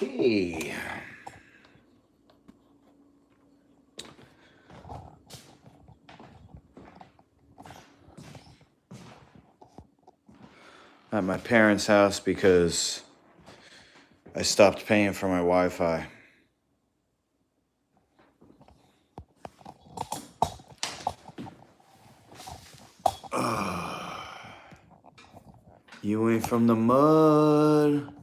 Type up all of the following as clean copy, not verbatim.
Okay. At my parents' house because I stopped paying for my Wi-Fi. You ain't from the mud.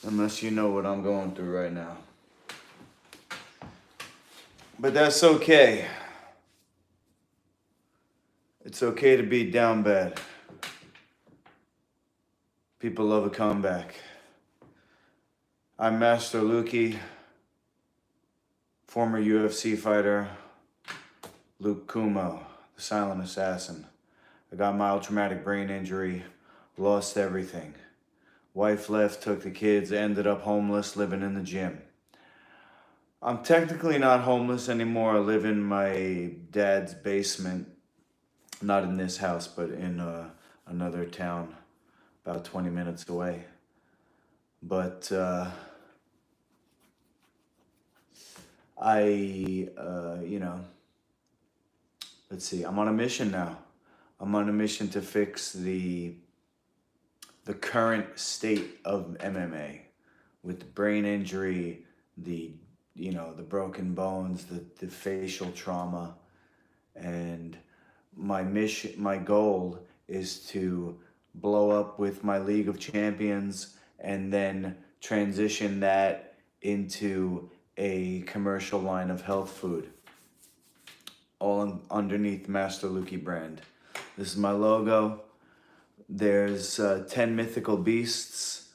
Unless you know what I'm going through right now. But that's okay. It's okay to be down bad. People love a comeback. I'm Master Lukey, former UFC fighter, Luke Kumo, the silent assassin. I got mild traumatic brain injury, lost everything. Wife left, took the kids, ended up homeless, living in the gym. I'm technically not homeless anymore. I live in my dad's basement. Not in this house, but in another town about 20 minutes away. But let's see, I'm on a mission now. I'm on a mission to fix the current state of MMA with the brain injury, the broken bones, the facial trauma, and my goal is to blow up with my League of Champions and then transition that into a commercial line of health food, all underneath Master Lukey brand. This is my logo. There's 10 mythical beasts.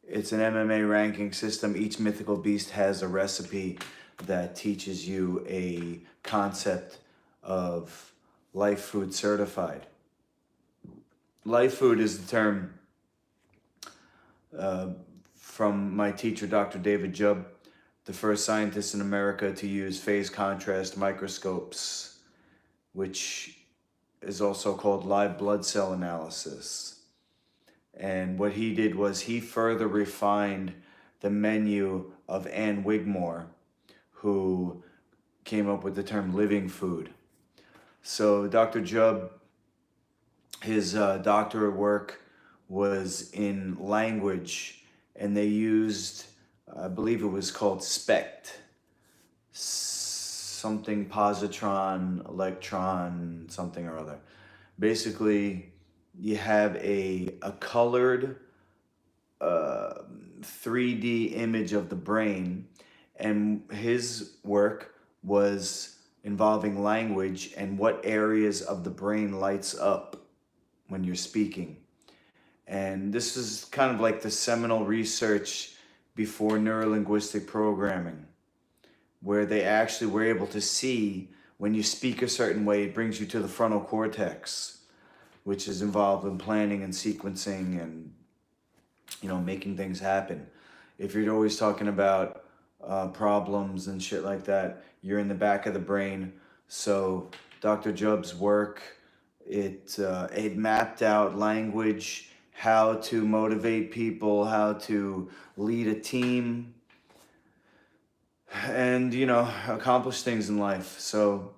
It's an MMA ranking system. Each mythical beast has a recipe that teaches you a concept of life food certified. Life food is the term from my teacher, Dr. David Jubb, the first scientist in America to use phase contrast microscopes, which is also called live blood cell analysis. And what he did was he further refined the menu of Ann Wigmore, who came up with the term living food. So Dr. Jubb, his doctorate work was in language, and they used, I believe it was called SPECT, something positron, electron, something or other. Basically, you have a colored 3D image of the brain, and his work was involving language and what areas of the brain lights up when you're speaking. And this is kind of like the seminal research before neurolinguistic programming, where they actually were able to see when you speak a certain way, it brings you to the frontal cortex, which is involved in planning and sequencing and, making things happen. If you're always talking about problems and shit like that, you're in the back of the brain. So Dr. Jubb's work, it mapped out language, how to motivate people, how to lead a team, and accomplish things in life. So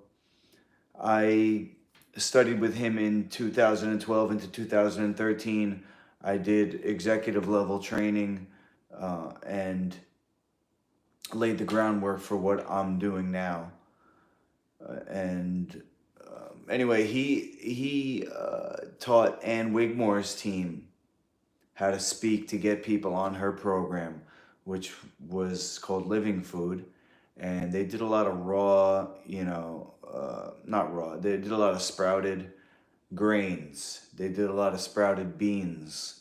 I studied with him in 2012 into 2013. I did executive level training and laid the groundwork for what I'm doing now. Anyway, he taught Ann Wigmore's team how to speak to get people on her program, which was called Living Food. And they did a lot of raw, not raw, they did a lot of sprouted grains. They did a lot of sprouted beans.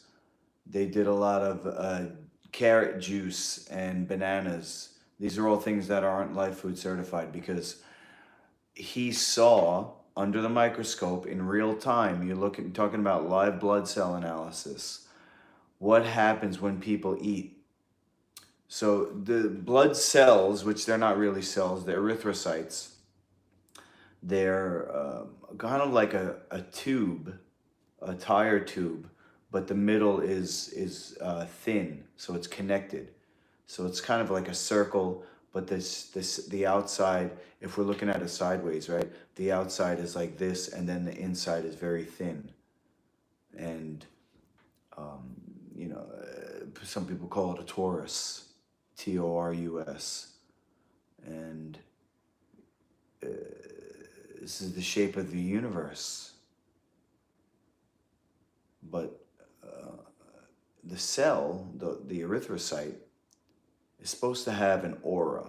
They did a lot of carrot juice and bananas. These are all things that aren't life food certified because he saw under the microscope in real time, talking about live blood cell analysis, what happens when people eat. So the blood cells, which they're not really cells, they're erythrocytes, they're kind of like a tube, a tire tube, but the middle is thin, so it's connected. So it's kind of like a circle, but the outside, if we're looking at it sideways, right? The outside is like this, and then the inside is very thin. And some people call it a torus, Torus, and this is the shape of the universe. But the cell, the erythrocyte, is supposed to have an aura,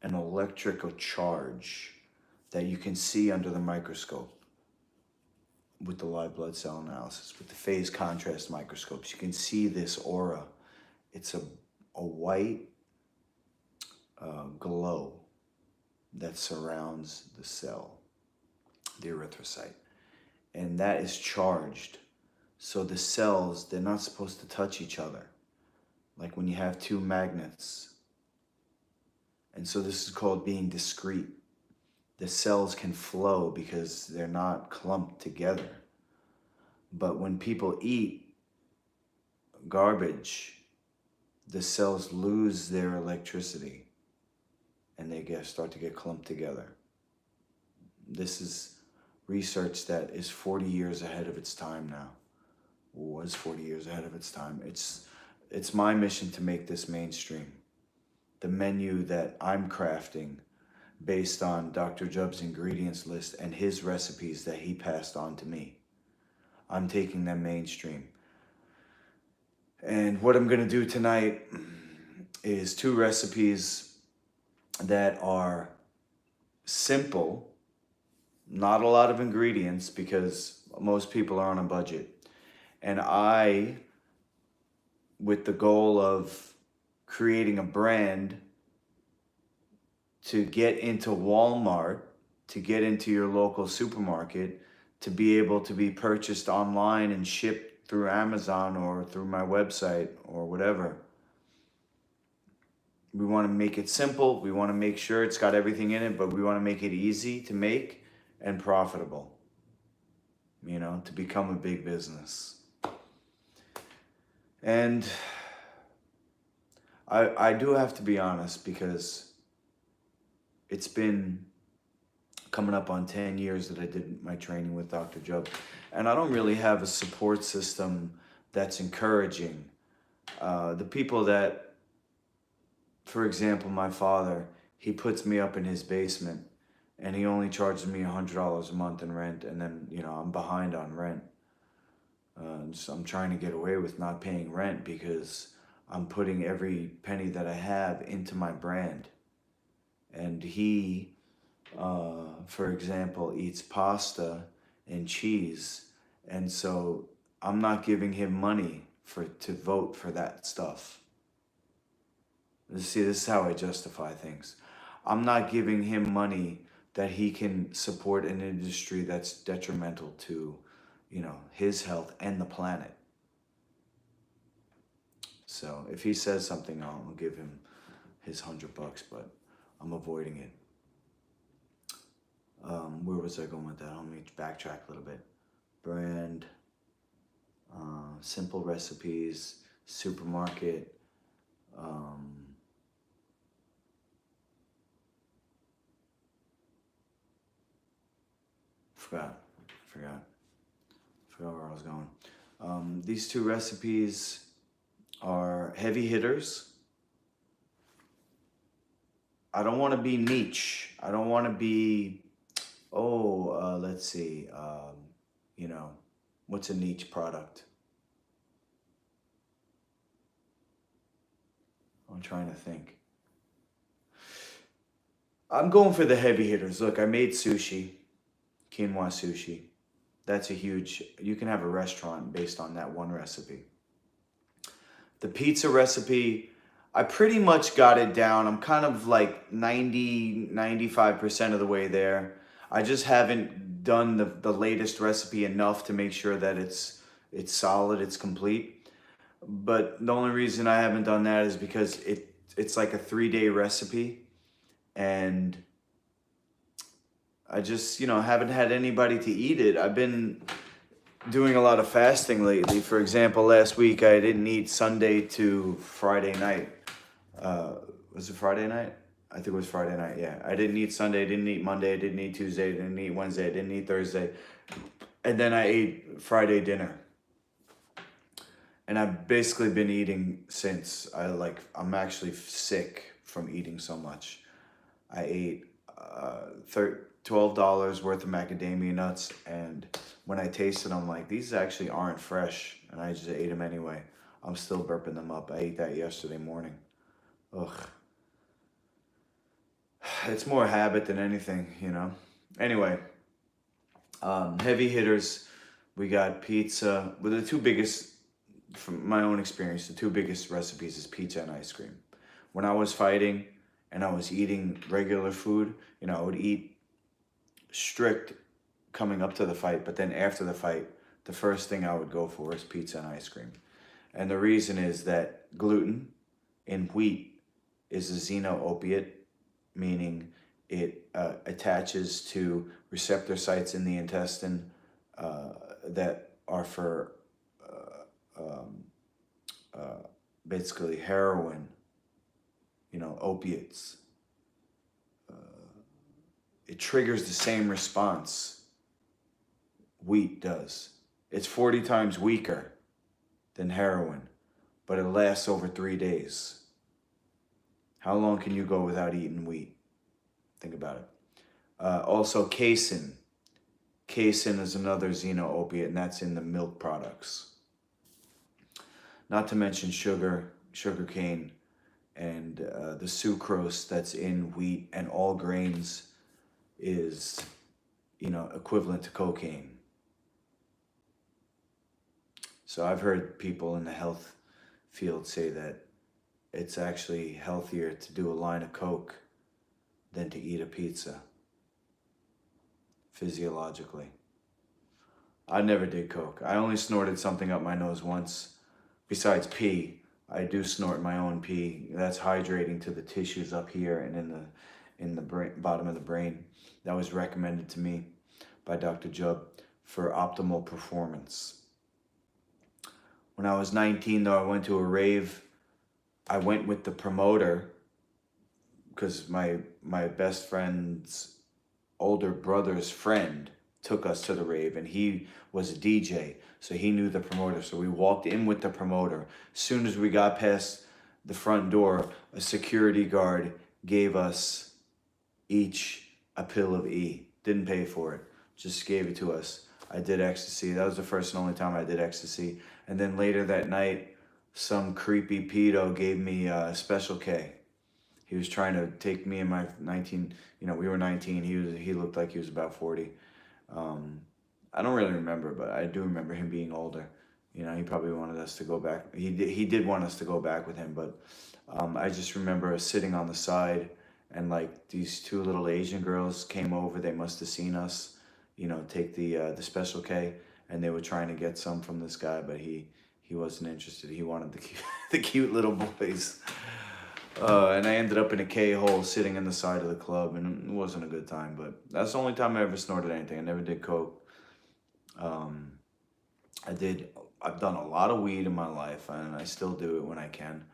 an electrical charge that you can see under the microscope with the live blood cell analysis, with the phase contrast microscopes. You can see this aura. It's a white glow that surrounds the cell, the erythrocyte. And that is charged. So the cells, they're not supposed to touch each other. Like when you have two magnets. And so this is called being discrete. The cells can flow because they're not clumped together. But when people eat garbage, the cells lose their electricity and they start to get clumped together. This is research that is 40 years ahead of its time now. Was 40 years ahead of its time. It's my mission to make this mainstream. The menu that I'm crafting based on Dr. Jubb's ingredients list and his recipes that he passed on to me. I'm taking them mainstream. And what I'm going to do tonight is 2 recipes that are simple, not a lot of ingredients because most people are on a budget. And I, with the goal of creating a brand to get into Walmart, to get into your local supermarket, to be able to be purchased online and shipped through Amazon or through my website or whatever. We want to make it simple. We want to make sure it's got everything in it, but we want to make it easy to make and profitable, to become a big business. And I do have to be honest because it's been coming up on 10 years that I did my training with Dr. Jubb. And I don't really have a support system that's encouraging. The people that, for example, my father, he puts me up in his basement and he only charges me $100 a month in rent. And then, I'm behind on rent. So I'm trying to get away with not paying rent because I'm putting every penny that I have into my brand. And he, for example, eats pasta and cheese. And so I'm not giving him money to vote for that stuff. See, this is how I justify things. I'm not giving him money that he can support an industry that's detrimental to, his health and the planet. So if he says something, I'll give him his $100, but I'm avoiding it. Where was I going with that? Let me backtrack a little bit. Brand, simple recipes, supermarket, forgot where I was going. These 2 recipes are heavy hitters. I don't want to be niche. I don't want to be, let's see, what's a niche product? I'm trying to think. I'm going for the heavy hitters. Look, I made sushi, quinoa sushi. That's you can have a restaurant based on that one recipe. The pizza recipe, I pretty much got it down. I'm kind of like 95% of the way there. I just haven't done the latest recipe enough to make sure that it's solid, it's complete. But the only reason I haven't done that is because it's like a 3-day recipe. And I just, haven't had anybody to eat it. I've been doing a lot of fasting lately. For example, last week I didn't eat Sunday to Friday night. Was it Friday night? I think it was Friday night, yeah. I didn't eat Sunday, I didn't eat Monday, I didn't eat Tuesday, I didn't eat Wednesday, I didn't eat Thursday. And then I ate Friday dinner. And I've basically been eating since. I'm actually sick from eating so much. I ate $12 worth of macadamia nuts, and when I tasted them, I'm like, these actually aren't fresh, and I just ate them anyway. I'm still burping them up. I ate that yesterday morning. Ugh. It's more habit than anything, you know. Anyway, heavy hitters. We got pizza. Well, the two biggest, from my own experience, the two biggest recipes is pizza and ice cream. When I was fighting and I was eating regular food, you know, I would eat strict coming up to the fight, but then after the fight, the first thing I would go for is pizza and ice cream. And the reason is that gluten in wheat is a xeno-opiate, meaning it attaches to receptor sites in the intestine that are for basically heroin, you know, opiates. It triggers the same response wheat does. It's 40 times weaker than heroin, but it lasts over 3 days. How long can you go without eating wheat? Think about it. Also, casein. Casein is another xeno-opiate, and that's in the milk products. Not to mention sugar cane, and the sucrose that's in wheat and all grains is, you know, equivalent to cocaine. So I've heard people in the health field say that it's actually healthier to do a line of coke than to eat a pizza, physiologically. I never did coke. I only snorted something up my nose once. Besides pee, I do snort my own pee. That's hydrating to the tissues up here and in the bottom of the brain. That was recommended to me by Dr. Jubb for optimal performance. When I was 19, though, I went to a rave. I went with the promoter because my best friend's older brother's friend took us to the rave, and he was a DJ, so he knew the promoter. So we walked in with the promoter. As soon as we got past the front door, a security guard gave us each a pill of E. Didn't pay for it, just gave it to us. I did ecstasy. That was the first and only time I did ecstasy. And then later that night, some creepy pedo gave me Special K. He was trying to take me and my 19, you know, we were 19. He looked like he was about 40. I don't really remember, but I do remember him being older. You know, he probably wanted us to go back. He did want us to go back with him, but I just remember us sitting on the side, and like these two little Asian girls came over. They must have seen us, you know, take the Special K, and they were trying to get some from this guy, but he wasn't interested. He wanted the cute little boys. And I ended up in a K-hole sitting in the side of the club, and it wasn't a good time, but that's the only time I ever snorted anything. I never did coke. I've done a lot of weed in my life, and I still do it when I can.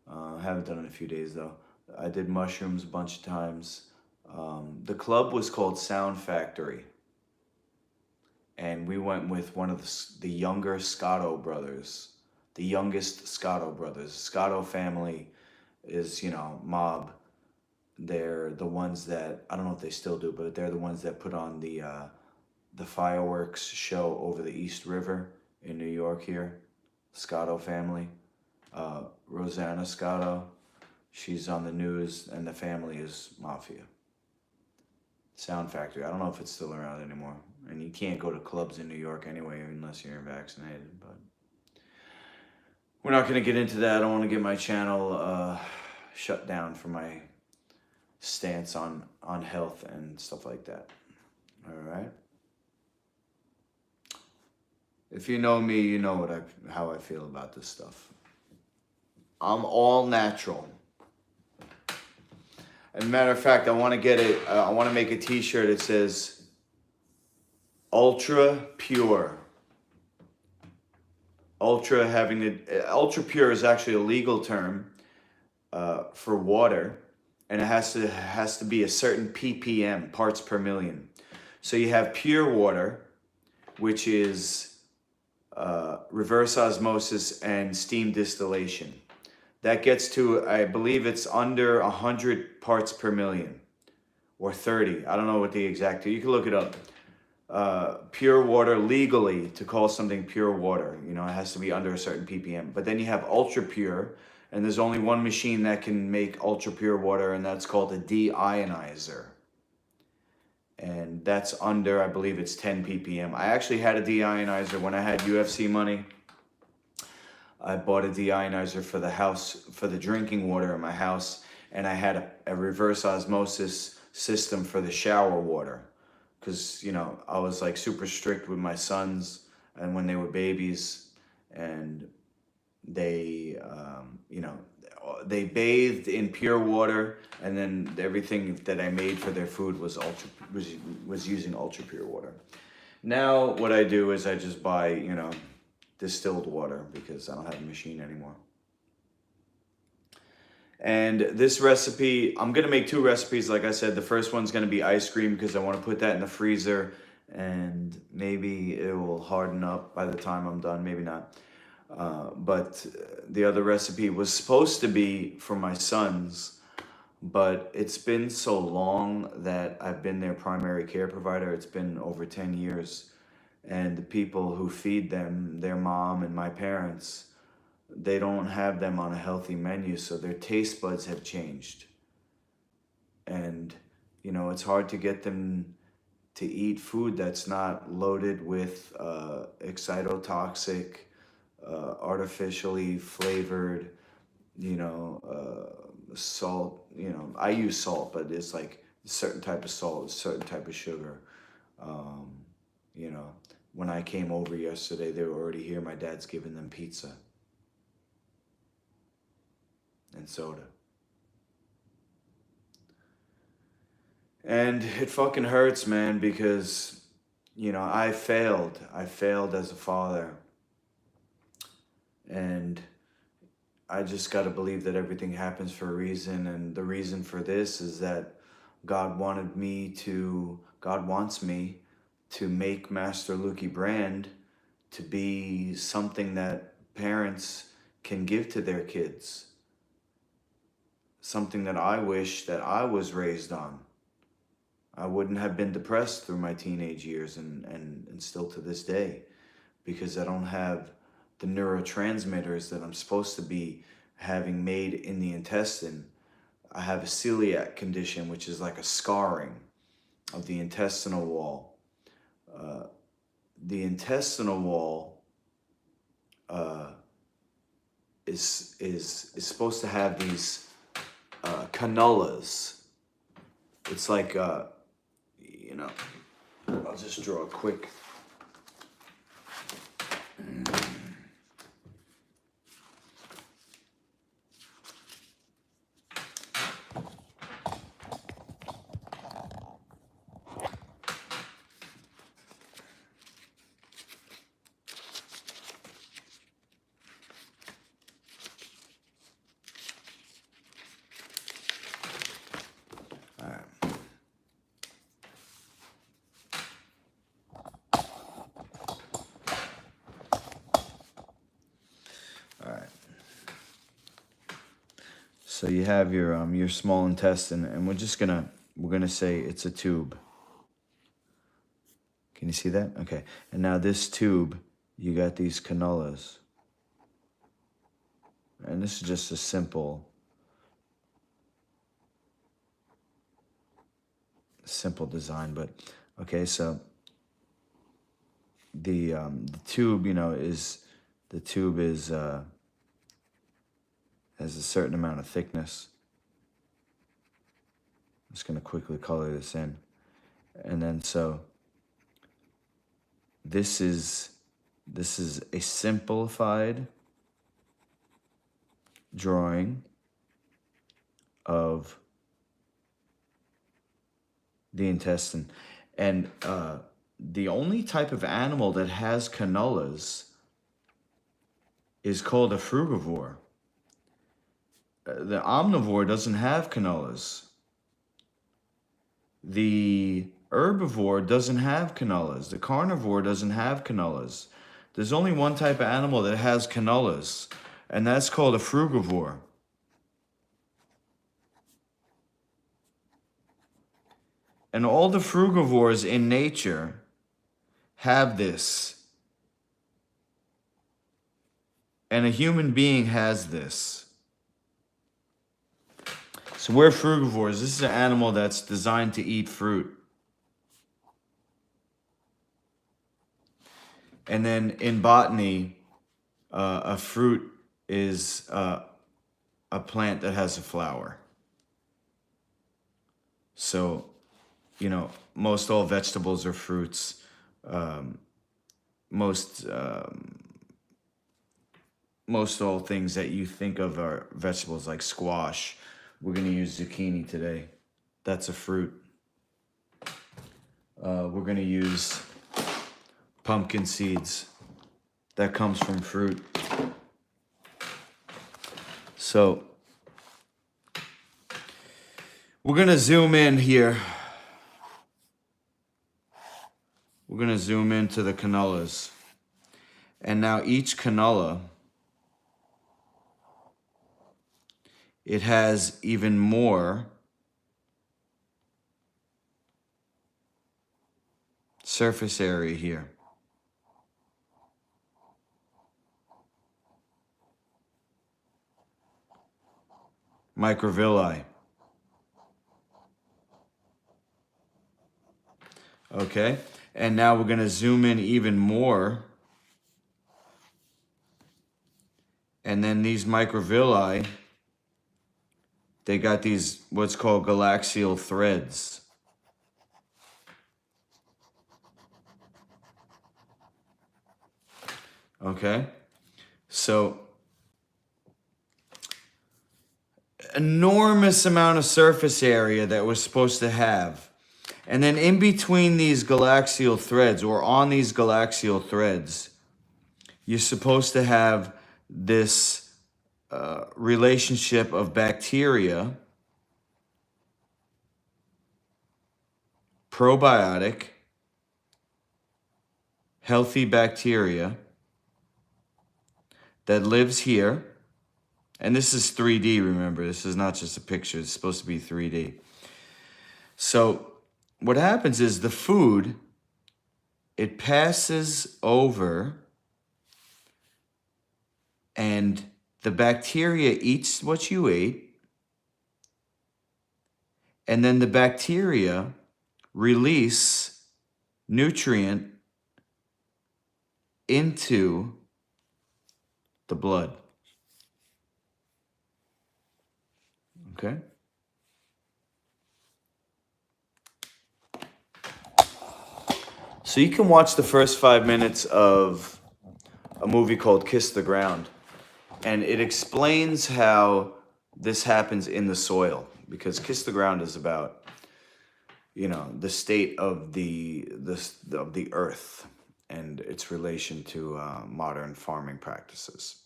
I haven't done it in a few days, though. I did mushrooms a bunch of times. The club was called Sound Factory, and we went with one of the younger Scotto brothers, the youngest Scotto brothers. Scotto family is, you know, mob. They're the ones that, I don't know if they still do, but they're the ones that put on the fireworks show over the East River in New York here. Scotto family. Rosanna Scotto, she's on the news, and the family is mafia. Sound Factory, I don't know if it's still around anymore. And you can't go to clubs in New York anyway unless you're vaccinated, but we're not going to get into that. I don't want to get my channel shut down for my stance on health and stuff like that. All right? If you know me, you know how I feel about this stuff. I'm all natural. As a matter of fact, I want to make a t-shirt that says Ultra Pure. ultra pure is actually a legal term for water, and it has to be a certain ppm, parts per million. So you have pure water, which is reverse osmosis and steam distillation. That gets to, I believe it's under 100 parts per million, or 30. I don't know what the exact, you can look it up. Pure water, legally, to call something pure water, it has to be under a certain ppm. But then you have ultra pure, and there's only one machine that can make ultra pure water, and that's called a deionizer. And that's under, I believe it's 10 ppm. I actually had a deionizer when I had UFC money. I bought a deionizer for the house, for the drinking water in my house, and I had a reverse osmosis system for the shower water. Because, I was like super strict with my sons and when they were babies, and they, they bathed in pure water, and then everything that I made for their food was using ultra pure water. Now what I do is I just buy, distilled water, because I don't have a machine anymore. And this recipe, I'm going to make 2 recipes. Like I said, the first one's going to be ice cream, because I want to put that in the freezer, and maybe it will harden up by the time I'm done, maybe not. But the other recipe was supposed to be for my sons, but it's been so long that I've been their primary care provider. It's been over 10 years. And the people who feed them, their mom and my parents, they don't have them on a healthy menu, so their taste buds have changed. And, it's hard to get them to eat food that's not loaded with excitotoxic, artificially flavored, salt. I use salt, but it's like a certain type of salt, a certain type of sugar. When I came over yesterday, they were already here. My dad's giving them pizza and soda. And it fucking hurts, man, because, I failed. I failed as a father. And I just got to believe that everything happens for a reason. And the reason for this is that God wants me to make Master Lukey brand to be something that parents can give to their kids. Something that I wish that I was raised on. I wouldn't have been depressed through my teenage years and still to this day, because I don't have the neurotransmitters that I'm supposed to be having made in the intestine. I have a celiac condition, which is like a scarring of the intestinal wall. The intestinal wall is supposed to have these cannulas. It's like I'll just draw a quick. So you have your small intestine, and we're gonna say it's a tube. Can you see that? Okay. And now this tube, you got these cannulas. And this is just a simple design, but okay, so the tube, has a certain amount of thickness. I'm just going to quickly color this in. And then so this is a simplified drawing of the intestine. And the only type of animal that has cannulas is called a frugivore. The omnivore doesn't have cannolas. The herbivore doesn't have cannolas. The carnivore doesn't have cannolas. There's only one type of animal that has cannolas, and that's called a frugivore. And all the frugivores in nature have this. And a human being has this. So we're frugivores. This is an animal that's designed to eat fruit. And then in botany, a fruit is a plant that has a flower. So, you know, most all vegetables are fruits. Most all things that you think of are vegetables, like squash. We're going to use zucchini today. That's a fruit. We're going to use pumpkin seeds. That comes from fruit. So we're going to zoom in here. We're going to zoom into the cannolas. And now each canola, it has even more surface area here. Microvilli. Okay, and now we're going to zoom in even more. And then these microvilli, they got these what's called galaxial threads. Okay, so enormous amount of surface area that we're supposed to have. And then in between these galaxial threads, or on these galaxial threads, you're supposed to have this relationship of bacteria, probiotic, healthy bacteria that lives here. And this is 3D, remember. This is not just a picture. It's supposed to be 3D. So what happens is the food, it passes over, and the bacteria eats what you ate, and then the bacteria release nutrient into the blood. Okay? So you can watch the first 5 minutes of a movie called Kiss the Ground, and it explains how this happens in the soil, because Kiss the Ground is about, you know, the state of the earth and its relation to modern farming practices.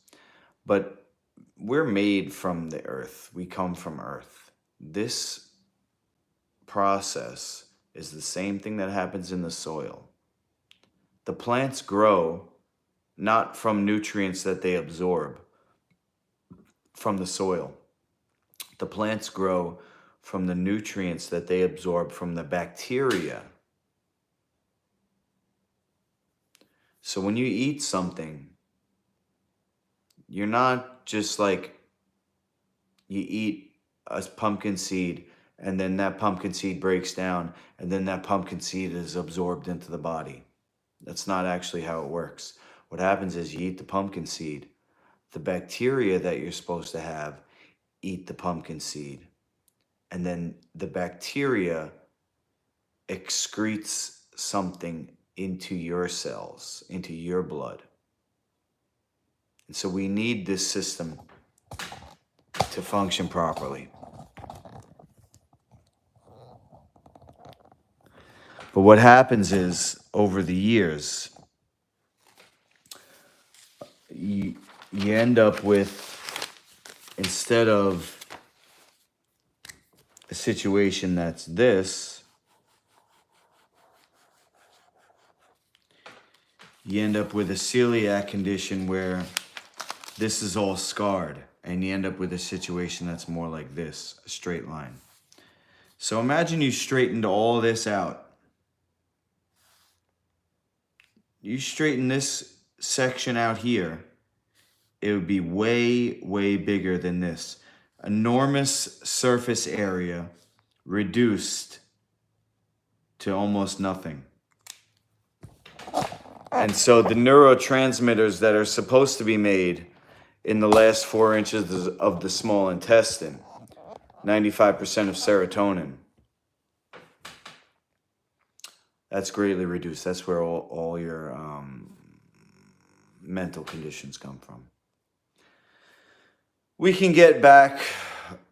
But we're made from the earth. We come from earth. This process is the same thing that happens in the soil. The plants grow not from nutrients that they absorb from the soil. The plants grow from the nutrients that they absorb from the bacteria. So when you eat something, you're not just like, you eat a pumpkin seed and then that pumpkin seed breaks down and then that pumpkin seed is absorbed into the body. That's not actually how it works. What happens is you eat the pumpkin seed. The bacteria that you're supposed to have eat the pumpkin seed. And then the bacteria excretes something into your cells, into your blood. And so we need this system to function properly. But what happens is, over the years, you end up with, instead of a situation that's this, you end up with a celiac condition where this is all scarred, and you end up with a situation that's more like this, a straight line. So imagine you straightened all this out. You straighten this section out here, it would be way, way bigger than this. Enormous surface area reduced to almost nothing. And so the neurotransmitters that are supposed to be made in the last 4 inches of the small intestine, 95% of serotonin, that's greatly reduced. That's where all your mental conditions come from. We can get back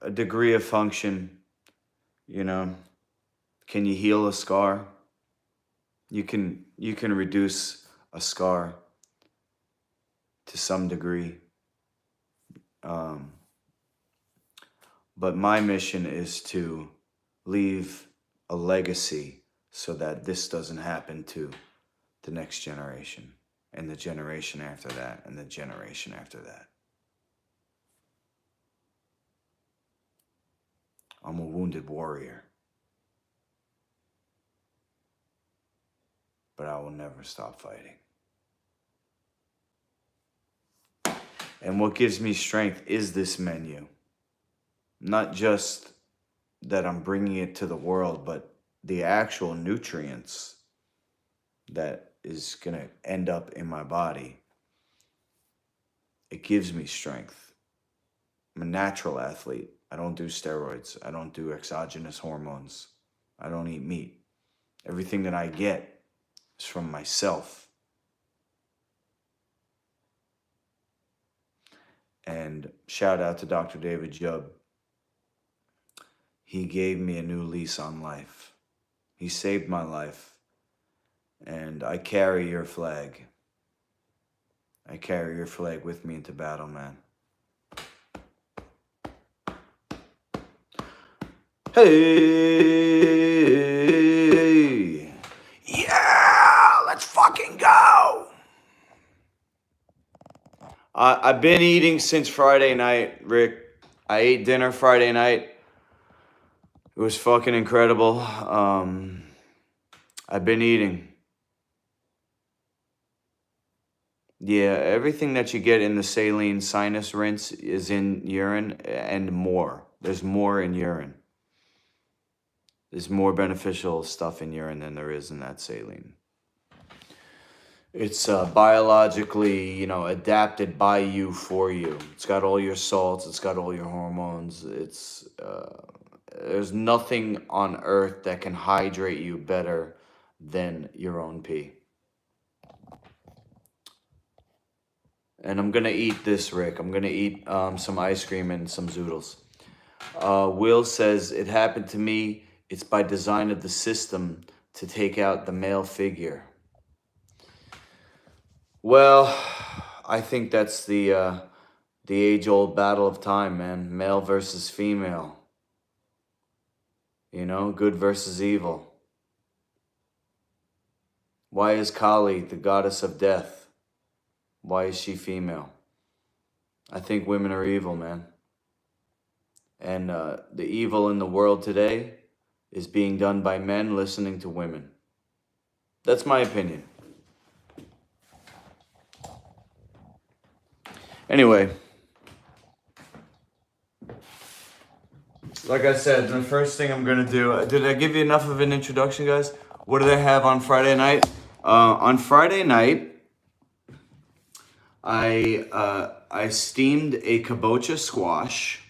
a degree of function, you know. Can you heal a scar? You can reduce a scar to some degree. But my mission is to leave a legacy so that this doesn't happen to the next generation, and the generation after that, and the generation after that. I'm a wounded warrior, but I will never stop fighting. And what gives me strength is this menu. Not just that I'm bringing it to the world, but the actual nutrients that is going to end up in my body. It gives me strength. I'm a natural athlete. I don't do steroids. I don't do exogenous hormones. I don't eat meat. Everything that I get is from myself. And shout out to Dr. David Jubb. He gave me a new lease on life. He saved my life. And I carry your flag. I carry your flag with me into battle, man. Hey! Yeah! Let's fucking go! I've been eating since Friday night, Rick. I ate dinner Friday night. It was fucking incredible. I've been eating. Yeah, everything that you get in the saline sinus rinse is in urine, and more. There's more in urine. There's more beneficial stuff in urine than there is in that saline. It's biologically, adapted by you for you. It's got all your salts. It's got all your hormones. There's nothing on earth that can hydrate you better than your own pee. And I'm going to eat this, Rick. I'm going to eat some ice cream and some zoodles. Will says, it happened to me. It's by design of the system to take out the male figure. Well, I think that's the age-old battle of time, man. Male versus female. Good versus evil. Why is Kali the goddess of death? Why is she female? I think women are evil, man. And the evil in the world today is being done by men listening to women. That's my opinion. Anyway, like I said, the first thing I'm going to do... Did I give you enough of an introduction, guys? What do they have on Friday night? On Friday night, I steamed a kabocha squash,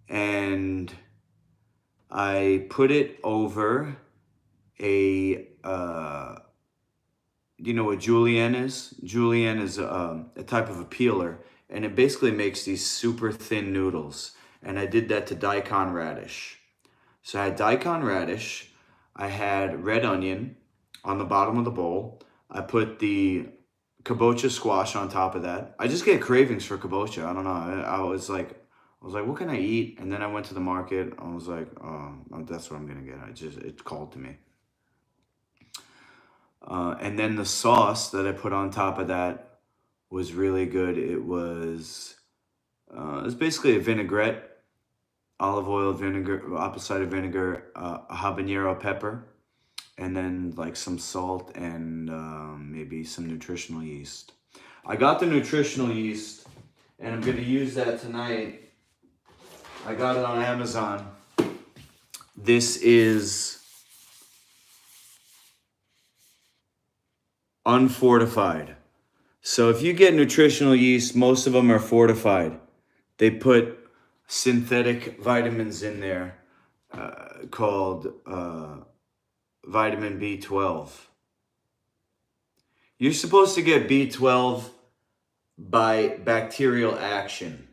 and I put it over a... you know what julienne is? Julienne is a type of a peeler, and it basically makes these super thin noodles. And I did that to daikon radish. So I had daikon radish, I had red onion on the bottom of the bowl. I put the kabocha squash on top of that. I just get cravings for kabocha. I don't know. I was like, what can I eat? And then I went to the market. I was like, oh, that's what I'm gonna get. It called to me. And then the sauce that I put on top of that was really good. It was basically a vinaigrette, olive oil, vinegar, apple cider vinegar, a habanero pepper, and then like some salt and maybe some nutritional yeast. I got the nutritional yeast, and I'm gonna use that tonight. I got it on Amazon. This is unfortified. So if you get nutritional yeast, most of them are fortified. They put synthetic vitamins in there called vitamin B12. You're supposed to get B12 by bacterial action.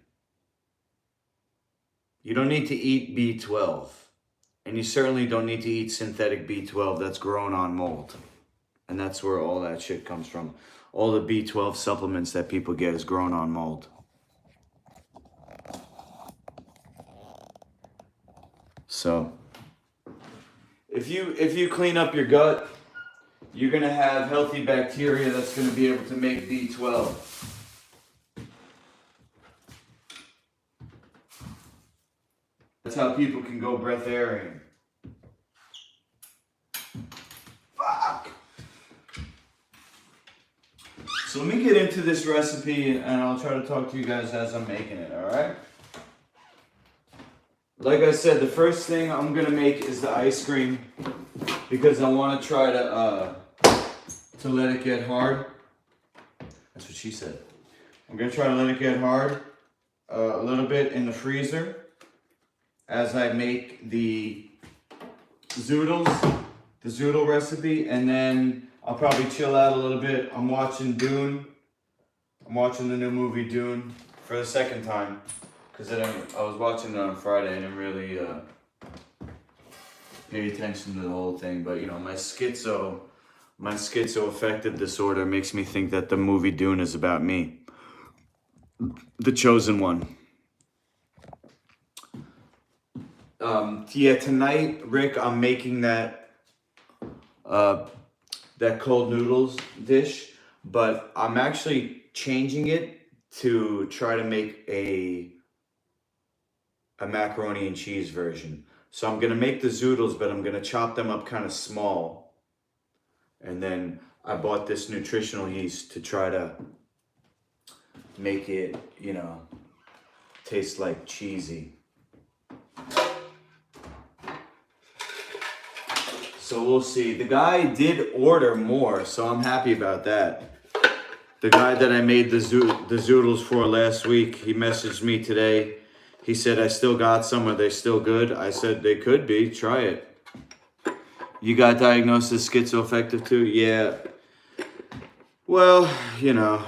You don't need to eat B12. And you certainly don't need to eat synthetic B12 that's grown on mold. And that's where all that shit comes from. All the B12 supplements that people get is grown on mold. So, if you clean up your gut, you're gonna have healthy bacteria that's gonna be able to make B12. That's how people can go breatharian. Fuck. So let me get into this recipe and I'll try to talk to you guys as I'm making it, alright? Like I said, the first thing I'm gonna make is the ice cream because I want to try to let it get hard. That's what she said. I'm gonna try to let it get hard a little bit in the freezer as I make the zoodles, the zoodle recipe, and then I'll probably chill out a little bit. I'm watching Dune. I'm watching the new movie Dune for the second time. Because I was watching it on Friday. I didn't really pay attention to the whole thing. But, you know, my schizoaffective disorder makes me think that the movie Dune is about me. The chosen one. Yeah, tonight, Rick, I'm making that cold noodles dish. But I'm actually changing it to try to make a macaroni and cheese version. So I'm gonna make the zoodles, but I'm gonna chop them up kind of small. And then I bought this nutritional yeast to try to make it, you know, taste like cheesy. So we'll see. The guy did order more, so I'm happy about that. The guy that I made the zoodles for last week, he messaged me today. He said, I still got some. Are they still good? I said, they could be. Try it. You got diagnosed as schizoaffective too? Yeah. Well, you know,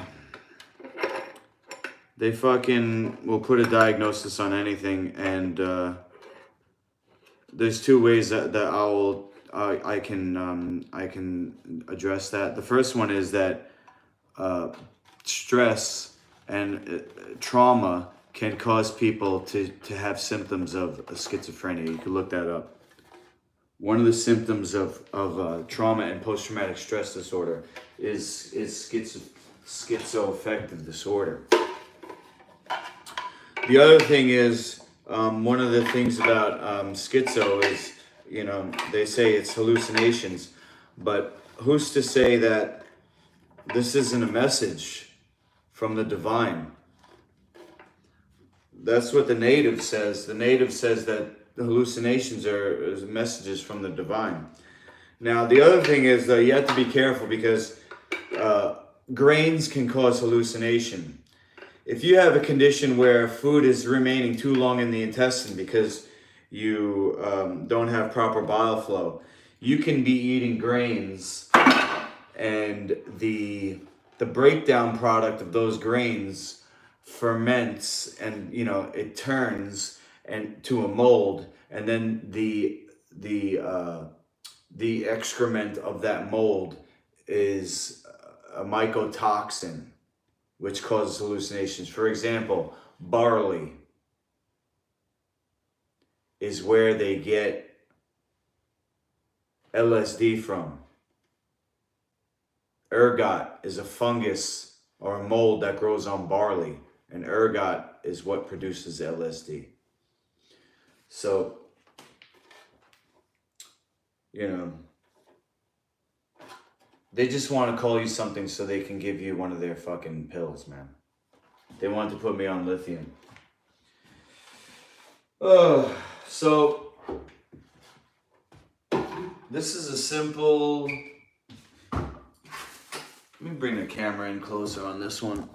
they fucking will put a diagnosis on anything. And there's two ways that I can address that. The first one is that stress and trauma can cause people to have symptoms of schizophrenia. You can look that up. One of the symptoms of trauma and post-traumatic stress disorder is schizoaffective disorder. The other thing is, one of the things about schizo is, you know, they say it's hallucinations, but who's to say that this isn't a message from the divine? That's what the native says. The native says that the hallucinations are messages from the divine. Now, the other thing is, you have to be careful because grains can cause hallucination. If you have a condition where food is remaining too long in the intestine because you don't have proper bile flow, you can be eating grains, and the breakdown product of those grains ferments, and you know it turns and to a mold, and then the excrement of that mold is a mycotoxin, which causes hallucinations. For example, barley is where they get LSD from. Ergot is a fungus or a mold that grows on barley, and ergot is what produces LSD. So, you know, they just want to call you something so they can give you one of their fucking pills, man. They want to put me on lithium. So this is a simple... Let me bring the camera in closer on this one.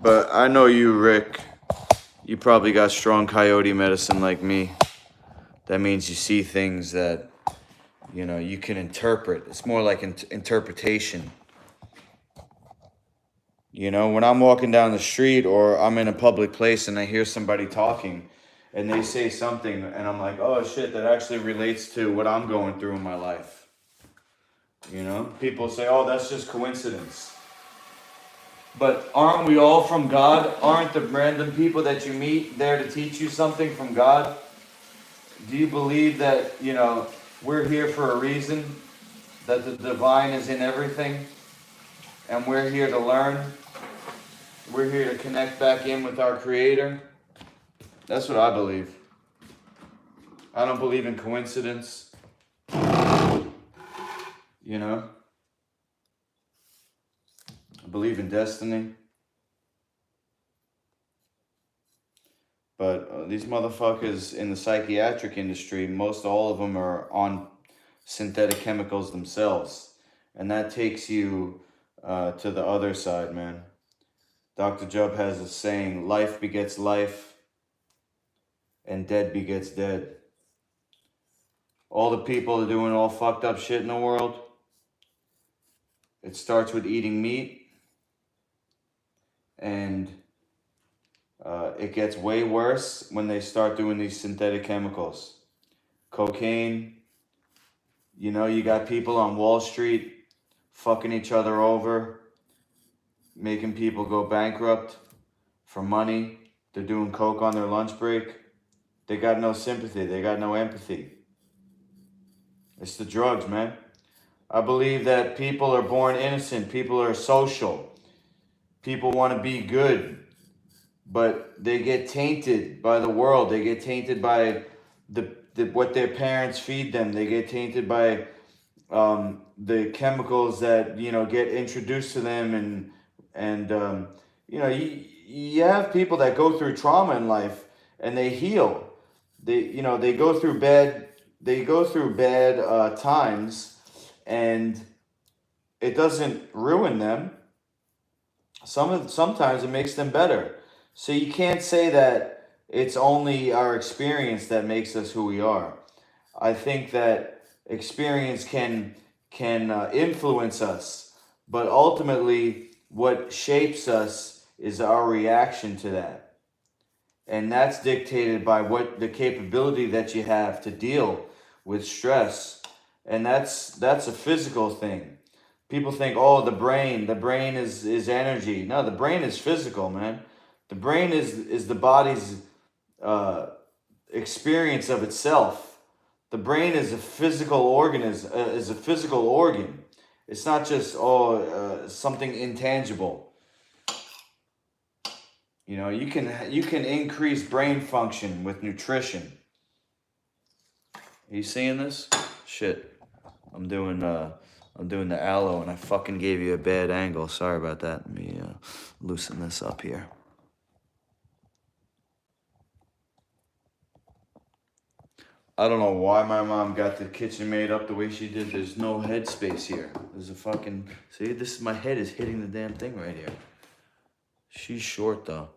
But I know you, Rick. You probably got strong coyote medicine like me. That means you see things that, you know, you can interpret. It's more like interpretation. You know, when I'm walking down the street or I'm in a public place and I hear somebody talking and they say something and I'm like, oh shit, that actually relates to what I'm going through in my life. You know, people say, oh, that's just coincidence. But aren't we all from God? Aren't the random people that you meet there to teach you something from God? Do you believe that, you know, we're here for a reason? That the divine is in everything? And we're here to learn? We're here to connect back in with our Creator? That's what I believe. I don't believe in coincidence. You know? I believe in destiny. But these motherfuckers in the psychiatric industry, most all of them are on synthetic chemicals themselves. And that takes you to the other side, man. Dr. Jubb has a saying, life begets life and dead begets dead. All the people are doing all fucked up shit in the world. It starts with eating meat. And it gets way worse when they start doing these synthetic chemicals. Cocaine. You know, you got people on Wall Street fucking each other over, making people go bankrupt for money. They're doing coke on their lunch break. They got no sympathy. They got no empathy. It's the drugs, man. I believe that people are born innocent. People are social. People want to be good. But they get tainted by the world. They get tainted by what their parents feed them. They get tainted by the chemicals that, you know, get introduced to them. And you know, you have people that go through trauma in life and they heal. They go through bad times, and it doesn't ruin them. Sometimes it makes them better. So you can't say that it's only our experience that makes us who we are. I think that experience can influence us, but ultimately what shapes us is our reaction to that. And that's dictated by what the capability that you have to deal with stress. And that's a physical thing. People think, oh, the brain is energy. No, the brain is physical, man. The brain is the body's experience of itself. The brain is a physical organism, is a physical organ. It's not just something intangible. You know, you can increase brain function with nutrition. Are you seeing this? Shit, I'm doing the aloe, and I fucking gave you a bad angle. Sorry about that. Let me loosen this up here. I don't know why my mom got the kitchen made up the way she did. There's no headspace here. There's a fucking... See, my head is hitting the damn thing right here. She's short, though.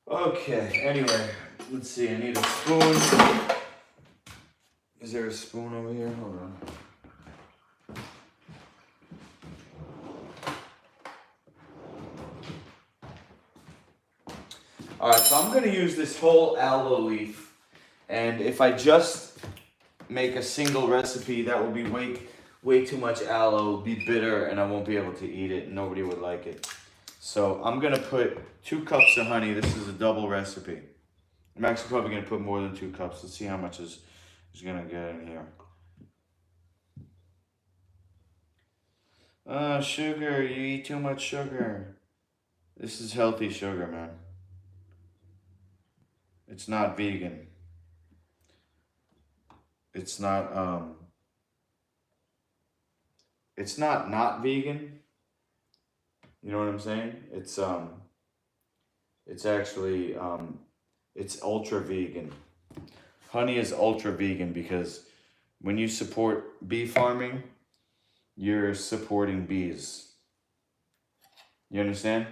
Okay, anyway. Let's see, I need a spoon. Is there a spoon over here? Hold on. All right, so I'm going to use this whole aloe leaf, and if I just make a single recipe that will be way too much aloe, be bitter, and I won't be able to eat it. Nobody would like it. So I'm gonna put 2 cups of honey. This is a double recipe. I'm actually probably gonna put more than 2 cups. Let's see how much is gonna get in here. Sugar, you eat too much sugar. This is healthy sugar, man. It's not vegan. It's not vegan. You know what I'm saying? It's actually it's ultra vegan. Honey is ultra vegan because when you support bee farming, you're supporting bees. You understand?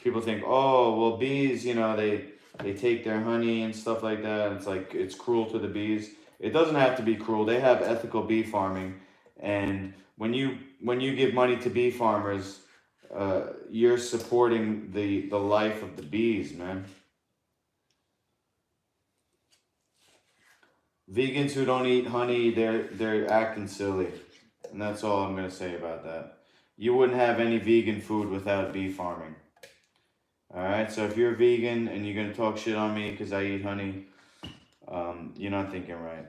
People think, oh, well, bees, you know, they take their honey and stuff like that. It's like, it's cruel to the bees. It doesn't have to be cruel. They have ethical bee farming. And when you give money to bee farmers, you're supporting the life of the bees, man. Vegans who don't eat honey, they're acting silly. And that's all I'm going to say about that. You wouldn't have any vegan food without bee farming. Alright, so if you're vegan and you're going to talk shit on me because I eat honey, you're not thinking right.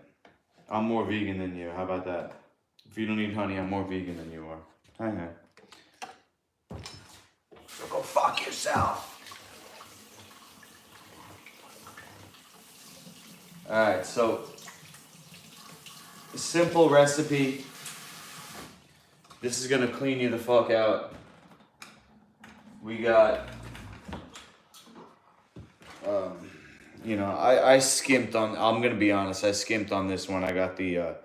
I'm more vegan than you. How about that? If you don't eat honey, I'm more vegan than you are. Hang on. So go fuck yourself. Alright, so simple recipe. This is gonna clean you the fuck out. We got, you know, I skimped on, I'm gonna be honest, I skimped on this one. I got the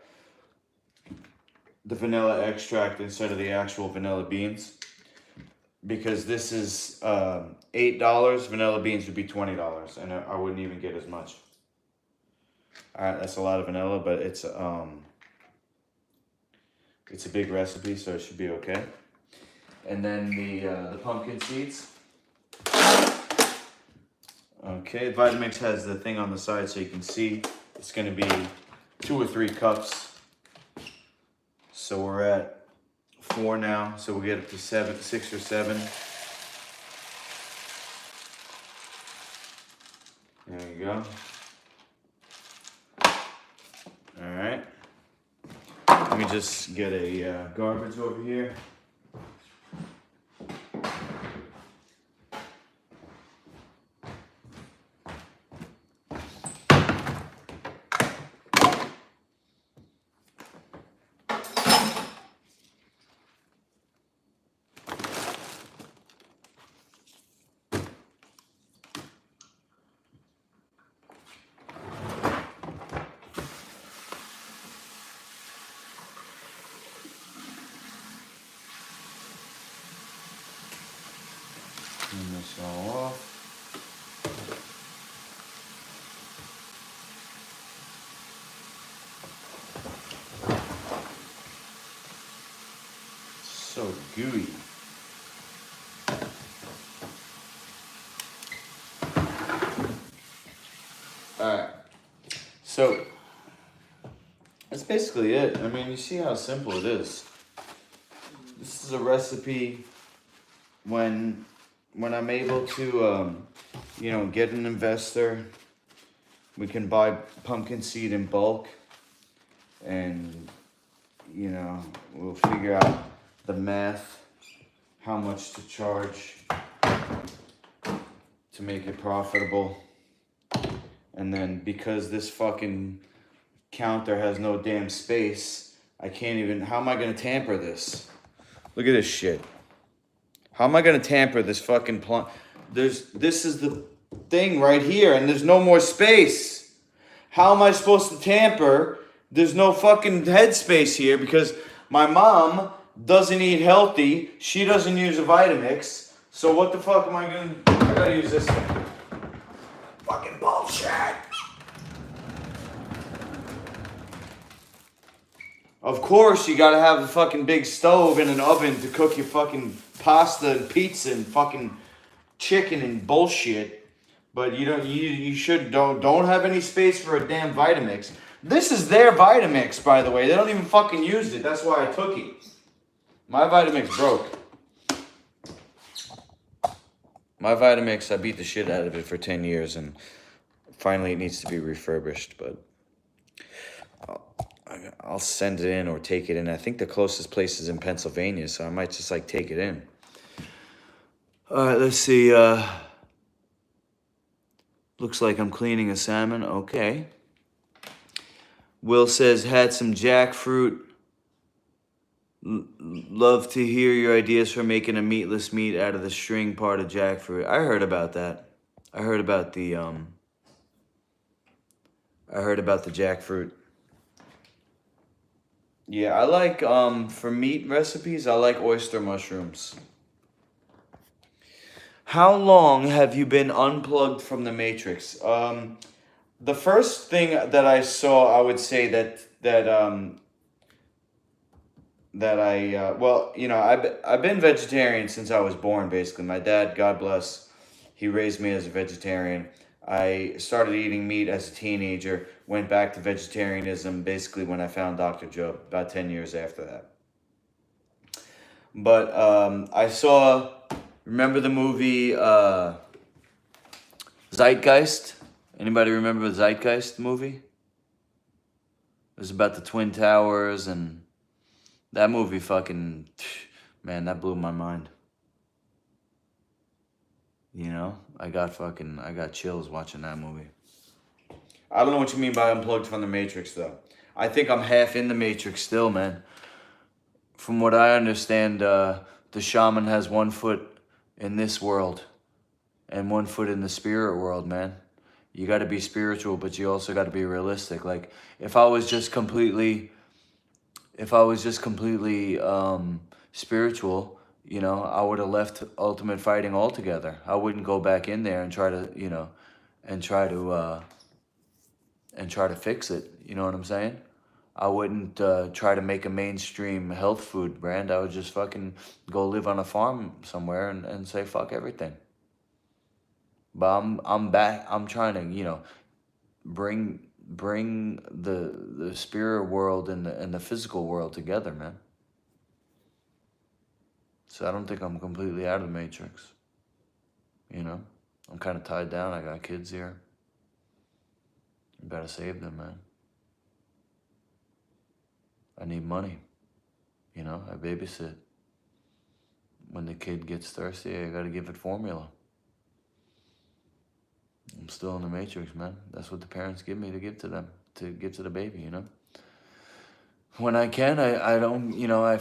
vanilla extract instead of the actual vanilla beans. Because this is $8, vanilla beans would be $20, and I wouldn't even get as much. Alright, that's a lot of vanilla, but it's a big recipe, so it should be okay. And then the pumpkin seeds. Okay, Vitamix has the thing on the side so you can see. It's going to be 2 or 3 cups. So we're at 4 now, so we'll get up to 6 or 7. There you go. All right. Let me just get a garbage over here. Turn this all off. So gooey. Alright. So that's basically it. I mean, you see how simple it is. This is a recipe when I'm able to, you know, get an investor. We can buy pumpkin seed in bulk, and, you know, we'll figure out the math, how much to charge to make it profitable. And then because this fucking counter has no damn space, I can't even, how am I gonna tamper this? Look at this shit. How am I gonna tamper this fucking plant? This is the thing right here, and there's no more space. How am I supposed to tamper? There's no fucking headspace here because my mom doesn't eat healthy. She doesn't use a Vitamix. So what the fuck am I gonna, I gotta use this thing. Fucking bullshit. Of course, you gotta have a fucking big stove and an oven to cook your fucking pasta and pizza and fucking chicken and bullshit. But you don't have any space for a damn Vitamix. This is their Vitamix, by the way. They don't even fucking use it. That's why I took it. My Vitamix broke. My Vitamix, I beat the shit out of it for 10 years, and finally it needs to be refurbished, but I'll send it in or take it in. I think the closest place is in Pennsylvania, so I might just like take it in. All right, let's see. Looks like I'm cleaning a salmon. Okay. Will says, had some jackfruit. Love to hear your ideas for making a meatless meat out of the string part of jackfruit. I heard about that. I heard about the jackfruit. Yeah, I like for meat recipes, I like oyster mushrooms. How long have you been unplugged from the Matrix? The first thing that I saw, I would say well, you know, I've been vegetarian since I was born, basically. My dad, God bless, he raised me as a vegetarian. I started eating meat as a teenager, went back to vegetarianism basically when I found Dr. Joe, about 10 years after that. But I saw, remember the movie Zeitgeist? Anybody remember the Zeitgeist movie? It was about the Twin Towers, and that movie fucking, man, that blew my mind. You know, I got chills watching that movie. I don't know what you mean by unplugged from the Matrix, though. I think I'm half in the Matrix still, man. From what I understand, the shaman has one foot in this world and one foot in the spirit world, man. You got to be spiritual, but you also got to be realistic. Like, if I was just completely spiritual, you know, I would have left Ultimate Fighting altogether. I wouldn't go back in there and try to, you know, and try to fix it. You know what I'm saying? I wouldn't try to make a mainstream health food brand. I would just fucking go live on a farm somewhere and say fuck everything. But I'm back. I'm trying to, you know, bring the spirit world and the physical world together, man. So I don't think I'm completely out of the Matrix. You know, I'm kind of tied down. I got kids here. I gotta save them, man. I need money. You know, I babysit. When the kid gets thirsty, I gotta give it formula. I'm still in the Matrix, man. That's what the parents give me to give to them, to give to the baby, you know? When I can, I don't, you know,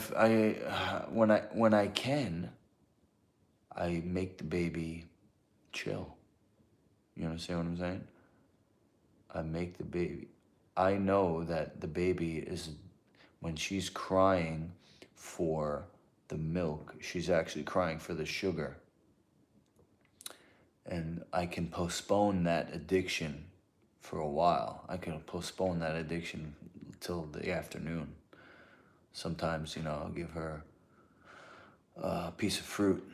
when I can, I make the baby chill. You understand what I'm saying? I make the baby. I know that the baby is, when she's crying for the milk, she's actually crying for the sugar. And I can postpone that addiction for a while. I can postpone that addiction till the afternoon. Sometimes, you know, I'll give her a piece of fruit.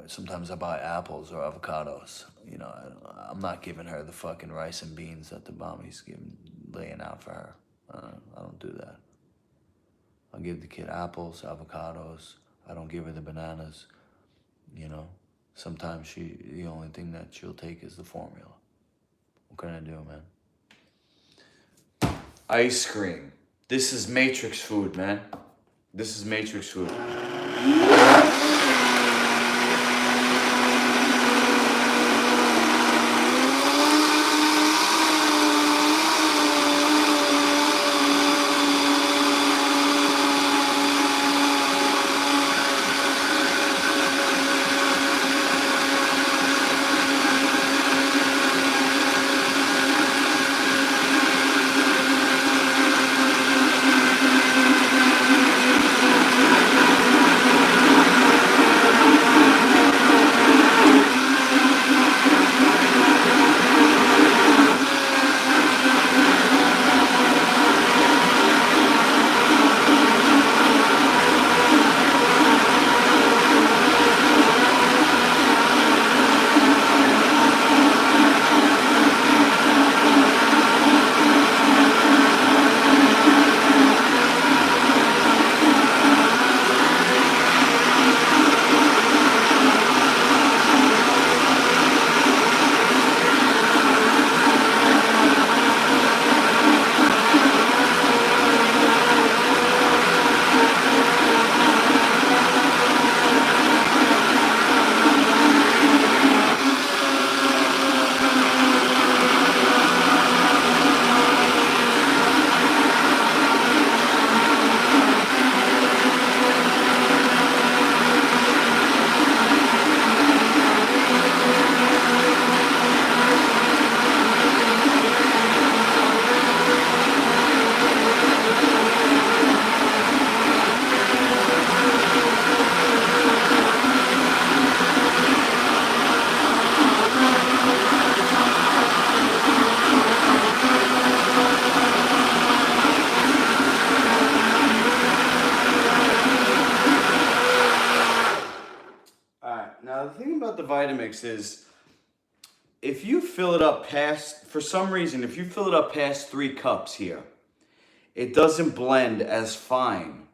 Sometimes I buy apples or avocados. You know, I'm not giving her the fucking rice and beans that the mommy's laying out for her. I don't do that. I'll give the kid apples, avocados. I don't give her the bananas, you know. Sometimes the only thing that she'll take is the formula. What can I do, man? Ice cream. This is Matrix food, man. This is Matrix food. Now the thing about the Vitamix is, if you fill it up past, for some reason, if you fill it up past 3 cups here, it doesn't blend as fine.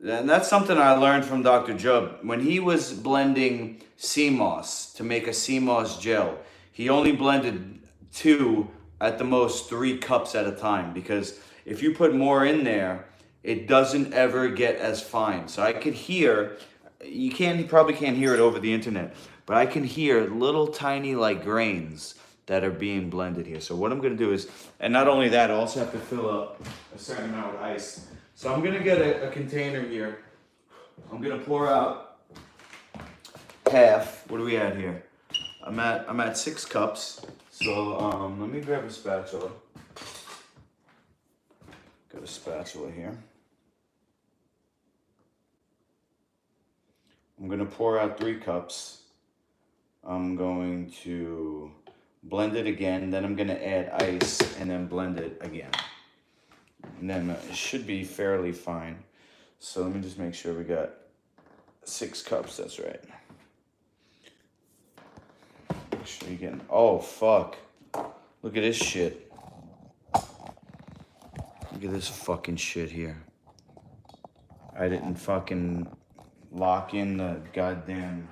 And that's something I learned from Dr. Jubb. When he was blending sea moss to make a sea moss gel, he only blended 2, at the most 3 cups at a time, because if you put more in there, it doesn't ever get as fine. So I could hear, you probably can't hear it over the internet, but I can hear little tiny like grains that are being blended here. So what I'm gonna do is, and not only that, I also have to fill up a certain amount with ice. So I'm gonna get a container here. I'm gonna pour out half. What are we at here? I'm at 6 cups. So let me grab a spatula. Got a spatula here. I'm gonna pour out 3 cups. I'm going to blend it again, then I'm gonna add ice and then blend it again. And then it should be fairly fine. So let me just make sure we got 6 cups, that's right. Make sure you get, oh fuck. Look at this shit. Look at this fucking shit here. I didn't fucking lock in the goddamn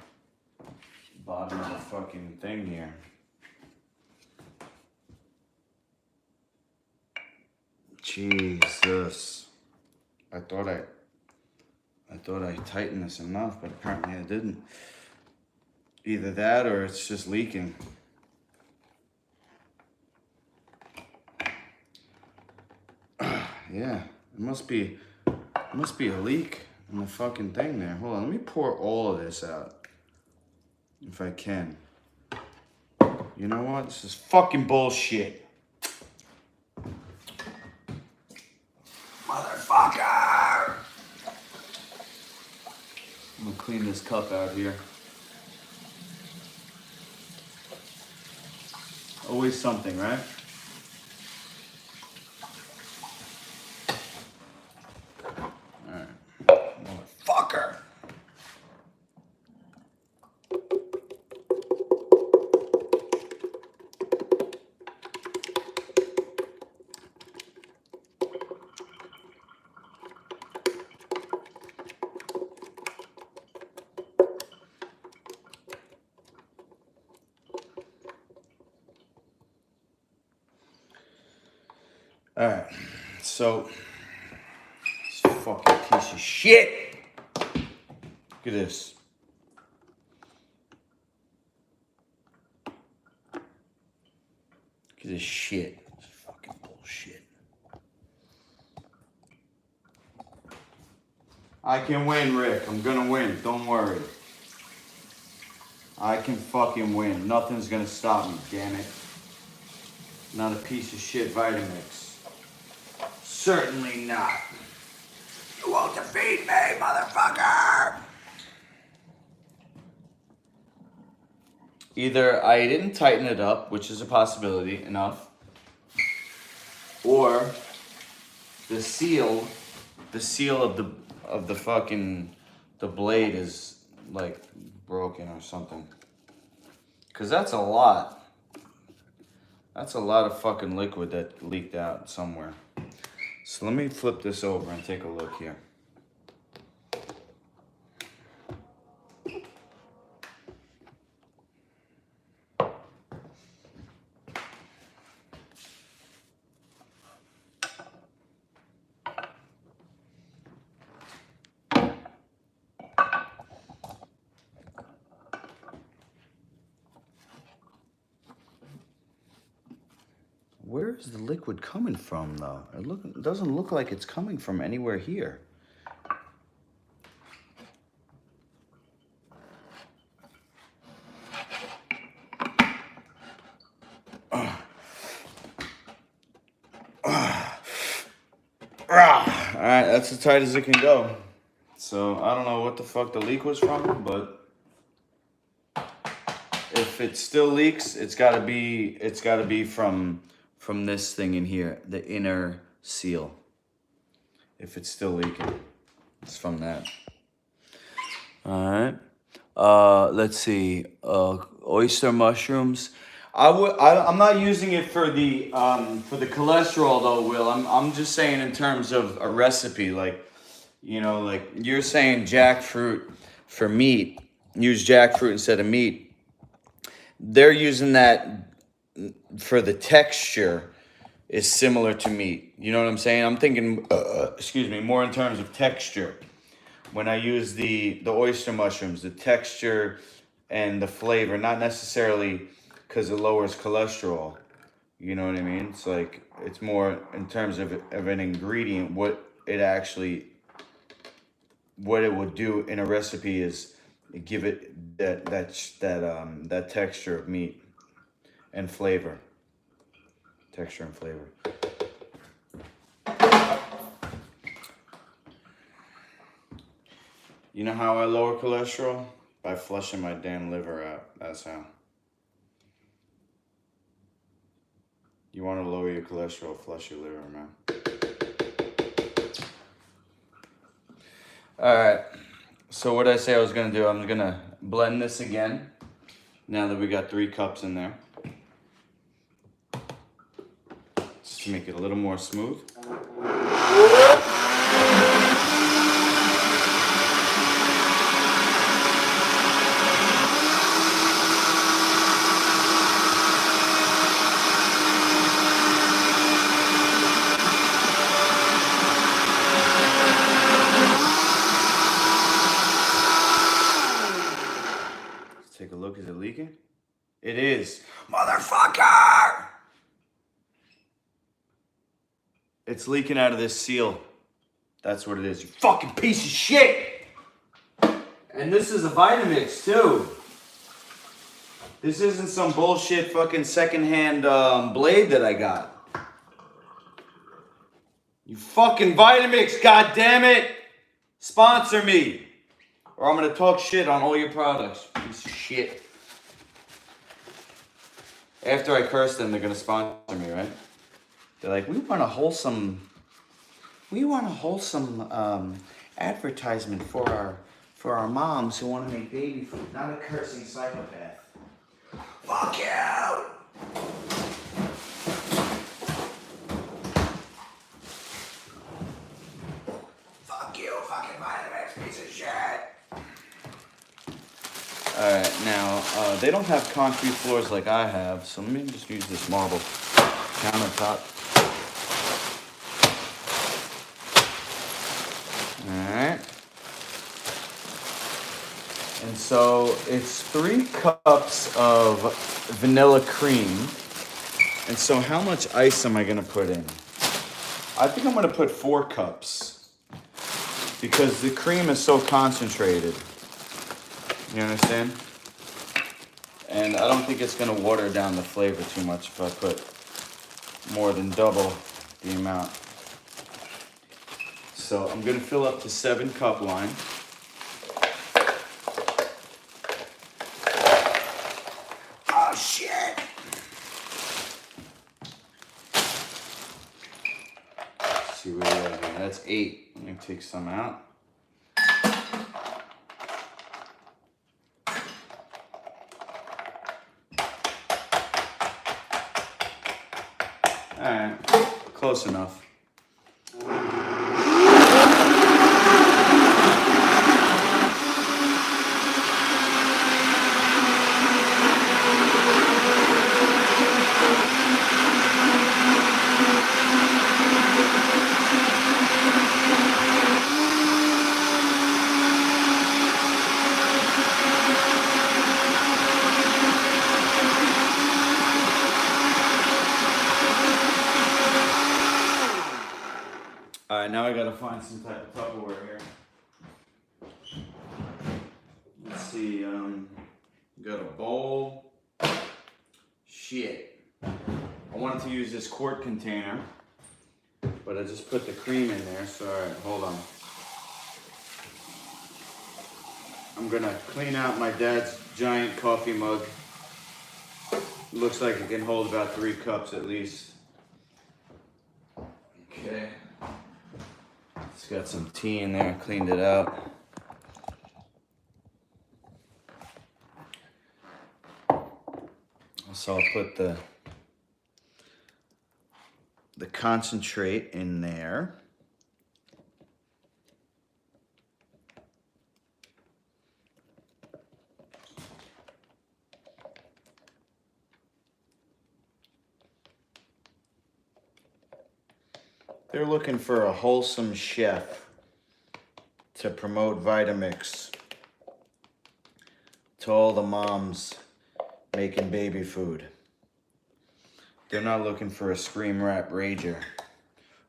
bottom of the fucking thing here. Jesus. I thought I tightened this enough, but apparently I didn't. Either that or it's just leaking. Yeah, it must be a leak in the fucking thing there. Hold on, let me pour all of this out. If I can. You know what? This is fucking bullshit. Motherfucker! I'm gonna clean this cup out here. Always something, right? Alright. Motherfucker! Alright, so this fucking piece of shit. Look at this. Look at this shit. It's fucking bullshit. I can win, Rick. I'm gonna win. Don't worry. I can fucking win. Nothing's gonna stop me, damn it. Not a piece of shit Vitamix. Certainly not. You won't defeat me, motherfucker! Either I didn't tighten it up, which is a possibility, enough, or the seal of the fucking, the blade is like broken or something. Cause that's a lot. That's a lot of fucking liquid that leaked out somewhere. So let me flip this over and take a look here. Where is the liquid coming from, though? It doesn't look like it's coming from anywhere here. Alright, that's as tight as it can go. So, I don't know what the fuck the leak was from, but if it still leaks, it's gotta be from this thing in here, the inner seal. If it's still leaking, it's from that. All right. Let's see, oyster mushrooms. I'm not using it for the cholesterol though, Will. I'm just saying in terms of a recipe, like, you know, like you're saying jackfruit for meat. Use jackfruit instead of meat. They're using that for the texture is similar to meat. You know what I'm saying? I'm thinking, excuse me, more in terms of texture. When I use the oyster mushrooms, the texture and the flavor, not necessarily because it lowers cholesterol. You know what I mean? It's like it's more in terms of an ingredient. What it would do in a recipe is give it that texture of meat and flavor. Texture and flavor. You know how I lower cholesterol? By flushing my damn liver out. That's how. You want to lower your cholesterol, flush your liver, man. Alright. So what I say I was going to do, I'm going to blend this again. Now that we got 3 cups in there. Just to make it a little more smooth. Take a look. Is it leaking? It is. Motherfucker! It's leaking out of this seal. That's what it is. You fucking piece of shit! And this is a Vitamix, too. This isn't some bullshit fucking secondhand blade that I got. You fucking Vitamix, goddammit! Sponsor me! Or I'm gonna talk shit on all your products. Piece of shit. After I curse them, they're gonna sponsor me, right? They're like, we want a wholesome advertisement for our moms who want to make baby food, not a cursing psychopath. Fuck you! Fuck you, fucking Vitamix, piece of shit! Alright, now, they don't have concrete floors like I have, so let me just use this marble countertop. Alright. And so it's 3 cups of vanilla cream. And so how much ice am I going to put in? I think I'm going to put 4 cups. Because the cream is so concentrated. You understand? And I don't think it's going to water down the flavor too much if I put more than double the amount. So I'm going to fill up to 7 cup line. Oh, shit! Let's see where we are here. That's 8. Let me take some out. Alright, close enough. Alright, now I gotta find some type of Tupperware here. Let's see, got a bowl. Shit. I wanted to use this quart container, but I just put the cream in there, so alright, hold on. I'm gonna clean out my dad's giant coffee mug. Looks like it can hold about 3 cups at least. Okay. It's got some tea in there, cleaned it out. So I'll put the concentrate in there. They're looking for a wholesome chef to promote Vitamix to all the moms making baby food. They're not looking for a scream rap rager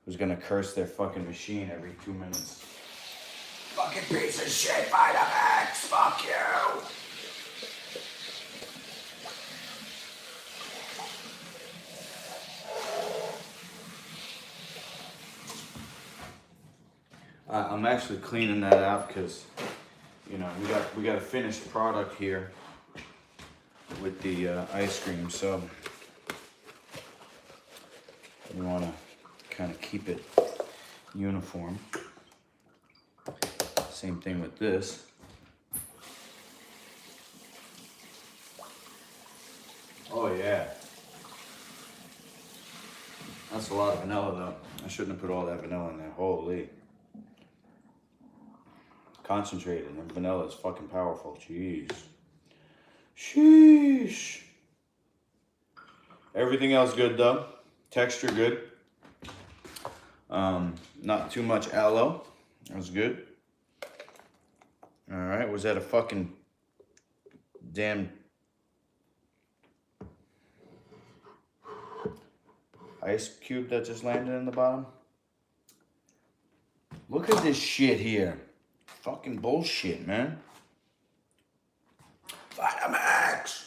who's gonna curse their fucking machine every 2 minutes. Fucking piece of shit, Vitamix! Fuck you! I'm actually cleaning that out because, you know, we got a finished product here with the ice cream, so we want to kind of keep it uniform. Same thing with this. Oh yeah. That's a lot of vanilla though. I shouldn't have put all that vanilla in there. Holy. Concentrated, and vanilla is fucking powerful. Jeez. Sheesh. Everything else good though. Texture good. Not too much aloe. That was good. Alright, was that a fucking damn ice cube that just landed in the bottom? Look at this shit here. Fucking bullshit, man. Vitamix!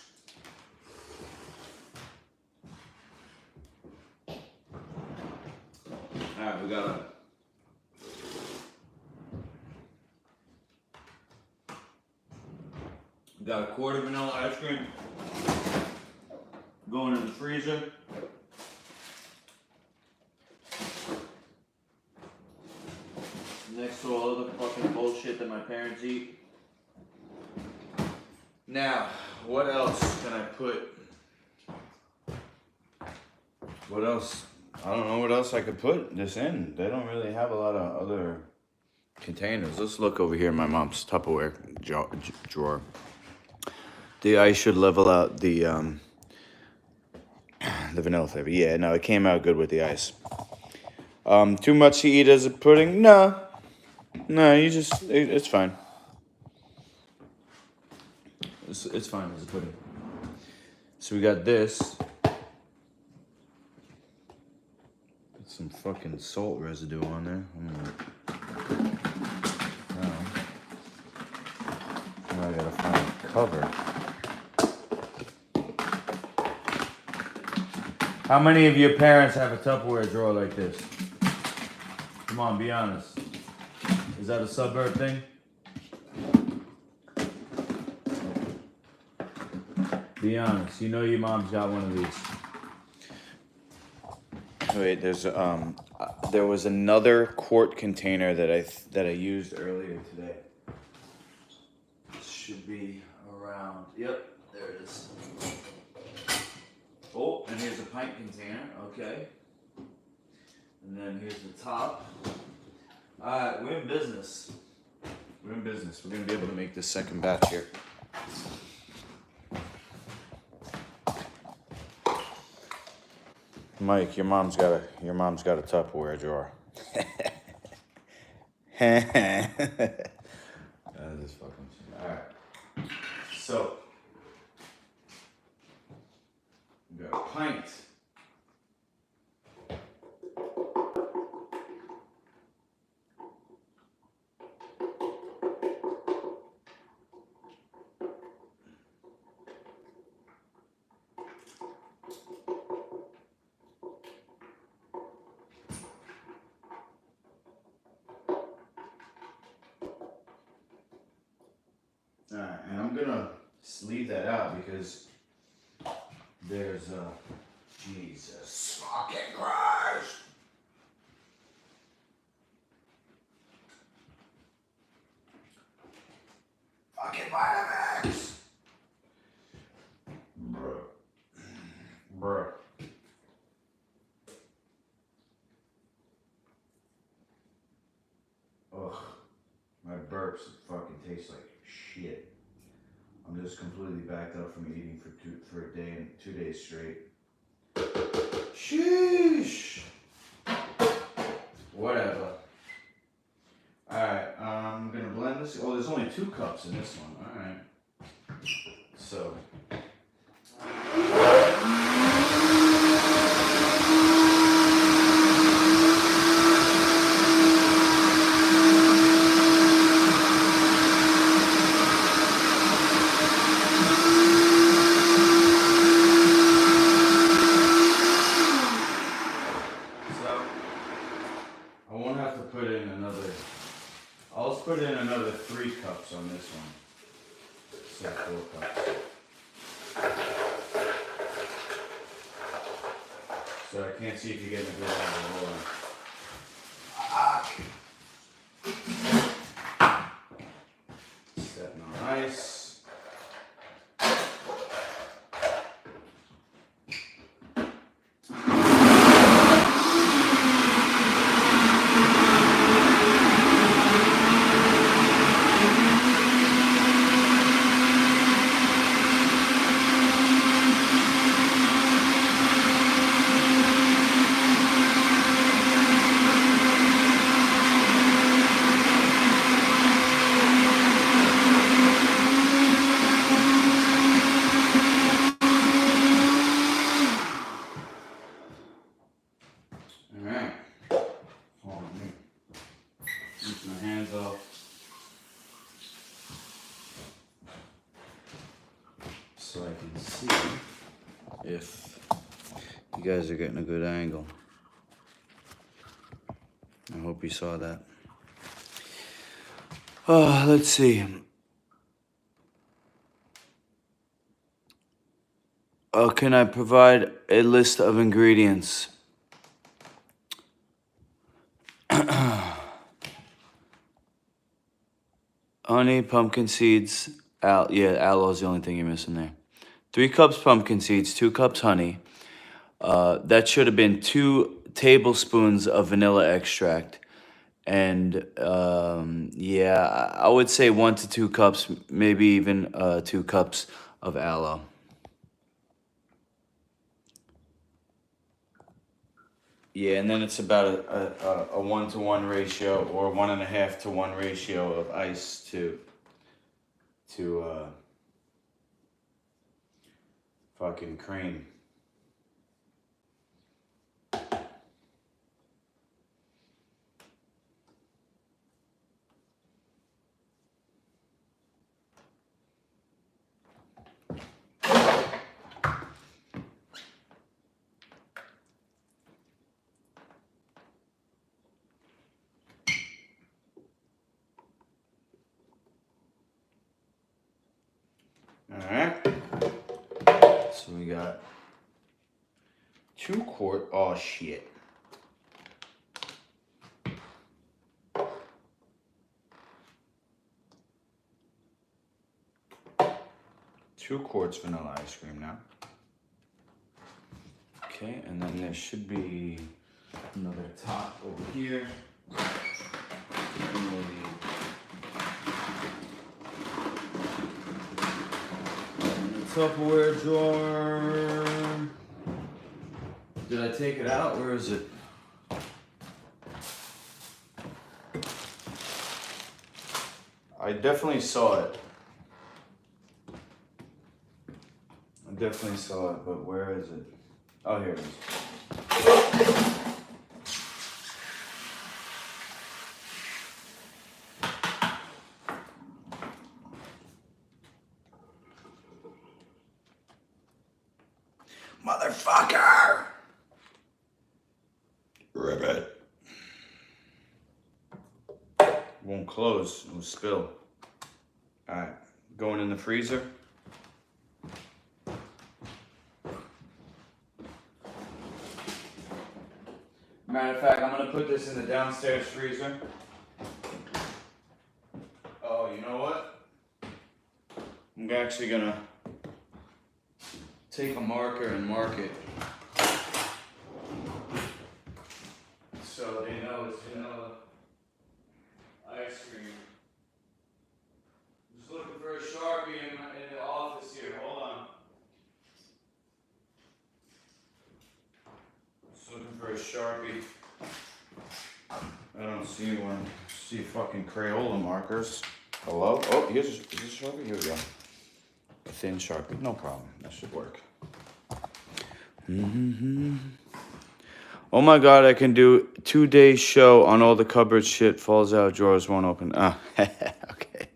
Alright, we got a quart of vanilla ice cream going in the freezer. Next to all of the fucking bullshit that my parents eat. Now, what else can I put? What else? I don't know what else I could put this in. They don't really have a lot of other containers. Let's look over here in my mom's Tupperware drawer. The ice should level out the vanilla flavor. Yeah, no, it came out good with the ice. Too much to eat as a pudding? No. No, it's fine. It's fine as a pudding. So we got this. Put some fucking salt residue on there. Now I gotta find a cover. How many of your parents have a Tupperware drawer like this? Come on, be honest. Is that a suburb thing? Be honest. You know your mom's got one of these. Wait, there was another quart container that I used earlier today. This should be around. Yep, there it is. Oh, and here's a pint container. Okay. And then here's the top. Alright, we're in business. We're in business. We're gonna be able to make this second batch here. Mike, your mom's got a Tupperware drawer. That is fucking shit. Alright. So we got a pint. Alright, and I'm gonna leave that out because there's Jesus fucking Christ. Fucking Vitamix. burps. It fucking tastes like shit. I'm just completely backed up from eating for a day and 2 days straight. Sheesh. Whatever. Alright, I'm gonna blend this. Oh, there's only 2 cups in this one. Alright. So. Put in another 3 cups on this one. So 4 cups. So I can't see if you're getting a good angle. Setting on ice. So I can see if you guys are getting a good angle. I hope you saw that. Oh, let's see. Can I provide a list of ingredients? Honey, pumpkin seeds, aloe is the only thing you're missing there. 3 cups pumpkin seeds, 2 cups honey. That should have been 2 tablespoons of vanilla extract. And yeah, I would say 1 to 2 cups, maybe even 2 cups of aloe. Yeah, and then it's about a 1-to-1 ratio or 1.5-to-1 ratio of ice to fucking cream. Alright, so we got 2 quart, oh shit. Two quarts vanilla ice cream now. Okay, and then there should be another top over here. Tupperware drawer. Did I take it out? Where is it? I definitely saw it. But where is it? Oh, here it is. Motherfucker! Ribbit. Won't close, it'll spill. Alright, going in the freezer. Matter of fact, I'm gonna put this in the downstairs freezer. Oh, you know what? I'm actually gonna take a marker and mark it so they know it's vanilla ice cream. see fucking Crayola markers. Hello? Oh, is this Sharpie? Here we go. A thin Sharpie, no problem. That should work. Oh my God, I can do 2-day show on all the cupboard shit falls out, drawers won't open. Ah, okay.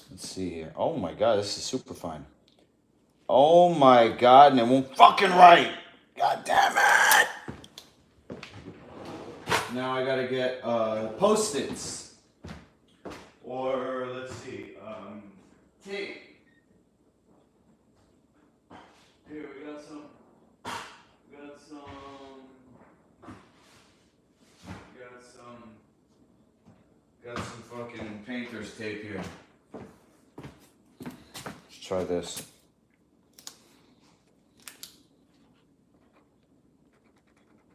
Let's see here. Oh my God, this is super fine. Oh my God, and it won't fucking write. God damn it. Now I gotta get Post-its. Or, let's see, tape. Here, we got some fucking painter's tape here. Let's try this.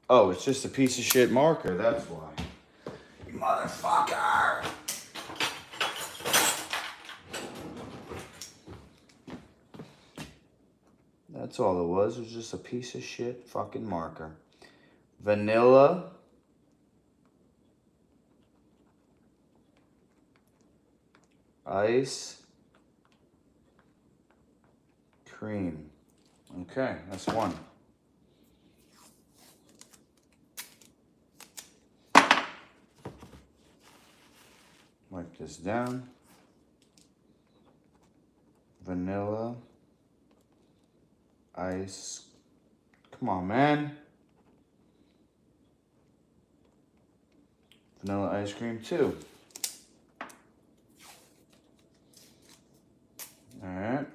Oh, it's just a piece of shit marker, that's why. You motherfucker! That's all it was just a piece of shit fucking marker. Vanilla. Ice. Cream. Okay, that's one. Wipe this down. Vanilla. Ice. Come on, man. Vanilla ice cream, 2. All right.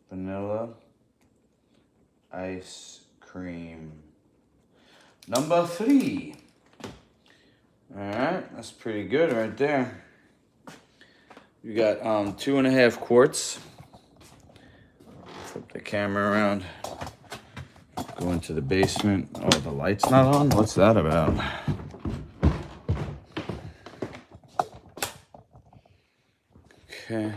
Vanilla ice cream. Number 3. All right, that's pretty good right there. You got 2.5 quarts. Flip the camera around. Go into the basement. Oh, the light's not on? What's that about? Okay.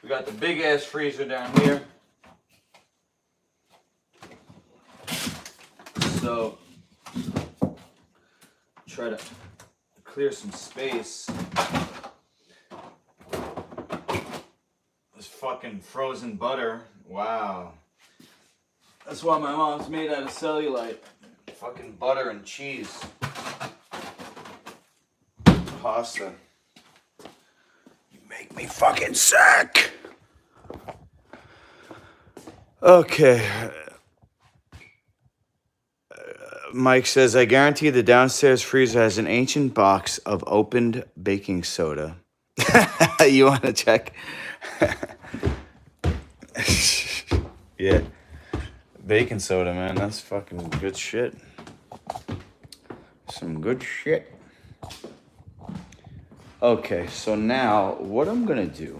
We got the big ass freezer down here. So try to clear some space. This fucking frozen butter. Wow. That's why my mom's made out of cellulite. Fucking butter and cheese. Pasta. You make me fucking sick. Okay. Mike says, I guarantee the downstairs freezer has an ancient box of opened baking soda. You want to check? Yeah. Baking soda, man. That's fucking good shit. Some good shit. Okay, so now what I'm going to do,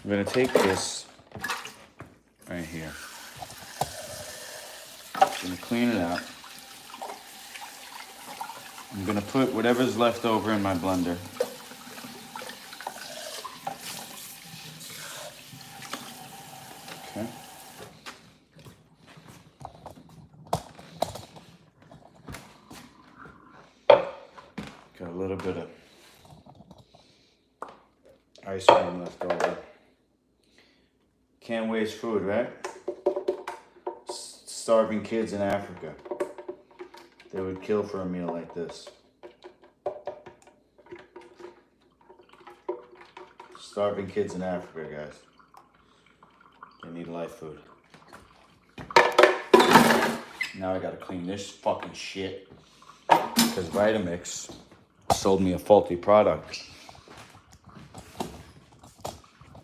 I'm going to take this right here. I'm going to clean it out. I'm going to put whatever's left over in my blender. Okay. Got a little bit of ice cream left over. Can't waste food, right? Starving kids in Africa. They would kill for a meal like this. Starving kids in Africa, guys. They need life food. Now I gotta clean this fucking shit. Because Vitamix sold me a faulty product.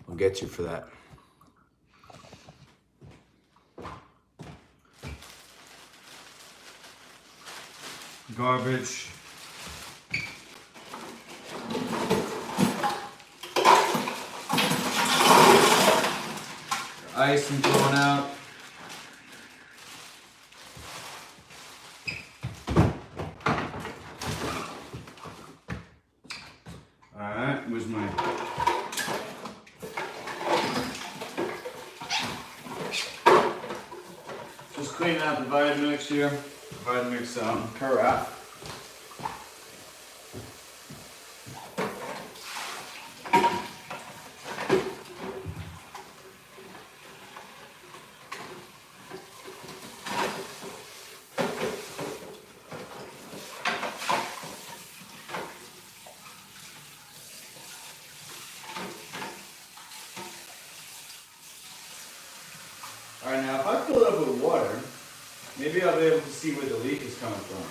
We'll get you for that. Garbage. ice I'm throwing out. Alright, where's my... Just cleaning out the vitamix here. Vitamix carafe. Alright, now if I fill it up with water, maybe I'll be able to see where the leak is coming from.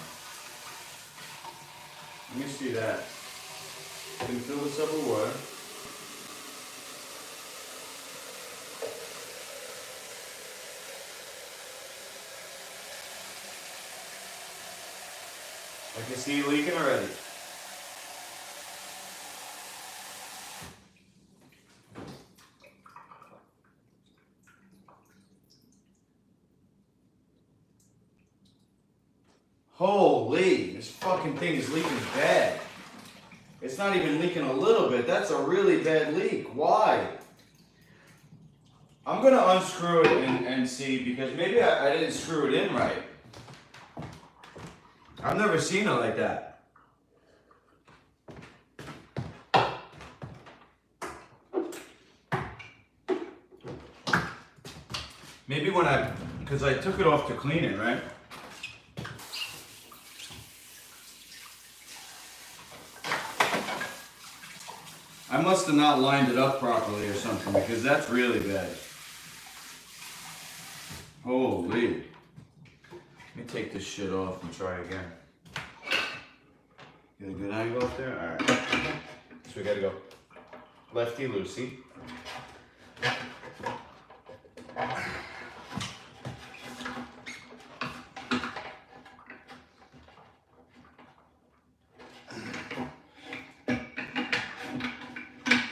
Let me see that. I'm going to fill this up with water. I can see it leaking already. Holy, this fucking thing is leaking bad. It's not even leaking a little bit. That's a really bad leak. Why? I'm gonna unscrew it and see, because maybe I didn't screw it in right. I've never seen it like that. Maybe when because I took it off to clean it, right? I must have not lined it up properly or something, because that's really bad. Holy. Let me take this shit off and try again. Get a good angle up there? Alright. So we gotta go lefty loosey.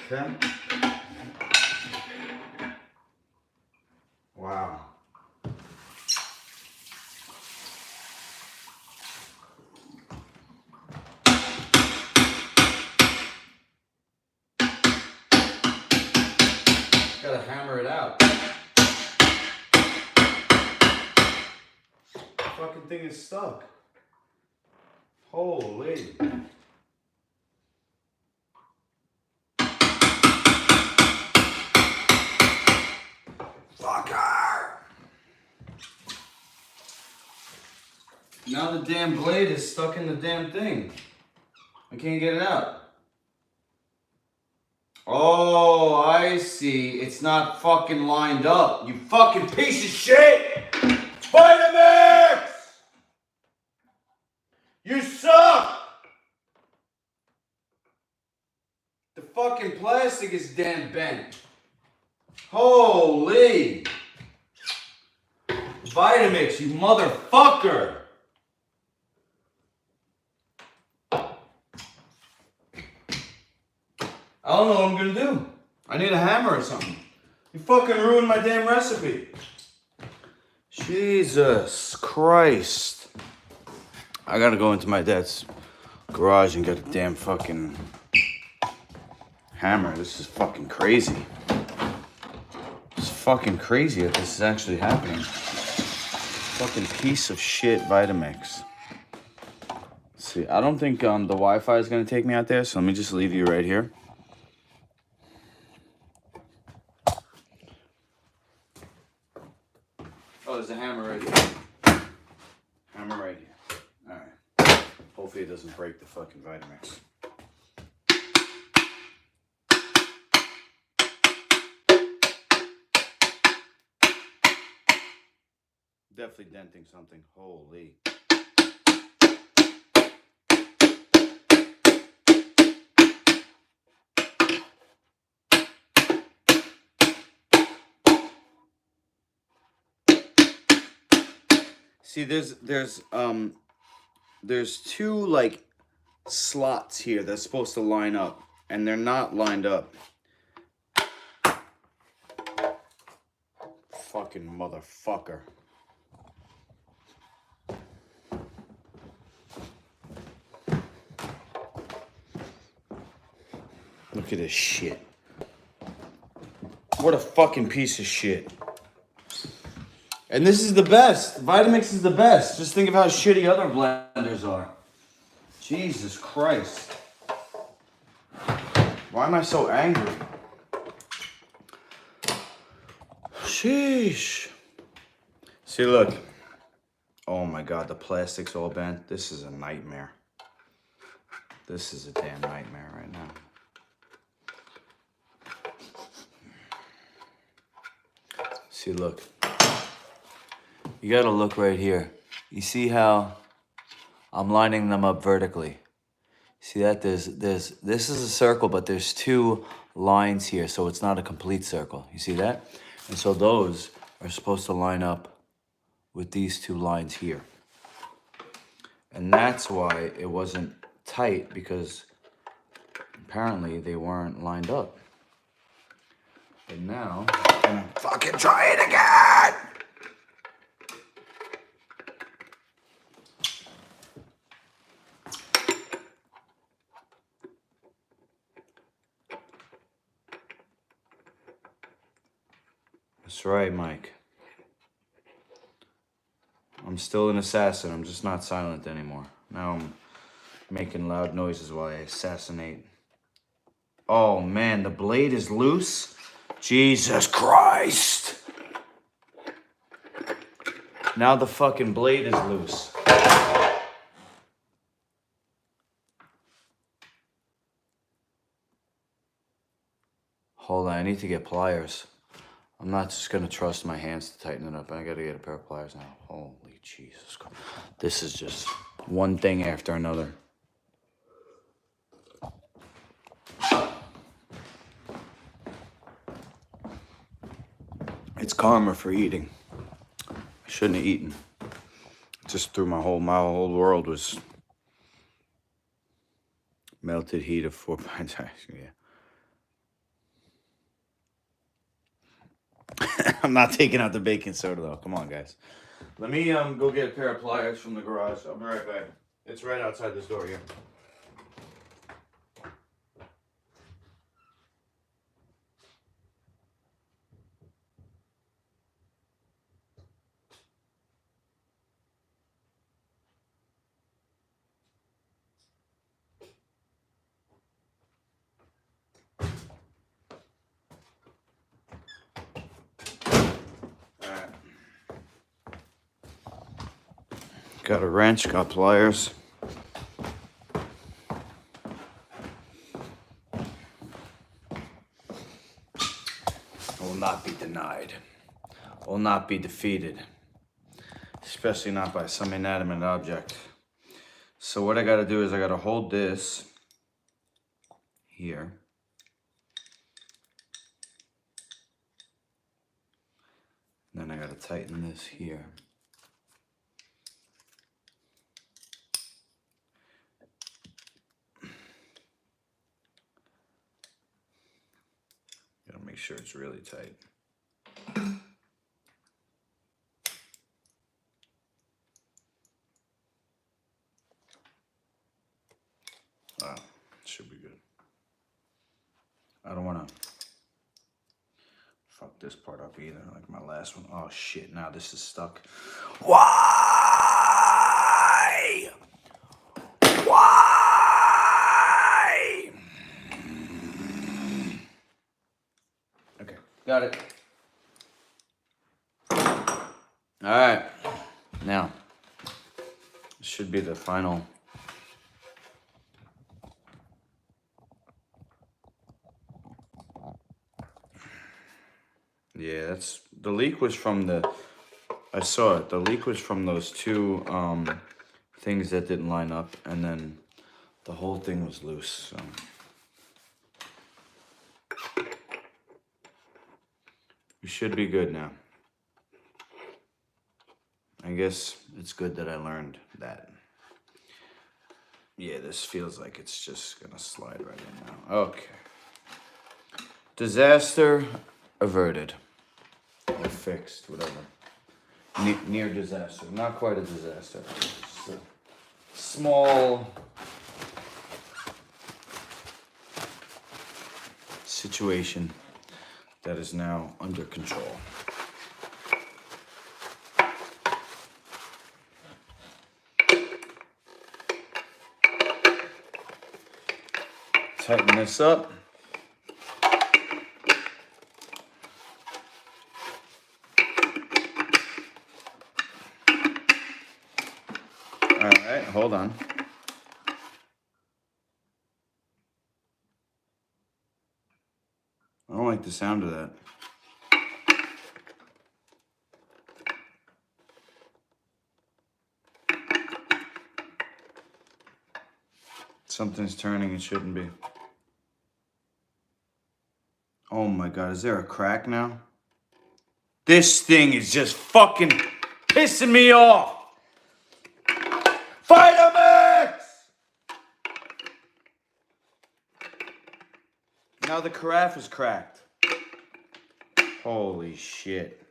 Okay. Wow. Gotta hammer it out. The fucking thing is stuck. Holy. Now the damn blade is stuck in the damn thing. I can't get it out. Oh, I see. It's not fucking lined up. You fucking piece of shit! Vitamix! You suck! The fucking plastic is damn bent. Holy! Vitamix, you motherfucker! I don't know what I'm gonna do. I need a hammer or something. You fucking ruined my damn recipe. Jesus Christ. I gotta go into my dad's garage and get a damn fucking hammer. This is fucking crazy. It's fucking crazy that this is actually happening. Fucking piece of shit Vitamix. Let's see, I don't think the Wi-Fi is gonna take me out there, so let me just leave you right here. Oh, there's a hammer right here. Hammer right here. Alright. Hopefully it doesn't break the fucking Vitamix. Definitely denting something. Holy. See, there's two like slots here that's supposed to line up, and they're not lined up. fucking motherfucker. Look at this shit. What a fucking piece of shit. And this is the best. Vitamix is the best. Just think of how shitty other blenders are. Jesus Christ. Why am I so angry? Sheesh. See, look. Oh my God, the plastic's all bent. This is a nightmare. This is a damn nightmare right now. See, look. You gotta look right here. You see how I'm lining them up vertically? See that? This is a circle, but there's two lines here, so it's not a complete circle. You see that? And so those are supposed to line up with these two lines here. And that's why it wasn't tight, because apparently they weren't lined up. But now, I'm gonna fucking try it again! That's right, Mike. I'm still an assassin. I'm just not silent anymore. Now I'm making loud noises while I assassinate. Oh man, the blade is loose? Jesus Christ! Now the fucking blade is loose. Hold on, I need to get pliers. I'm not just gonna trust my hands to tighten it up. I gotta get a pair of pliers now. Holy Jesus Christ. This is just one thing after another. It's karma for eating. I shouldn't have eaten. Just through my whole world was melted heat of 4 pints. Yeah. I'm not taking out the baking soda though. Come on, guys. Let me go get a pair of pliers from the garage. I'll be right back. It's right outside this door here. Got a wrench, got pliers. Will not be denied. Will not be defeated. Especially not by some inanimate object. So what I gotta do is I gotta hold this here. Then I gotta tighten this here. Gotta make sure it's really tight. Should be good. I don't wanna fuck this part up either, like my last one. Oh shit, now this is stuck. Why? Why? Okay, got it. All right, now, this should be the final. Yeah, that's, the leak was from the, I saw it. The leak was from those two things that didn't line up, and then the whole thing was loose, so. We should be good now. I guess it's good that I learned that. Yeah, this feels like it's just gonna slide right in now. Okay. Disaster averted. or fixed, whatever. Near disaster. Not quite a disaster. Just a small situation that is now under control. Tighten this up. All right, hold on. I don't like the sound of that. Something's turning, it shouldn't be. Oh my God, is there a crack now? This thing is just fucking pissing me off. Vitamix! Now the carafe is cracked. Holy shit.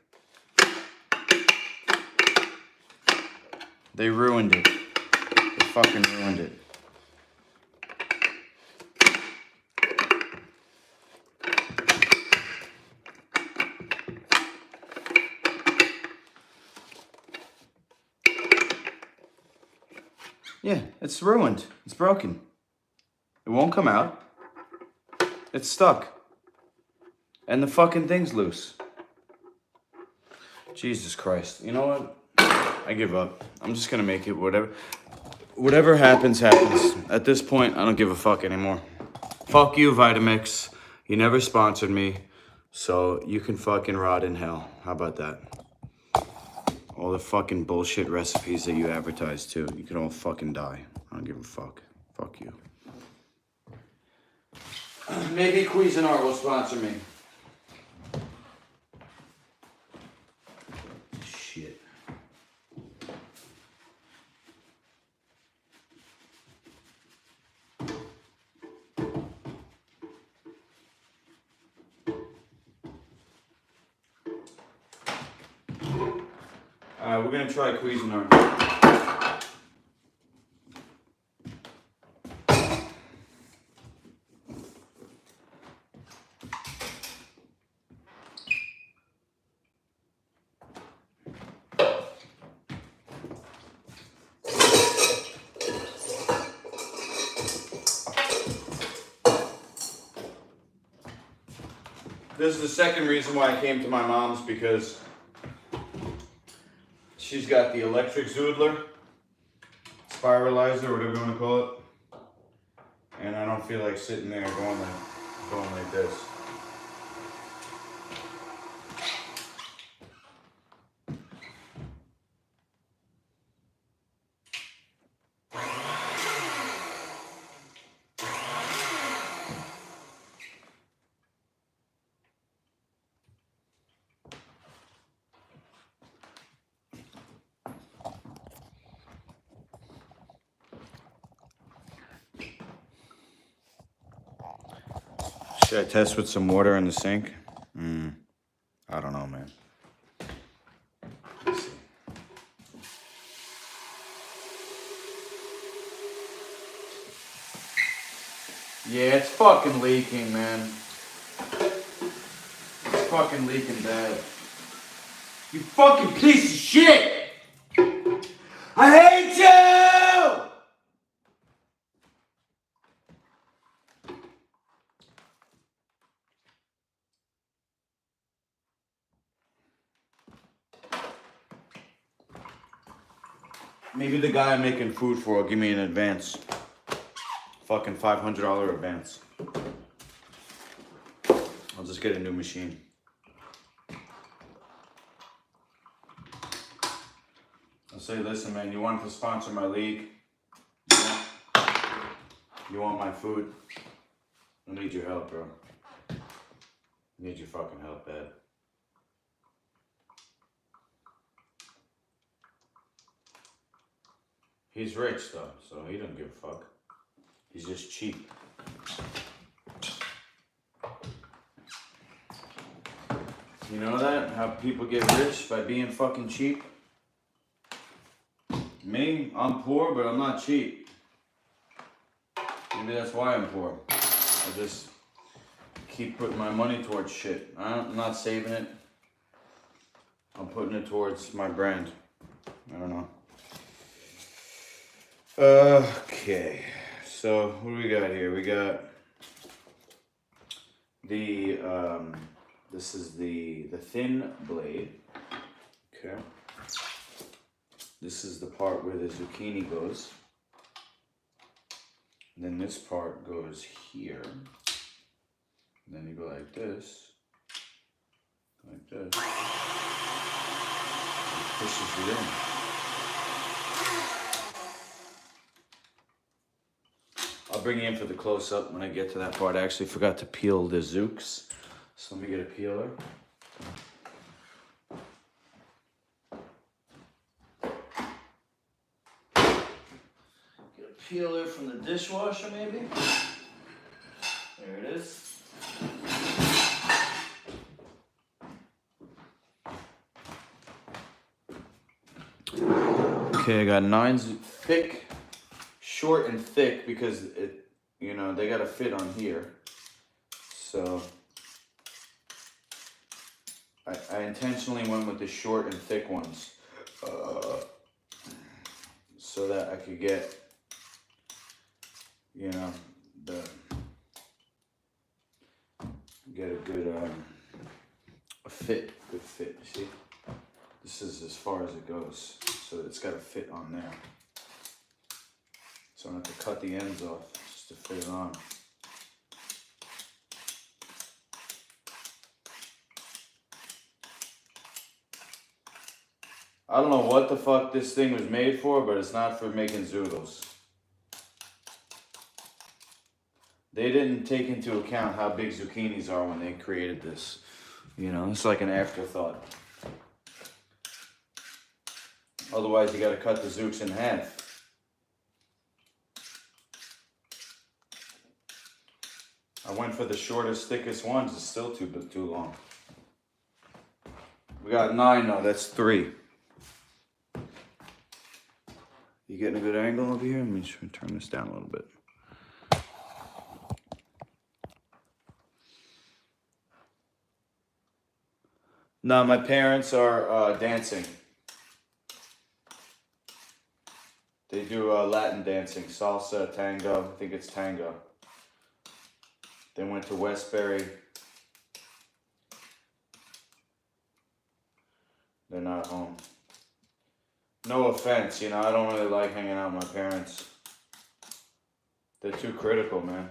They ruined it. They fucking ruined it. Yeah, it's ruined. It's broken. It won't come out. It's stuck. And the fucking thing's loose. Jesus Christ. You know what? I give up. I'm just gonna make it whatever happens, happens. At this point, I don't give a fuck anymore. Fuck you, Vitamix. You never sponsored me, so you can fucking rot in hell. How about that? All the fucking bullshit recipes that you advertise too. You can all fucking die. I don't give a fuck. Fuck you. Maybe Cuisanart will sponsor me. Shit. We're gonna try Cuisanart. This is the second reason why I came to my mom's, because she's got the electric zoodler, spiralizer, whatever you want to call it. And I don't feel like sitting there going like this. Should I test with some water in the sink? I don't know, man. Let's see. Yeah, it's fucking leaking, man. It's fucking leaking bad. You fucking piece of shit! I hate you! Maybe the guy I'm making food for will give me an advance. Fucking $500 advance. I'll just get a new machine. I'll say, listen, man, you want to sponsor my league? You want my food? I need your help, bro. I need your fucking help, bad. He's rich, though, so he doesn't give a fuck. He's just cheap. You know that? How people get rich by being fucking cheap? Me, I'm poor, but I'm not cheap. Maybe that's why I'm poor. I just keep putting my money towards shit. I'm not saving it. I'm putting it towards my brand. I don't know. Okay. So what do we got here? We got the this is the thin blade. Okay. This is the part where the zucchini goes. And then this part goes here. And then you go like this. Like this. It pushes it in. I'll bring you in for the close-up when I get to that part. I actually forgot to peel the zooks. So let me get a peeler. Get a peeler from the dishwasher, maybe? There it is. Okay, I got 9 thick. Short and thick because it, you know, they gotta fit on here. So I intentionally went with the short and thick ones so that I could get, you know, get a good good fit. See, this is as far as it goes, so it's got to fit on there. So I have to cut the ends off just to fit it on. I don't know what the fuck this thing was made for, but it's not for making zoodles. They didn't take into account how big zucchinis are when they created this. You know, it's like an afterthought. Otherwise, you gotta cut the zooks in half. I went for the shortest, thickest ones. It's still too long. We got 9 now. That's 3. You getting a good angle over here? Let me just turn this down a little bit. No, my parents are dancing. They do Latin dancing, salsa, tango. I think it's tango. They went to Westbury. They're not home. No offense, you know, I don't really like hanging out with my parents. They're too critical, man.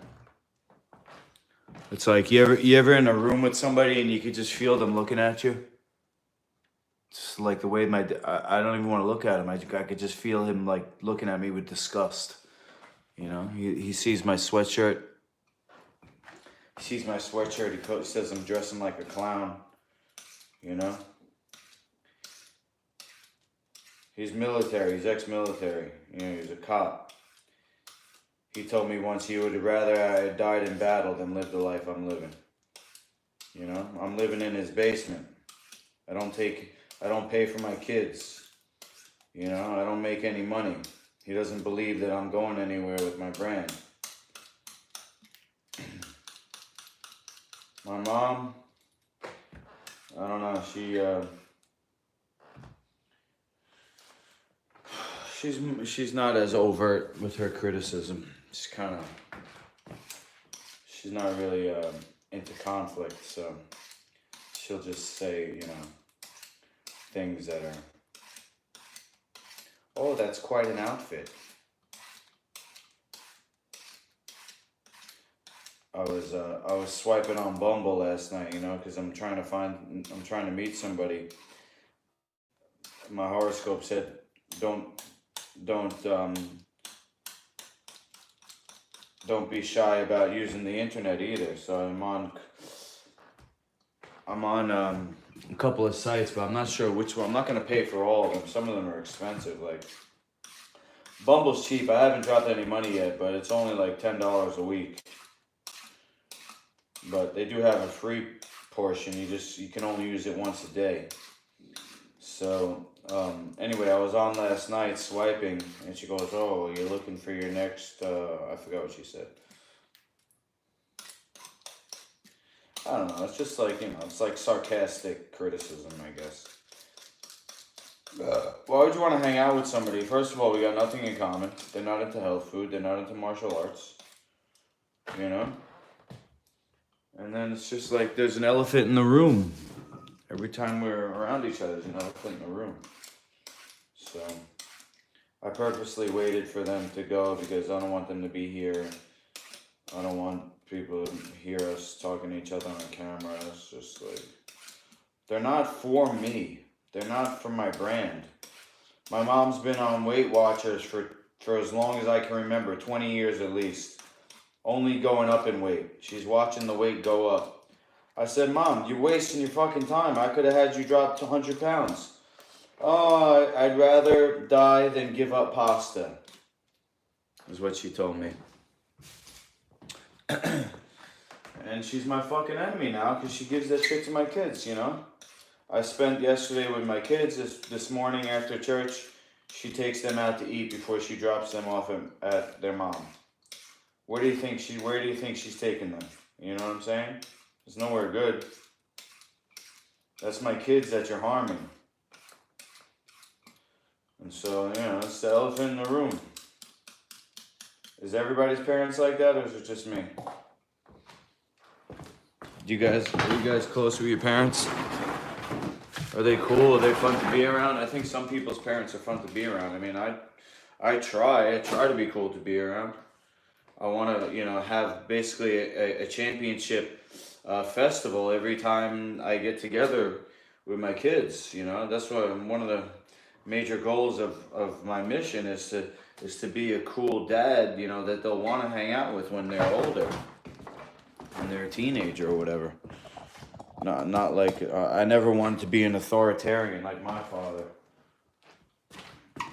It's like you ever in a room with somebody and you could just feel them looking at you? Just like the way I don't even want to look at him. I could just feel him like looking at me with disgust. You know, he sees my sweatshirt. He sees my sweatshirt. He says I'm dressing like a clown. You know. He's military. He's ex-military. You know, he's a cop. He told me once he would rather I had died in battle than live the life I'm living. You know, I'm living in his basement. I don't pay for my kids. You know, I don't make any money. He doesn't believe that I'm going anywhere with my brand. My mom, I don't know, she's not as overt with her criticism. She's not really into conflict, so she'll just say, you know, things that are, oh, that's quite an outfit. I was swiping on Bumble last night, you know, because I'm trying to meet somebody. My horoscope said, don't be shy about using the internet either. So I'm on a couple of sites, but I'm not sure which one. I'm not gonna pay for all of them. Some of them are expensive. Like Bumble's cheap. I haven't dropped any money yet, but it's only like $10 a week. But they do have a free portion. You can only use it once a day. So anyway, I was on last night swiping, and she goes, "Oh, you're looking for your next." I forgot what she said. I don't know. It's just like, it's like sarcastic criticism, I guess. Why would you want to hang out with somebody? First of all, we got nothing in common. They're not into health food. They're not into martial arts. You know? And then it's just like there's an elephant in the room. Every time we're around each other, there's an elephant in the room. So I purposely waited for them to go because I don't want them to be here. I don't want people to hear us talking to each other on camera. It's just like, they're not for me. They're not for my brand. My mom's been on Weight Watchers for as long as I can remember, 20 years at least. Only going up in weight. She's watching the weight go up. I said, Mom, you're wasting your fucking time. I could have had you drop to 100 pounds. Oh, I'd rather die than give up pasta, is what she told me. And she's my fucking enemy now because she gives that shit to my kids, you know? I spent yesterday with my kids. This morning after church, she takes them out to eat before she drops them off at their mom. Where do you think she's taking them? You know what I'm saying? It's nowhere good. That's my kids that you're harming. And so, it's the elephant in the room. Is everybody's parents like that, or is it just me? Are you guys close with your parents? Are they cool? Are they fun to be around? I think some people's parents are fun to be around. I mean, I try to be cool to be around. I want to, have basically a championship festival every time I get together with my kids. That's what one of the major goals of my mission is to be a cool dad. That they'll want to hang out with when they're older, when they're a teenager or whatever. Not like I never wanted to be an authoritarian like my father.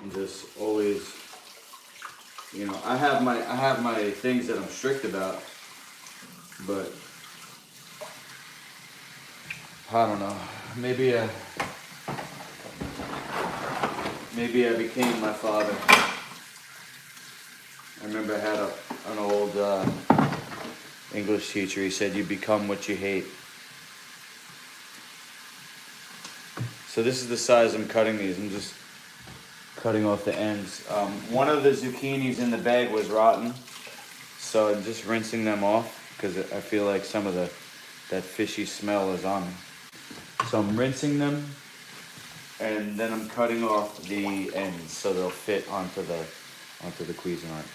And just always. I have my things that I'm strict about, but I don't know. Maybe I became my father. I remember I had an old English teacher. He said, "You become what you hate." So this is the size I'm cutting these. I'm just cutting off the ends. One of the zucchinis in the bag was rotten, so I'm just rinsing them off because I feel like some of that fishy smell is on them. So I'm rinsing them, and then I'm cutting off the ends so they'll fit onto the cuisanart.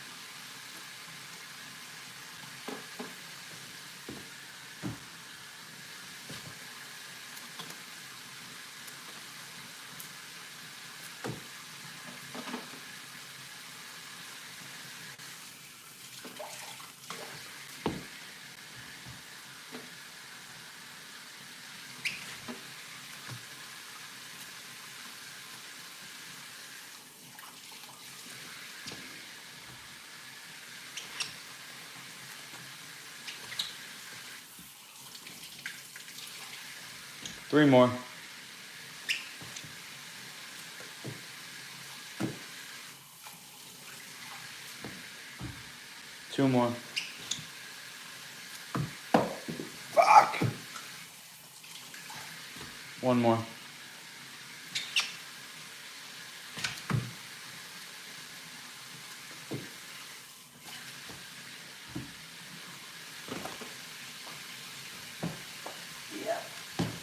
Three more. Two more. Fuck. One more.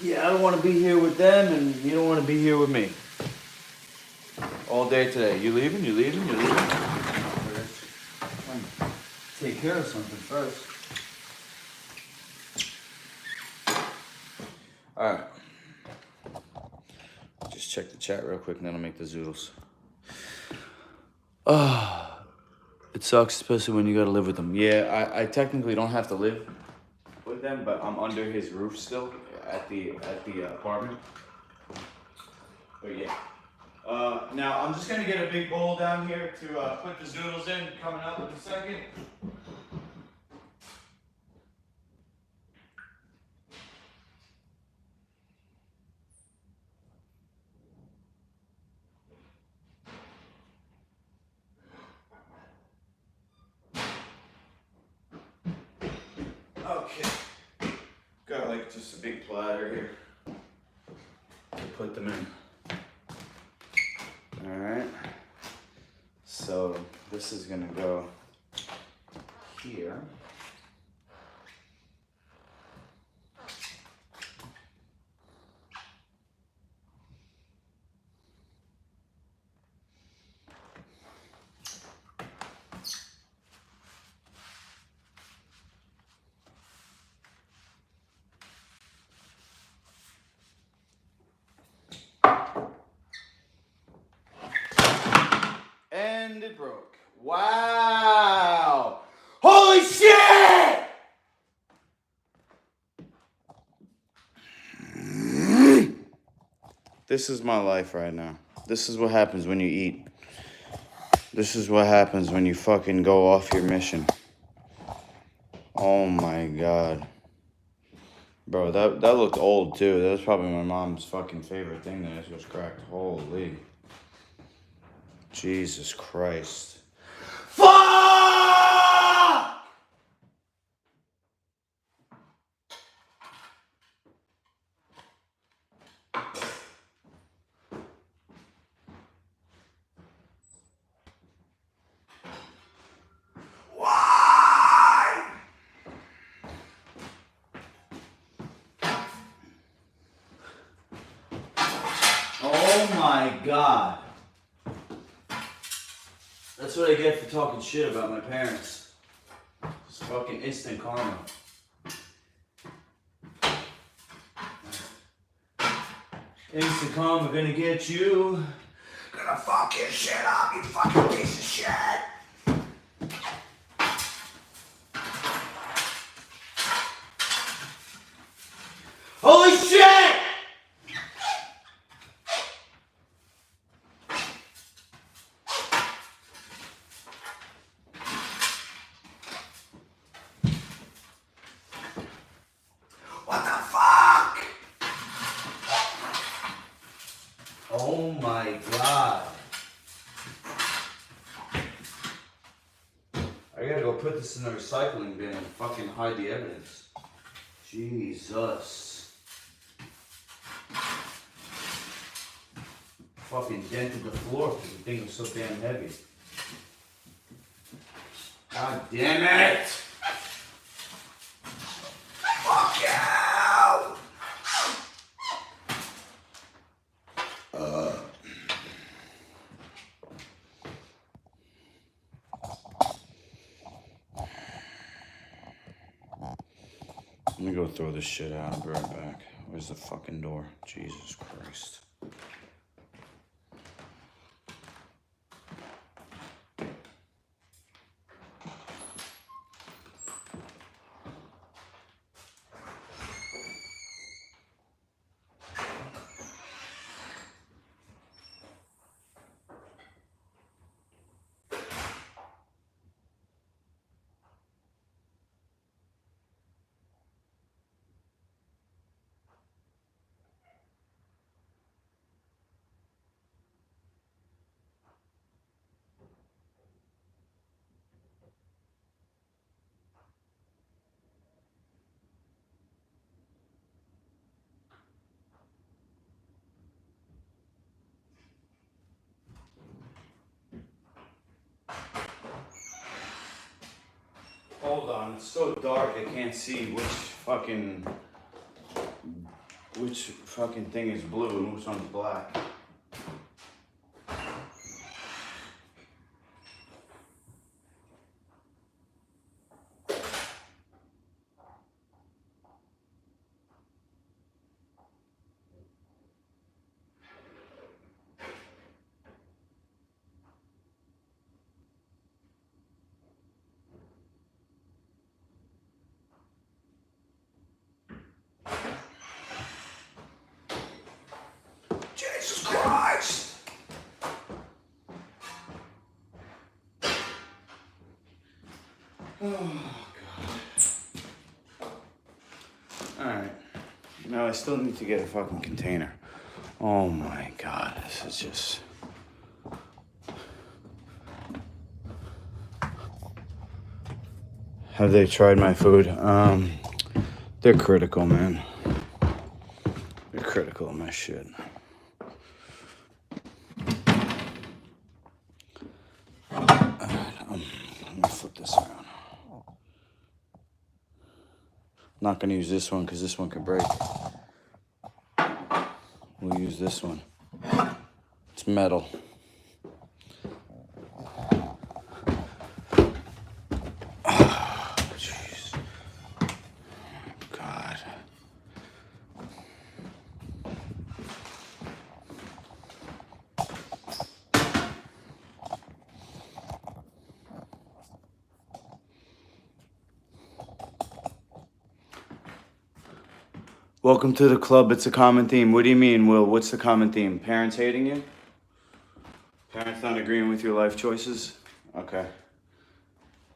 Yeah, I don't want to be here with them, and you don't want to be here with me. All day today. You leaving? Take care of something first. Alright. Just check the chat real quick, and then I'll make the zoodles. It sucks, especially when you gotta live with them. Yeah, I technically don't have to live with them, but I'm under his roof still at the apartment. But yeah. Now I'm just gonna get a big bowl down here to put the zoodles in. Coming up in a second. Okay. Got like just a big platter here to put them in. Alright. So this is gonna go here. And it broke. Wow! Holy shit! This is my life right now. This is what happens when you eat. This is what happens when you fucking go off your mission. Oh my god. Bro, that looked old too. That was probably my mom's fucking favorite thing that was cracked. Holy. Jesus Christ. Fuck! Why? Oh my god. That's what I get for talking shit about my parents. It's fucking instant karma. Instant karma gonna get you. Gonna fuck your shit up, you fucking piece of shit. Holy shit! What the fuck? Oh my god. I gotta go put this in the recycling bin and fucking hide the evidence. Jesus. Fucking dented the floor because the thing was so damn heavy. God damn it! Fuck you! Let me go throw this shit out. I'll be right back. Where's the fucking door? Jesus Christ. Hold on, it's so dark I can't see which fucking thing is blue and which one's black. Jesus Christ! Oh, God. Alright. Now I still need to get a fucking container. Oh my God, this is just... Have they tried my food? They're critical, man. They're critical of my shit. Alright, I'm gonna flip this around. I'm not gonna use this one because this one could break. We'll use this one. It's metal. Jeez. God. Welcome to the club. It's a common theme. What do you mean, Will? What's the common theme? Parents hating you? Parents not agreeing with your life choices? Okay.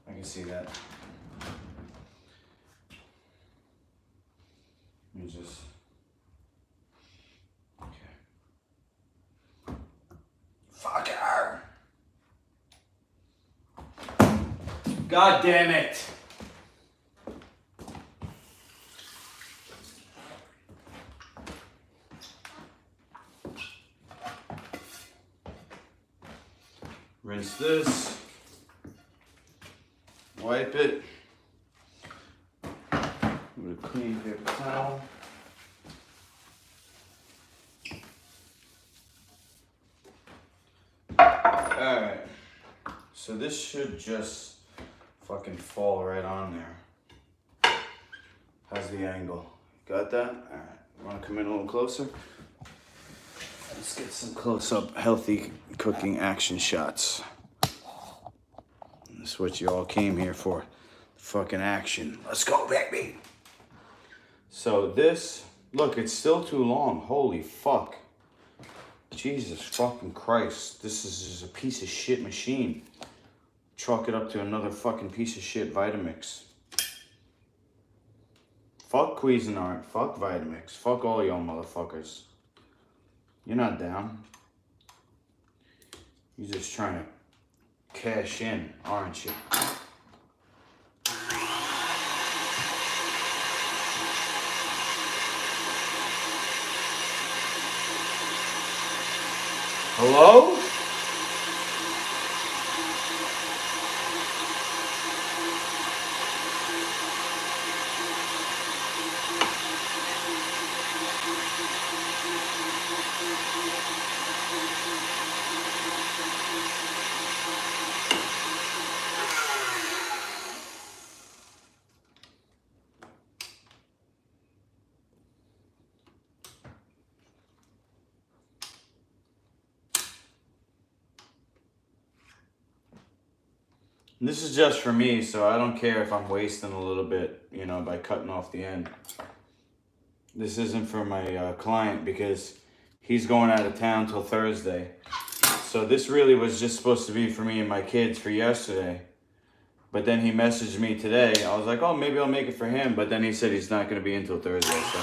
I can see that. Let me just... Okay. Fuck her! God damn it! Rinse this, wipe it with a clean paper towel. Alright, so this should just fucking fall right on there. How's the angle? Got that? Alright, wanna come in a little closer? Let's get some close-up, healthy cooking action shots. That's what you all came here for. Fucking action. Let's go, baby. So this, look, it's still too long. Holy fuck. Jesus fucking Christ. This is just a piece of shit machine. Chalk it up to another fucking piece of shit vitamix. Fuck Cuisanart. Fuck vitamix. Fuck all y'all motherfuckers. You're not down. You're just trying to cash in, aren't you? Hello? This is just for me, so I don't care if I'm wasting a little bit, you know, by cutting off the end. This isn't for my client because he's going out of town till Thursday. So this really was just supposed to be for me and my kids for yesterday. But then he messaged me today. I was like, oh, maybe I'll make it for him. But then he said he's not going to be until Thursday, so...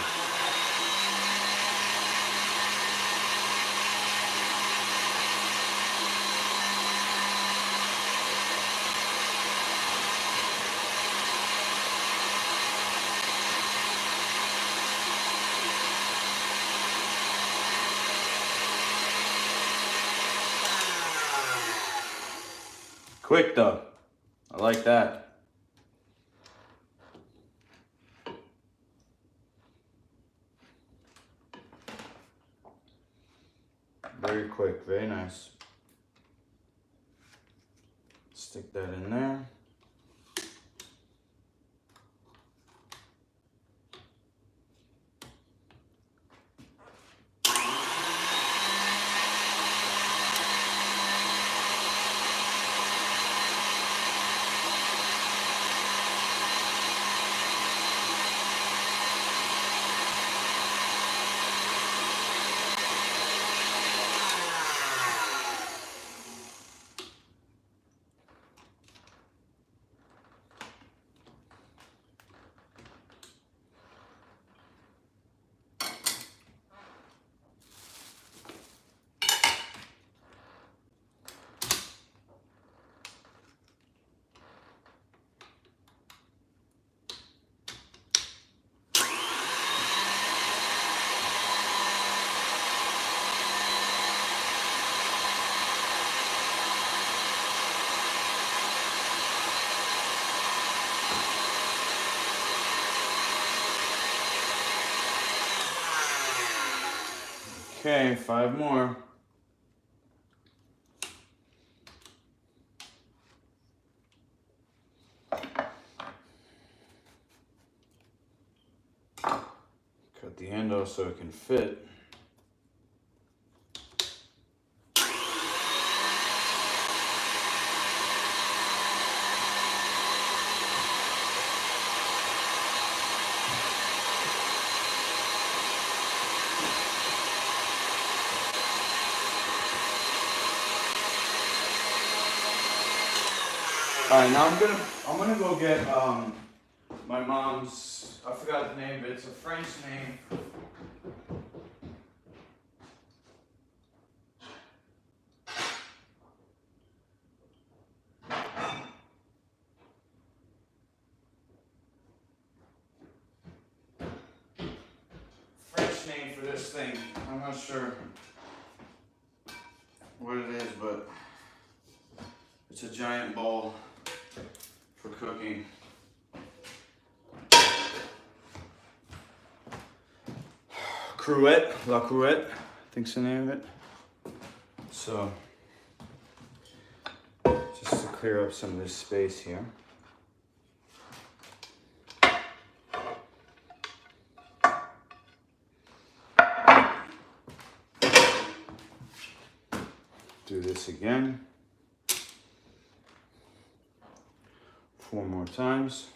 Quick though. I like that. Very quick, very nice. Stick that in there. Okay, 5 more. Cut the end off so it can fit. All right, now I'm gonna go get my mom's. I forgot the name, but it's a French name. French name for this thing. I'm not sure what it is, but it's a giant bowl for cooking. Cruet, La Cruet, I think's the name of it. So, just to clear up some of this space here. Do this again. 4 more times.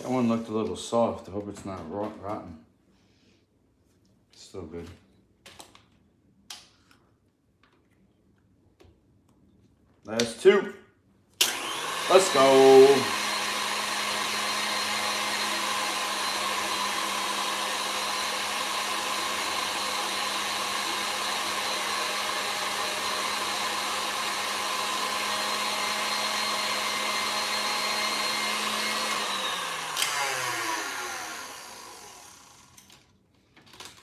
That one looked a little soft. I hope it's not rotten. Still good. Last 2. Let's go.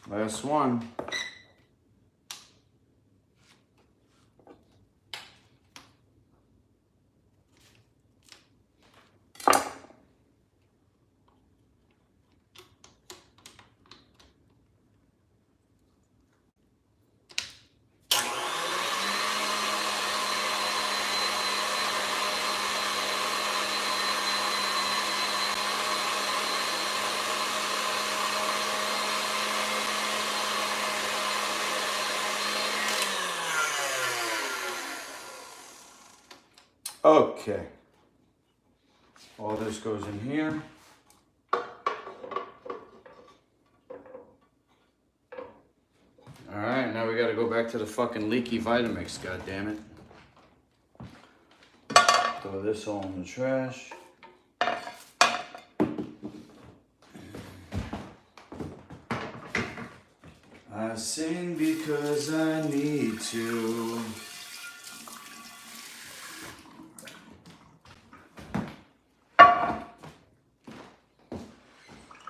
Last one. Okay. All this goes in here. All right, now we got to go back to the fucking leaky Vitamix, god damn it. Throw this all in the trash. I sing because I need to.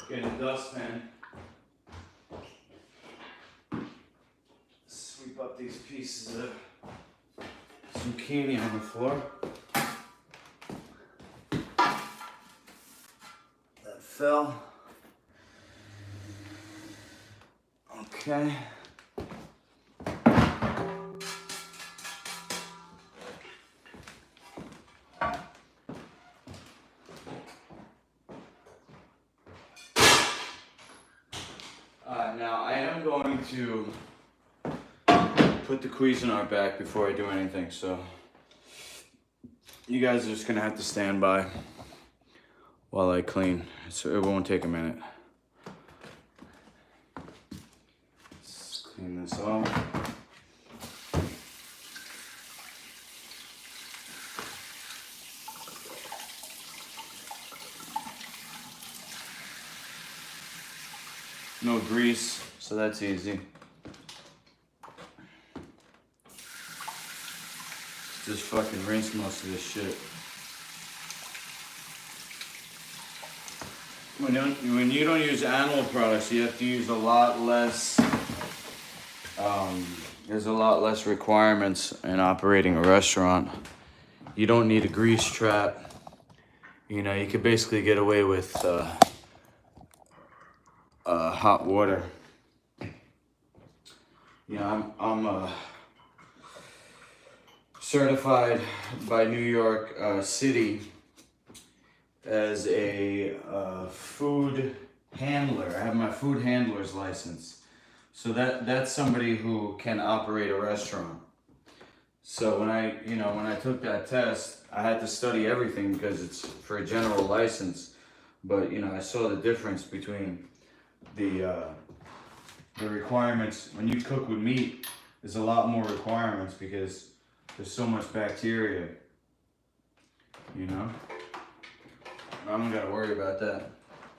Get a dustpan. Sweep up these pieces of zucchini on the floor. That fell. Okay. am going to put the cuisanart back before I do anything, so you guys are just gonna have to stand by while I clean. So it won't take a minute. Let's clean this off. No grease, so that's easy. Just fucking rinse most of this shit. When you don't use animal products, you have to use a lot less. There's a lot less requirements in operating a restaurant. You don't need a grease trap. You know, you could basically get away with hot water. You know, I'm certified by New York City as a food handler. I have my food handler's license. So that's somebody who can operate a restaurant. So when I took that test, I had to study everything because it's for a general license. But I saw the difference between the requirements. When you cook with meat, there's a lot more requirements because there's so much bacteria. I don't gotta worry about that.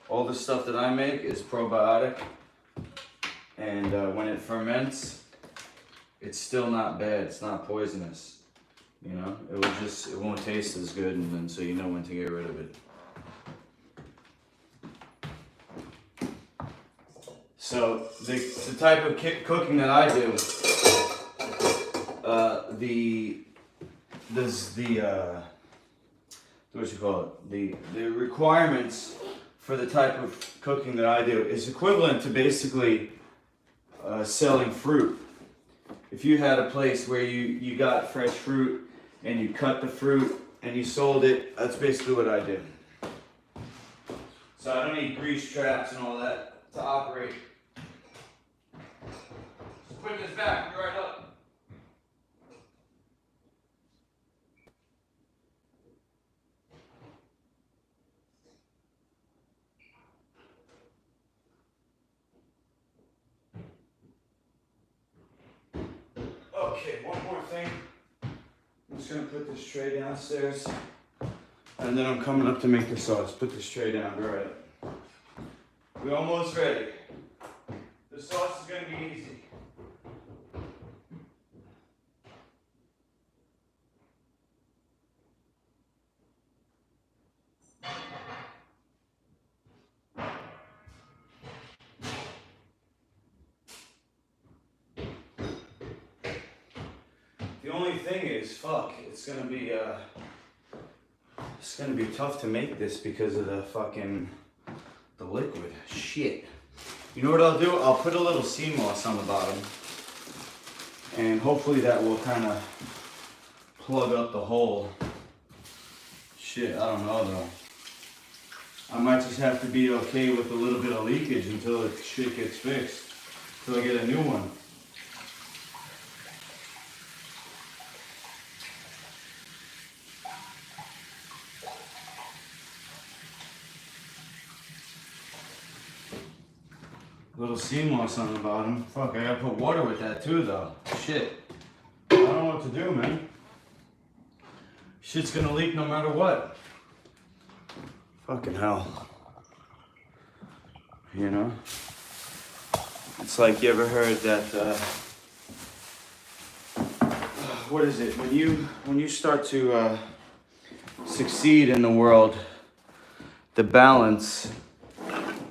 All the stuff that I make is probiotic, and when it ferments, it's still not bad. It's not poisonous. It won't taste as good, and then so you know when to get rid of it. So the type of cooking that I do, the requirements for the type of cooking that I do is equivalent to basically selling fruit. If you had a place where you got fresh fruit and you cut the fruit and you sold it, that's basically what I do. So I don't need grease traps and all that to operate. Just put this back, be right up. Okay, one more thing. I'm just gonna put this tray downstairs, and then I'm coming up to make the sauce. Put this tray down, be right up. We're almost ready. The sauce is gonna be easy. The only thing is, it's gonna be tough to make this because of the liquid. Shit. You know what I'll do? I'll put a little sea moss on the bottom, and hopefully that will kind of plug up the hole. Shit, I don't know though. I might just have to be okay with a little bit of leakage until the shit gets fixed, until I get a new one. Little sea moss on the bottom. Fuck, I gotta put water with that too though. Shit. I don't know what to do, man. Shit's gonna leak no matter what. Fucking hell. It's like, you ever heard that, what is it? When you start to succeed in the world,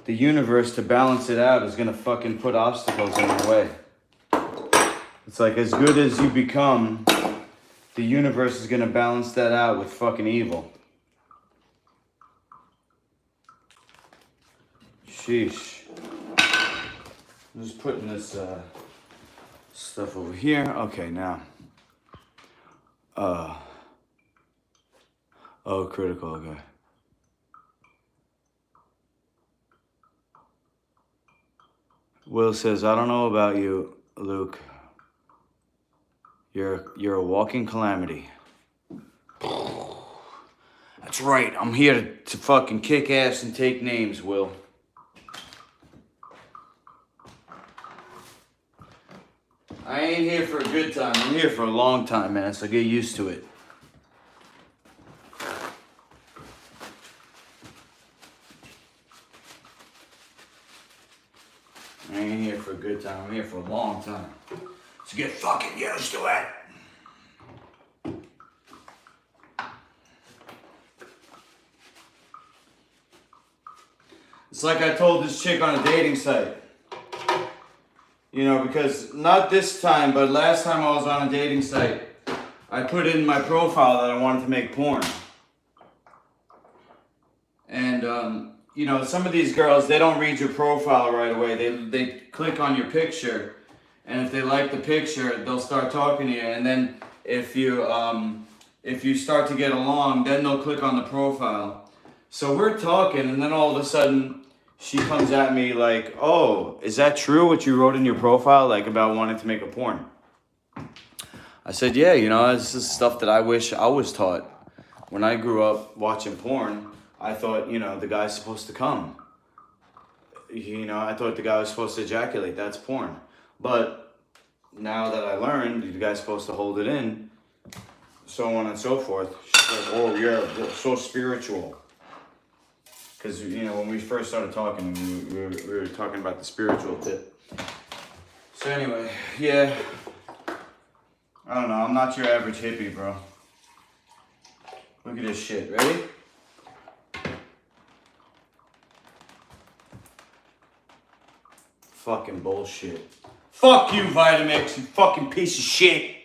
the universe, to balance it out, is gonna fucking put obstacles in your way. It's like, as good as you become, the universe is gonna balance that out with fucking evil. Sheesh. I'm just putting this stuff over here. Okay, now. Oh, critical, okay. Will says, I don't know about you, Luke. You're a walking calamity. That's right. I'm here to fucking kick ass and take names, Will. I ain't here for a good time. I'm here for a long time, man, so get used to it. I ain't here for a good time. I'm here for a long time. So get fucking used to it. It's like I told this chick on a dating site. You know, because not this time, but last time I was on a dating site, I put in my profile that I wanted to make porn. And, you know, some of these girls, they don't read your profile right away. They click on your picture, and if they like the picture, they'll start talking to you. And then if you start to get along, then they'll click on the profile. So we're talking, and then all of a sudden, she comes at me like, oh, is that true what you wrote in your profile, like about wanting to make a porn? I said, yeah, you know, this is stuff that I wish I was taught. When I grew up watching porn, I thought, you know, the guy's supposed to come. You know, I thought the guy was supposed to ejaculate. That's porn. But now that I learned the guy's supposed to hold it in, so on and so forth, she's like, oh, yeah, so spiritual. Because, you know, when we first started talking, we were talking about the spiritual tip. So anyway, yeah. I don't know. I'm not your average hippie, bro. Look at this shit. Ready? Fucking bullshit. Fuck you, Vitamix, you fucking piece of shit.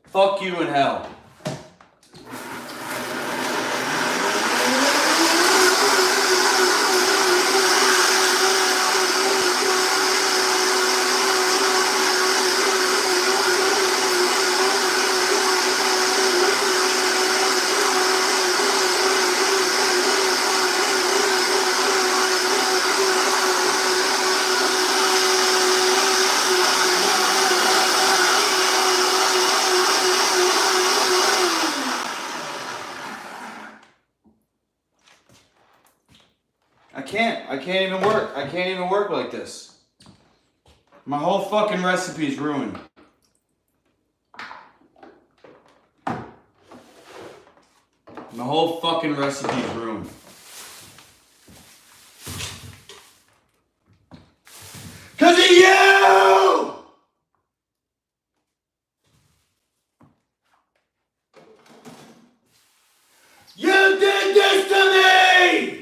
Fuck you in hell. I can't even work. I can't even work like this. My whole fucking recipe's ruined. My whole fucking recipe's ruined. Cause of you! You did this to me!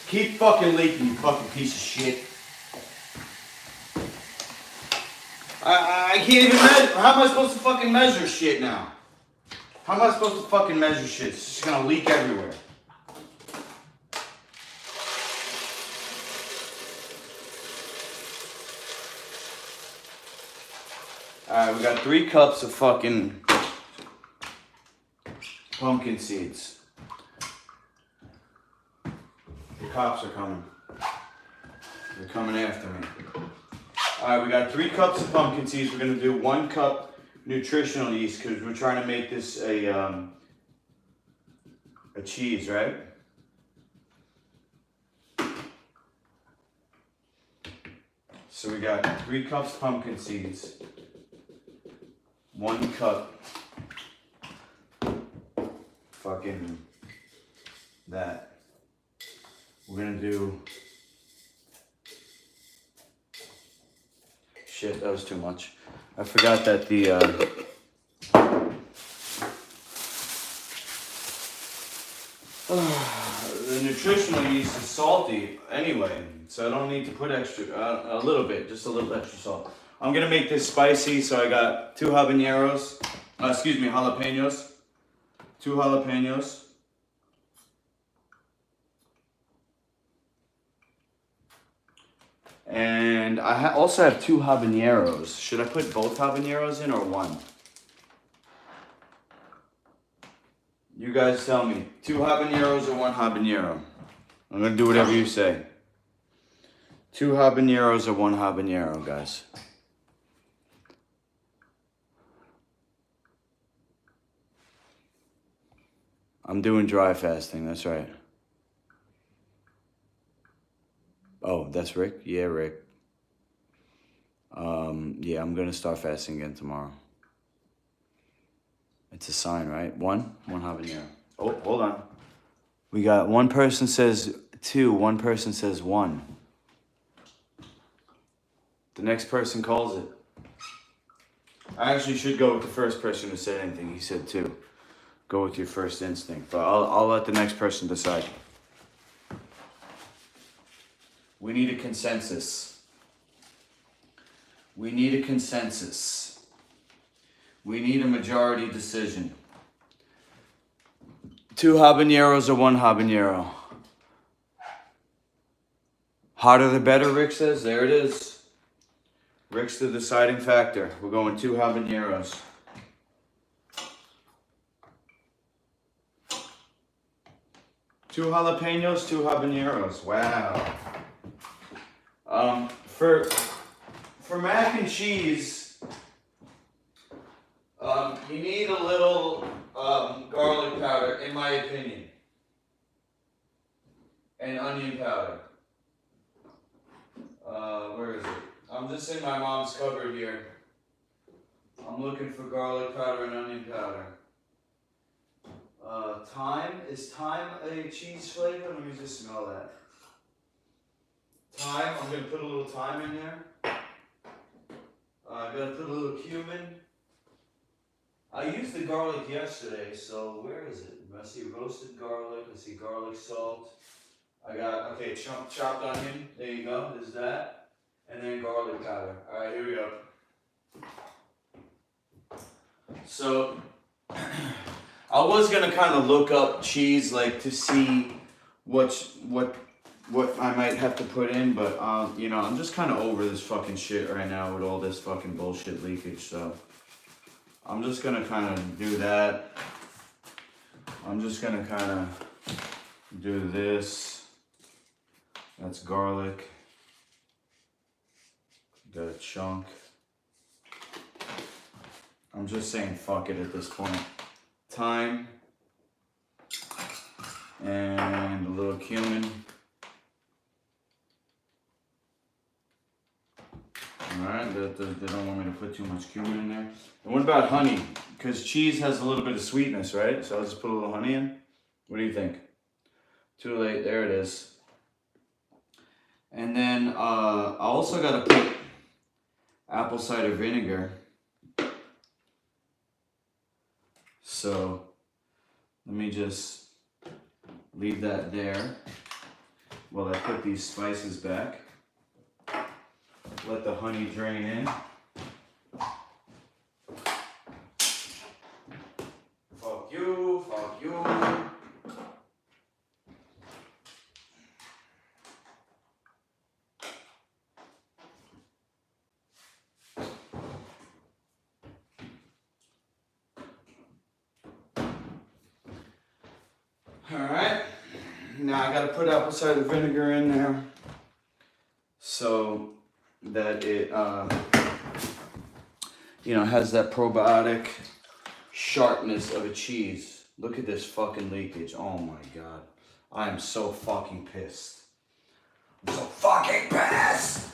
Keep fucking leaking, you fucking piece of shit. I can't even measure. How am I supposed to fucking measure shit now? How am I supposed to fucking measure shit? It's just gonna leak everywhere. Alright, we got 3 cups of fucking pumpkin seeds. The cops are coming. They're coming after me. Alright, we got 3 cups of pumpkin seeds. We're gonna do 1 cup nutritional yeast because we're trying to make this a cheese, right? So we got 3 cups of pumpkin seeds, 1 cup fucking that. We're gonna do, shit, that was too much. I forgot that the nutritional yeast is salty anyway, so I don't need to put extra, a little bit, just a little extra salt. I'm gonna make this spicy, so I got 2 jalapenos, 2 jalapenos. And I also have 2 habaneros. Should I put both habaneros in or 1? guys tell me. 2 habaneros or 1 habanero? I'm gonna do whatever you say. 2 habaneros or 1 habanero, guys. I'm doing dry fasting, that's right. Oh, that's Rick? Yeah, Rick. Yeah, I'm gonna start fasting again tomorrow. It's a sign, right? 1 habanero. Oh, hold on. We got one person says 2, one person says 1. The next person calls it. I actually should go with the first person who said anything. He said 2. Go with your first instinct, but I'll let the next person decide. We need a consensus. We need a consensus. We need a majority decision. 2 habaneros or 1 habanero? Hotter the better, Rick says. There it is. Rick's the deciding factor. We're going 2 habaneros. Two jalapenos, 2 habaneros. Wow. For mac and cheese, you need a little garlic powder, in my opinion, and onion powder. Where is it? I'm just in my mom's cupboard here. I'm looking for garlic powder and onion powder. Thyme, is thyme a cheese flavor? Let me just smell that. Thyme, I'm gonna put a little thyme in there. Gotta put a little cumin. I used the garlic yesterday, so where is it? I see roasted garlic, I see garlic salt. I got, okay, chopped onion, there you go, there's that. And then garlic powder. Alright, here we go. So, I was gonna kind of look up cheese, like to see what I might have to put in, but you know, I'm just kind of over this fucking shit right now with all this fucking bullshit leakage. So I'm just gonna kind of do that. I'm just gonna kind of do this. That's garlic. Got a chunk. I'm just saying fuck it at this point. Thyme and a little cumin. Alright, they don't want me to put too much cumin in there. And what about honey? Because cheese has a little bit of sweetness, right? So I'll just put a little honey in. What do you think? Too late, there it is. And then I also got to put apple cider vinegar. So let me just leave that there while I put these spices back. Let the honey drain in. Fuck you, fuck you. Alright, now I gotta put apple cider vinegar in there so that it, you know, has that probiotic sharpness of a cheese. Look at this fucking leakage. Oh my god. I am so fucking pissed. I'm so fucking pissed!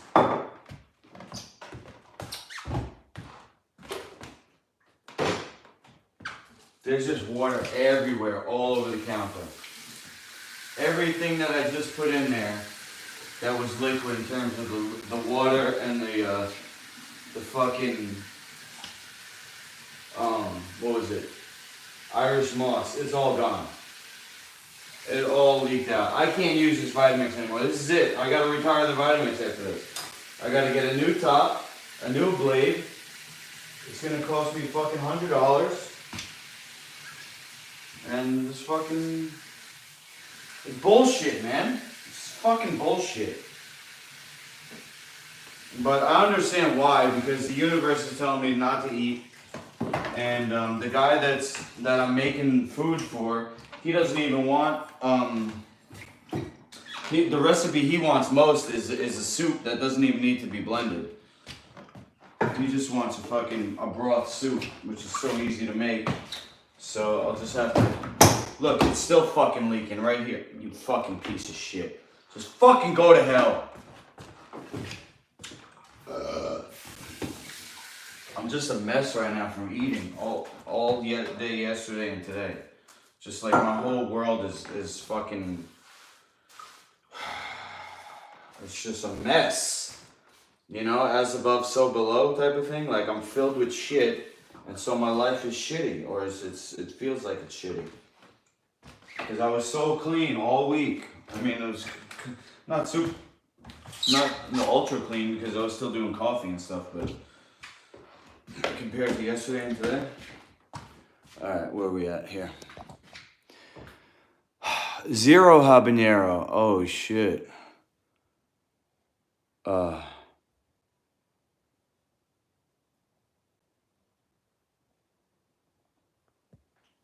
There's just water everywhere, all over the counter. Everything that I just put in there that was liquid in terms of the water and the fucking, what was it? Irish moss, it's all gone. It all leaked out. I can't use this vitamix anymore. This is it. I gotta retire the vitamix after this. I gotta get a new top, a new blade. It's gonna cost me fucking $100. And this fucking, it's bullshit, man. It's fucking bullshit. But I understand why, because the universe is telling me not to eat And the guy that I'm making food for, he doesn't even want the recipe he wants most is a soup that doesn't even need to be blended. He just wants a broth soup, which is so easy to make. So I'll just have to look. It's still fucking leaking right here. You fucking piece of shit. Just fucking go to hell. I'm just a mess right now from eating all day yesterday and today. Just like my whole world is fucking. It's just a mess. You know, as above, so below type of thing. Like I'm filled with shit, and so my life is shitty, or it feels like it's shitty. Because I was so clean all week. I mean, it was not ultra clean because I was still doing coffee and stuff, but compared to yesterday and today. All right, where are we at here? 0 habanero. Oh shit.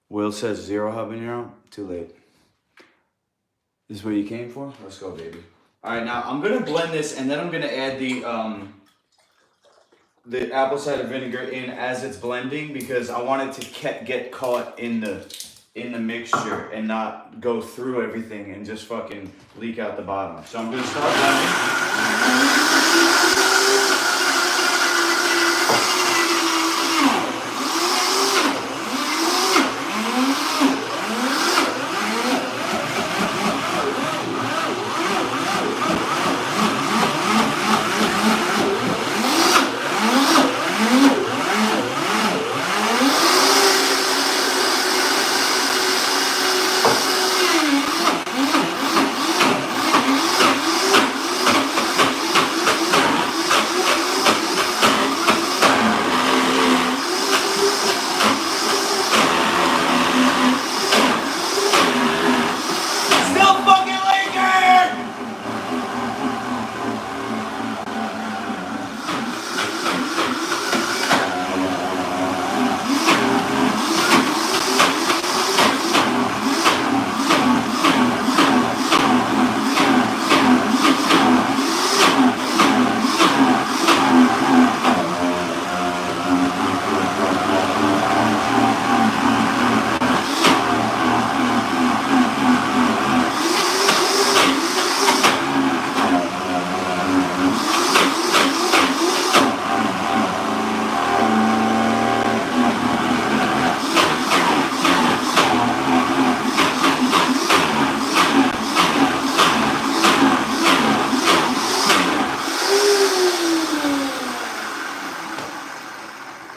Will says 0 habanero. Too late. This is what you came for? Let's go, baby. All right, now I'm gonna blend this, and then I'm gonna add the apple cider vinegar in as it's blending because I want it to get caught in the mixture and not go through everything and just fucking leak out the bottom. So I'm gonna start blending.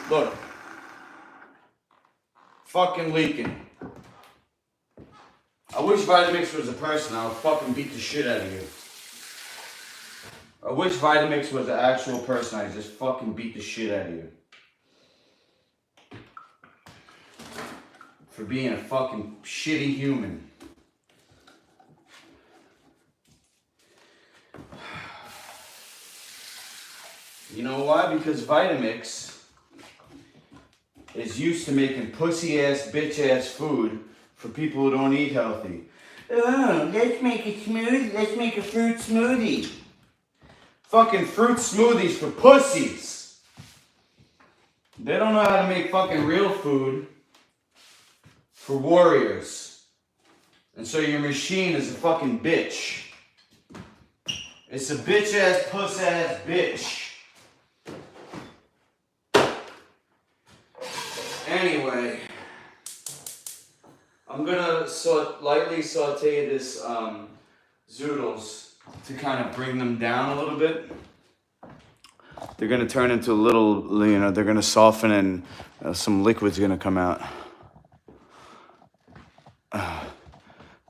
Look. Fucking leaking. I wish Vitamix was a person. I would fucking beat the shit out of you. I wish Vitamix was an actual person. I'd just fucking beat the shit out of you. For being a fucking shitty human. You know why? Because Vitamix is used to making pussy-ass, bitch-ass food for people who don't eat healthy. Oh, let's make a smoothie. Let's make a fruit smoothie. Fucking fruit smoothies for pussies. They don't know how to make fucking real food for warriors. And so your machine is a fucking bitch. It's a bitch-ass, puss-ass bitch. Anyway, I'm gonna lightly saute this zoodles to kind of bring them down a little bit. They're gonna turn into a little, they're gonna soften and some liquid's gonna come out.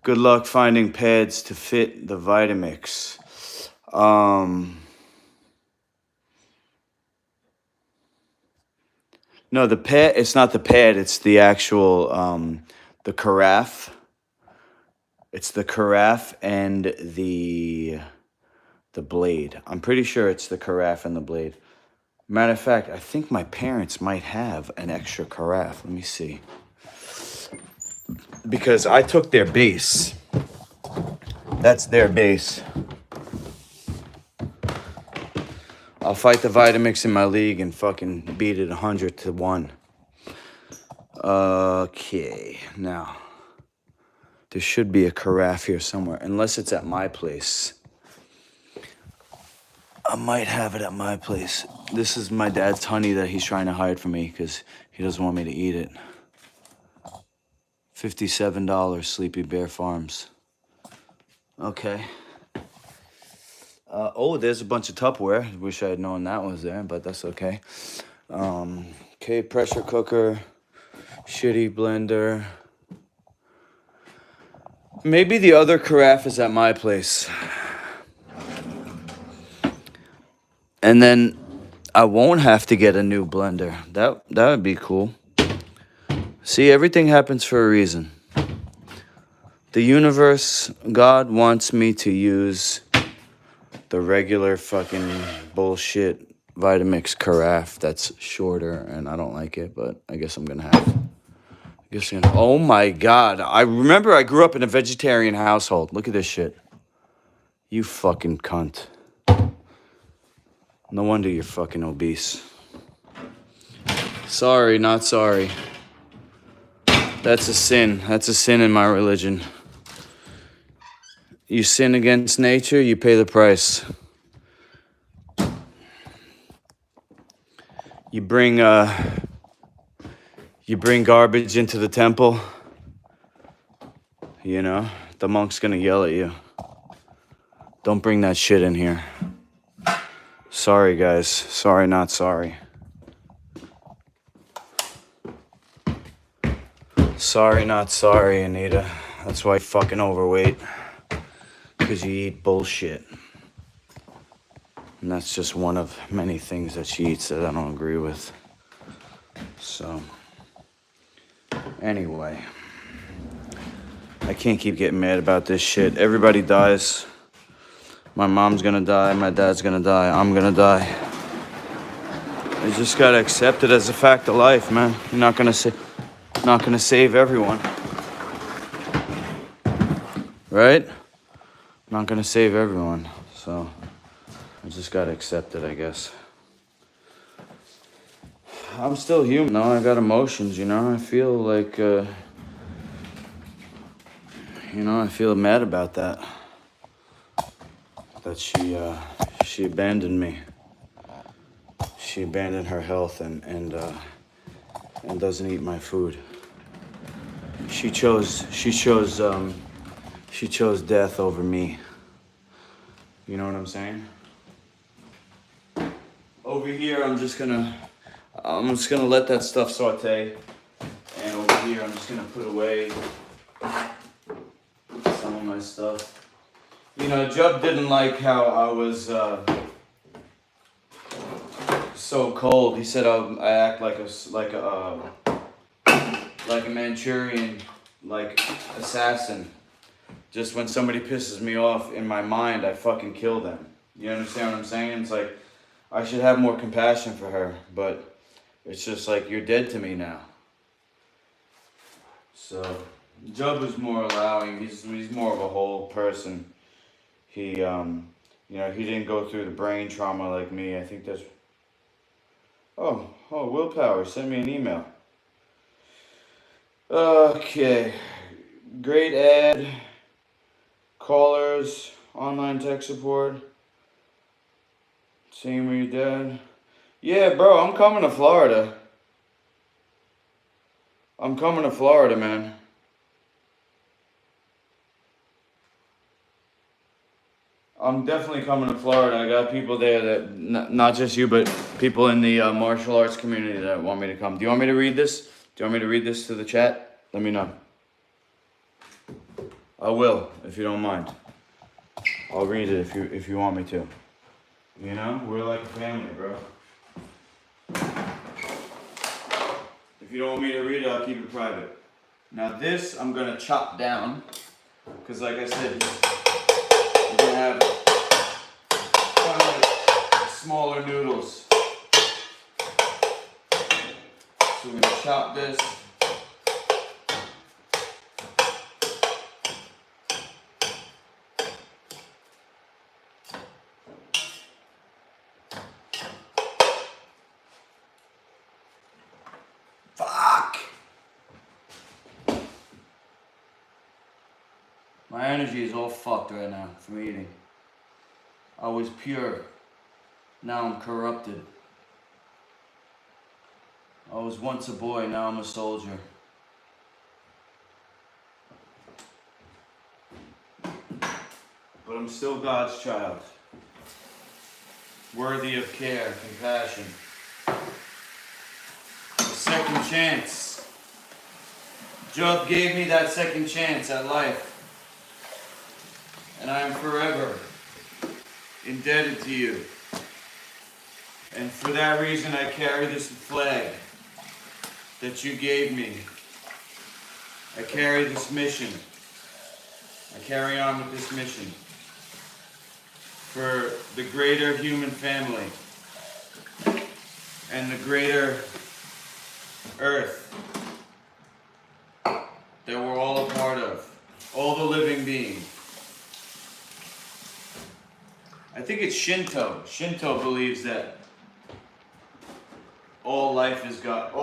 Good luck finding pads to fit the Vitamix. No, the pad, it's not the pad, it's the actual, the carafe. It's the carafe and the blade. I'm pretty sure it's the carafe and the blade. Matter of fact, I think my parents might have an extra carafe. Let me see. Because I took their base. That's their base. I'll fight the Vitamix in my league and fucking beat it 100-1. Okay, now. There should be a carafe here somewhere, unless it's at my place. I might have it at my place. This is my dad's honey that he's trying to hide from me because he doesn't want me to eat it. $57, Sleepy Bear Farms. Okay. Oh, there's a bunch of Tupperware. Wish I had known that was there, but that's okay. Okay, pressure cooker, shitty blender. Maybe the other carafe is at my place. And then I won't have to get a new blender. That would be cool. See, everything happens for a reason. The universe, God wants me to use the regular fucking bullshit Vitamix carafe that's shorter, and I don't like it, but I guess I'm gonna have it. Oh my God. I remember I grew up in a vegetarian household. Look at this shit. You fucking cunt. No wonder you're fucking obese. Sorry, not sorry. That's a sin. That's a sin in my religion. You sin against nature, you pay the price. You bring garbage into the temple, you know, the monk's gonna yell at you. Don't bring that shit in here. Sorry, guys. Sorry, not sorry. Sorry, not sorry, Anita. That's why you're fucking overweight. Because you eat bullshit. And that's just one of many things that she eats that I don't agree with. So, anyway. I can't keep getting mad about this shit. Everybody dies. My mom's gonna die, my dad's gonna die, I'm gonna die. You just gotta accept it as a fact of life, man. You're not gonna save everyone. Right? Not gonna save everyone. So I just gotta accept it, I guess. I'm still human, though. I got emotions, you know. I feel like, I feel mad about that. That she abandoned me. She abandoned her health and doesn't eat my food. She chose death over me. You know what I'm saying? Over here, I'm just gonna let that stuff saute, and over here, I'm just gonna put away some of my stuff. You know, Jub didn't like how I was so cold. He said I act like a Manchurian, assassin. Just when somebody pisses me off in my mind, I fucking kill them. You understand what I'm saying? It's like I should have more compassion for her, but it's just like you're dead to me now. So Jub is more allowing. He's more of a whole person. He, he didn't go through the brain trauma like me. I think that's... Oh, Willpower sent me an email. Okay. Great ad. Callers. Online tech support. Seeing where you're dead. Yeah, bro, I'm coming to Florida. I'm coming to Florida, man. I'm definitely coming to Florida. I got people there that, not just you, but people in the martial arts community that want me to come. Do you want me to read this? Do you want me to read this to the chat? Let me know. I will, if you don't mind. I'll read it if you want me to. You know, we're like a family, bro. If you don't want me to read it, I'll keep it private. Now this, I'm gonna chop down, because like I said, you're gonna have kind of like smaller noodles. chop this. Fuck! My energy is all fucked right now from eating. I was pure. Now I'm corrupted. I was once a boy, now I'm a soldier. But I'm still God's child. Worthy of care, compassion. A second chance. Job gave me that second chance at life. And I am forever indebted to you. And for that reason I carry this flag that you gave me. I carry this mission. I carry on with this mission for the greater human family and the greater earth that we're all a part of, all the living beings. I think it's Shinto. Shinto believes that all life is God.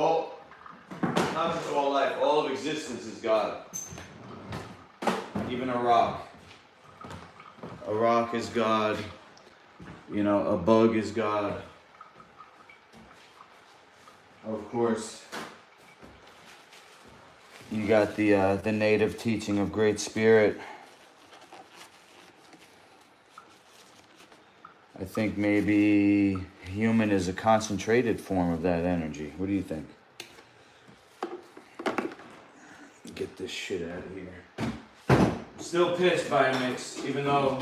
Not just all life, all of existence is God. Even a rock. A rock is God. You know, a bug is God. Of course, you got the native teaching of Great Spirit. I think maybe human is a concentrated form of that energy. What do you think? Get this shit out of here. I'm still pissed, Vitamix. Even though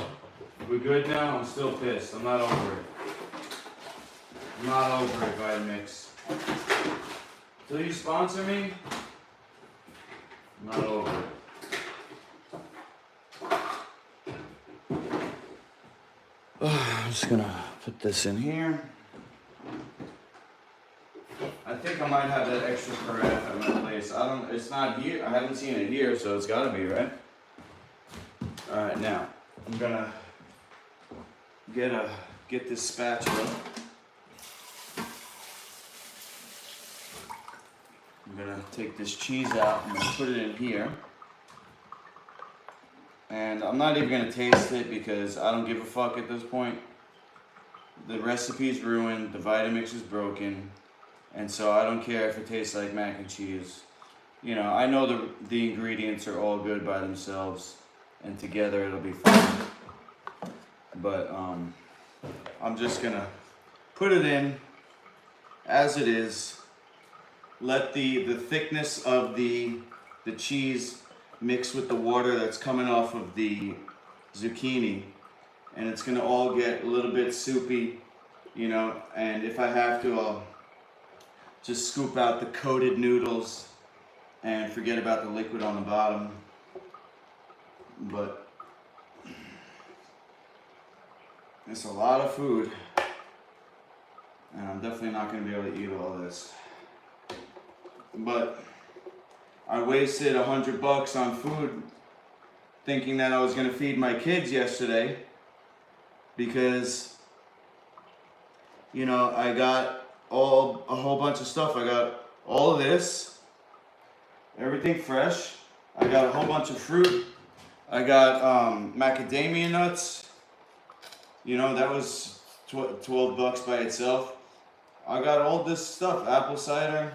we're good now, I'm still pissed. I'm not over it. I'm not over it, Vitamix. Till you sponsor me, I'm not over it. I'm just gonna put this in here. I think I might have that extra carafe at my place. It's not here. I haven't seen it here, so it's gotta be, right? Alright, now, I'm gonna get this spatula. I'm gonna take this cheese out, I'm gonna put it in here. And I'm not even gonna taste it because I don't give a fuck at this point. The recipe's ruined, the Vitamix is broken, and so I don't care if it tastes like mac and cheese. You know, I know the ingredients are all good by themselves, and together it'll be fine. But I'm just gonna put it in as it is. Let the thickness of the cheese mix with the water that's coming off of the zucchini, and it's gonna all get a little bit soupy, you know, and if I have to, I'll just scoop out the coated noodles and forget about the liquid on the bottom. But it's a lot of food, and I'm definitely not gonna be able to eat all this. But I wasted $100 on food thinking that I was gonna feed my kids yesterday because, you know, I got a whole bunch of stuff. I got all of this, everything fresh. I got a whole bunch of fruit. I got macadamia nuts. You know, that was $12 by itself. I got all this stuff, apple cider.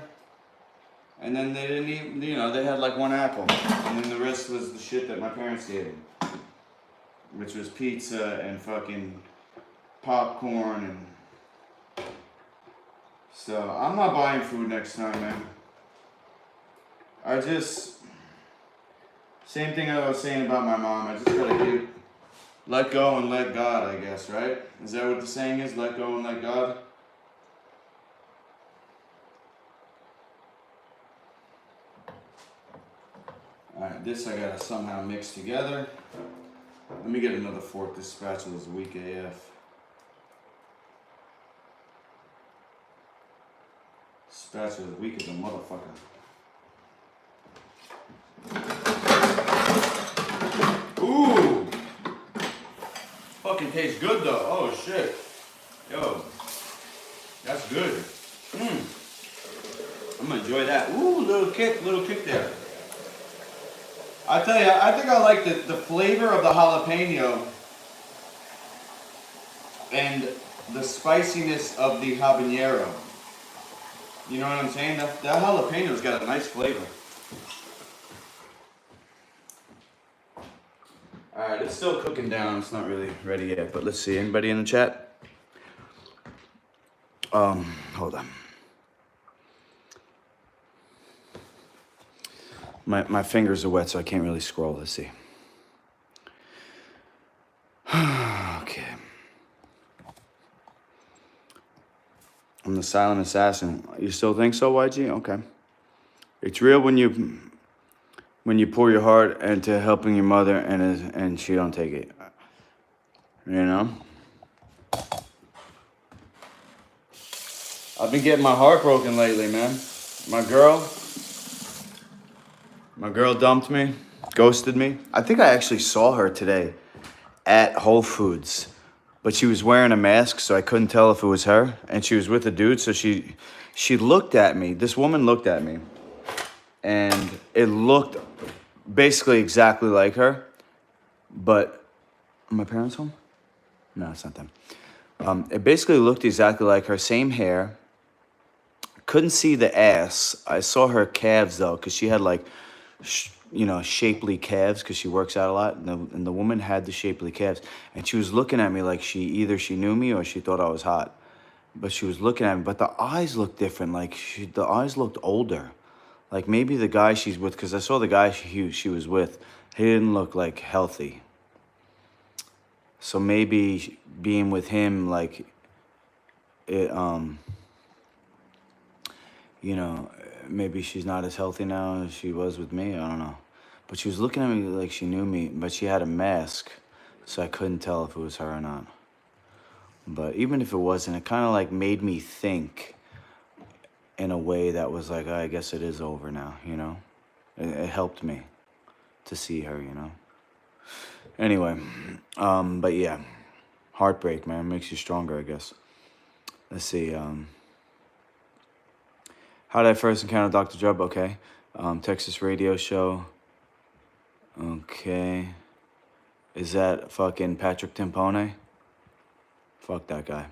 And then they didn't even, you know, they had like one apple. And then the rest was the shit that my parents gave them. Which was pizza and fucking popcorn and... So, I'm not buying food next time, man. I just... Same thing I was saying about my mom. I just gotta let go and let God, I guess, right? Is that what the saying is? Let go and let God? Alright, this I gotta somehow mix together. Let me get another fork. This spatula's weak AF. Spatula is weak as a motherfucker. Ooh! Fucking tastes good though. Oh shit. Yo. That's good. I'm gonna enjoy that. Ooh, little kick there. I tell you, I think I like the flavor of the jalapeno and the spiciness of the habanero. You know what I'm saying? That jalapeno's got a nice flavor. Alright, it's still cooking down. It's not really ready yet, but let's see. Anybody in the chat? Hold on. My fingers are wet, so I can't really scroll. Let's see. Okay. I'm the silent assassin. You still think so, YG? Okay. It's real when you pour your heart into helping your mother and she don't take it. You know? I've been getting my heart broken lately, man. My girl dumped me, ghosted me. I think I actually saw her today at Whole Foods, but she was wearing a mask, so I couldn't tell if it was her. And she was with a dude, so she looked at me. This woman looked at me, and it looked basically exactly like her. But are my parents home? No, it's not them. It basically looked exactly like her, same hair. Couldn't see the ass. I saw her calves though, because she had like, shapely calves because she works out a lot. And the woman had the shapely calves. And she was looking at me like either she knew me or she thought I was hot. But she was looking at me. But the eyes looked different. Like the eyes looked older. Like maybe the guy she's with, because I saw the guy she was with, he didn't look like healthy. So maybe being with him, like, it, maybe she's not as healthy now as she was with me. I don't know. But she was looking at me like she knew me, but she had a mask, so I couldn't tell if it was her or not. But even if it wasn't, it kind of like made me think in a way that was like, I guess it is over now, you know? It helped me to see her, you know? Anyway, but yeah, heartbreak, man, makes you stronger, I guess. Let's see, how did I first encounter Dr. Drub? Okay. Texas radio show. Okay. Is that fucking Patrick Timpone? Fuck that guy.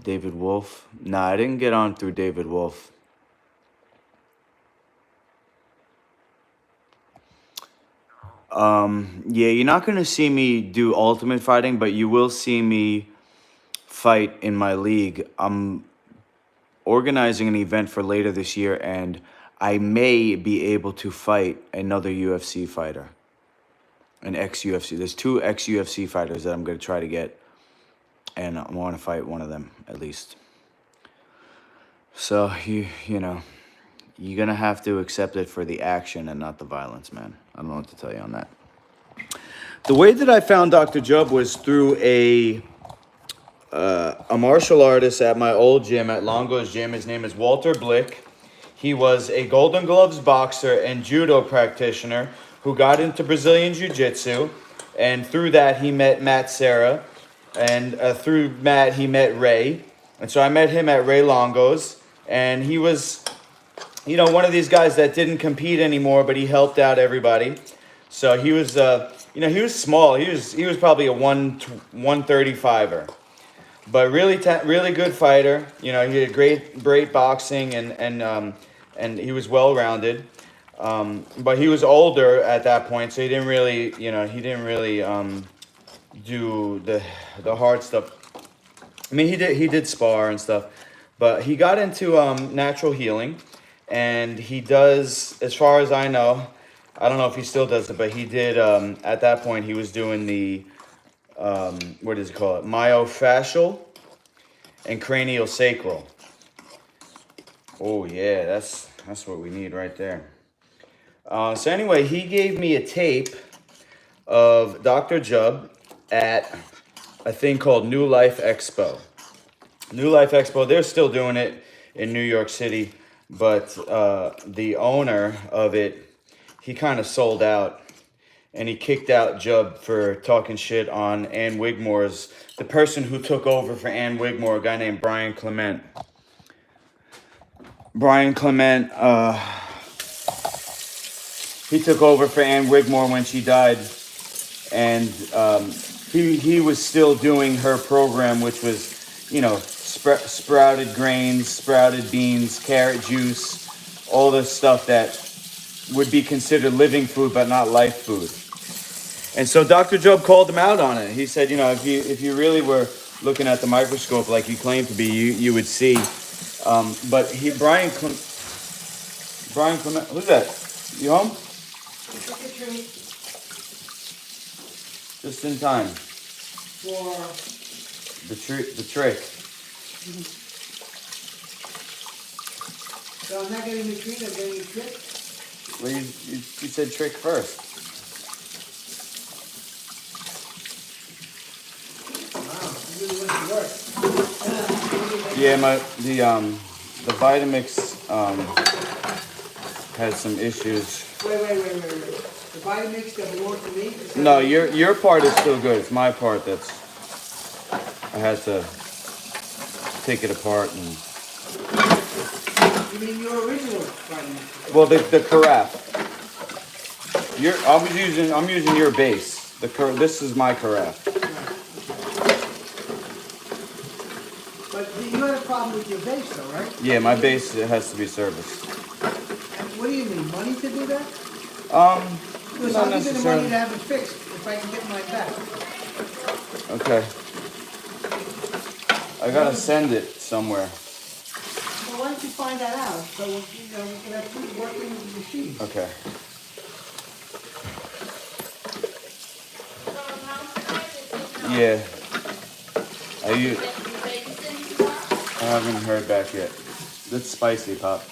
David Wolf? Nah, I didn't get on through David Wolf. Yeah, you're not gonna see me do ultimate fighting, but you will see me fight in my league. I'm organizing an event for later this year, and I may be able to fight another UFC fighter, an ex-UFC. There's 2 ex-UFC fighters that I'm going to try to get, and I want to fight one of them at least. So, you know, you're going to have to accept it for the action and not the violence, man. I don't know what to tell you on that. The way that I found Dr. Job was through a martial artist at my old gym, at Longo's gym. His name is Walter Blick. He was a Golden Gloves boxer and judo practitioner who got into Brazilian Jiu-Jitsu. And through that, he met Matt Serra. And through Matt, he met Ray. And so I met him at Ray Longo's. And he was, one of these guys that didn't compete anymore, but he helped out everybody. So he was, he was small. He was probably a 135er. But really good fighter. He had great boxing and he was well-rounded. But he was older at that point, so he didn't really, do the hard stuff. I mean, he did spar and stuff, but he got into natural healing, and he does, as far as I know, I don't know if he still does it, but he did at that point he was doing the what does he call it? Myofascial and craniosacral. Oh yeah, that's what we need right there. So anyway, he gave me a tape of Dr. Jubb at a thing called New Life Expo. New Life Expo, they're still doing it in New York City, but the owner of it, he kind of sold out, and he kicked out Jubb for talking shit on Ann Wigmore's, the person who took over for Ann Wigmore, a guy named Brian Clement. Brian Clement, he took over for Ann Wigmore when she died, and he was still doing her program, which was, you know, sprouted grains, sprouted beans, carrot juice, all this stuff that would be considered living food but not life food. And so Dr. Job called him out on it. He said, you know, if you really were looking at the microscope like you claim to be, you would see. But Brian Clement, who's that? You home? Just in time. For The trick. so I'm not getting the treat, I'm getting the trick. Well, you said trick first. Wow, you really went to work. Yeah, the vitamix has some issues. Wait. The vitamix that belongs to me? No, your part is still good. It's my part that's I had to take it apart and. You mean your original vitamix? Well, the carafe. I'm using your base. This is my carafe. But you had a problem with your base though, right? Yeah, my base has to be serviced. And what do you need, money to do that? Because Not I'll give you the money necessarily. to have it fixed if I can get mine back. Okay. I gotta send it somewhere. Well, why don't you find that out so we can have food working with the machine. Okay. Yeah. I haven't heard back yet. It's spicy, Pop.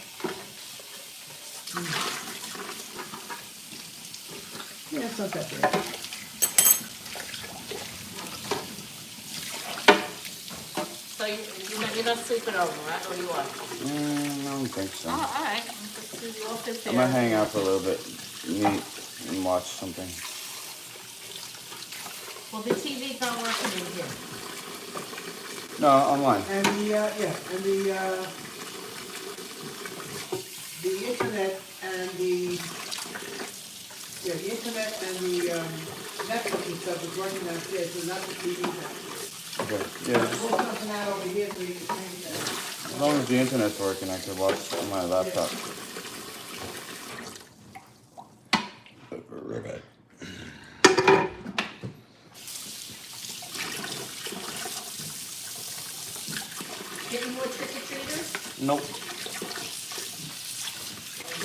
Yeah, it's not that bad. So you're not sleeping over, right? Or you are? I don't think so. Oh, all right. The office I'm gonna hang out for a little bit, eat, and watch something. Well, the TV's not working in here. No, online. And the internet and the Netflix and stuff is running downstairs, so not the TV now. Okay. Yeah. Pull something out over here so you can change that. As long as the internet's working, I can watch on my laptop. Right. Getting more trick-or-treaters? Nope.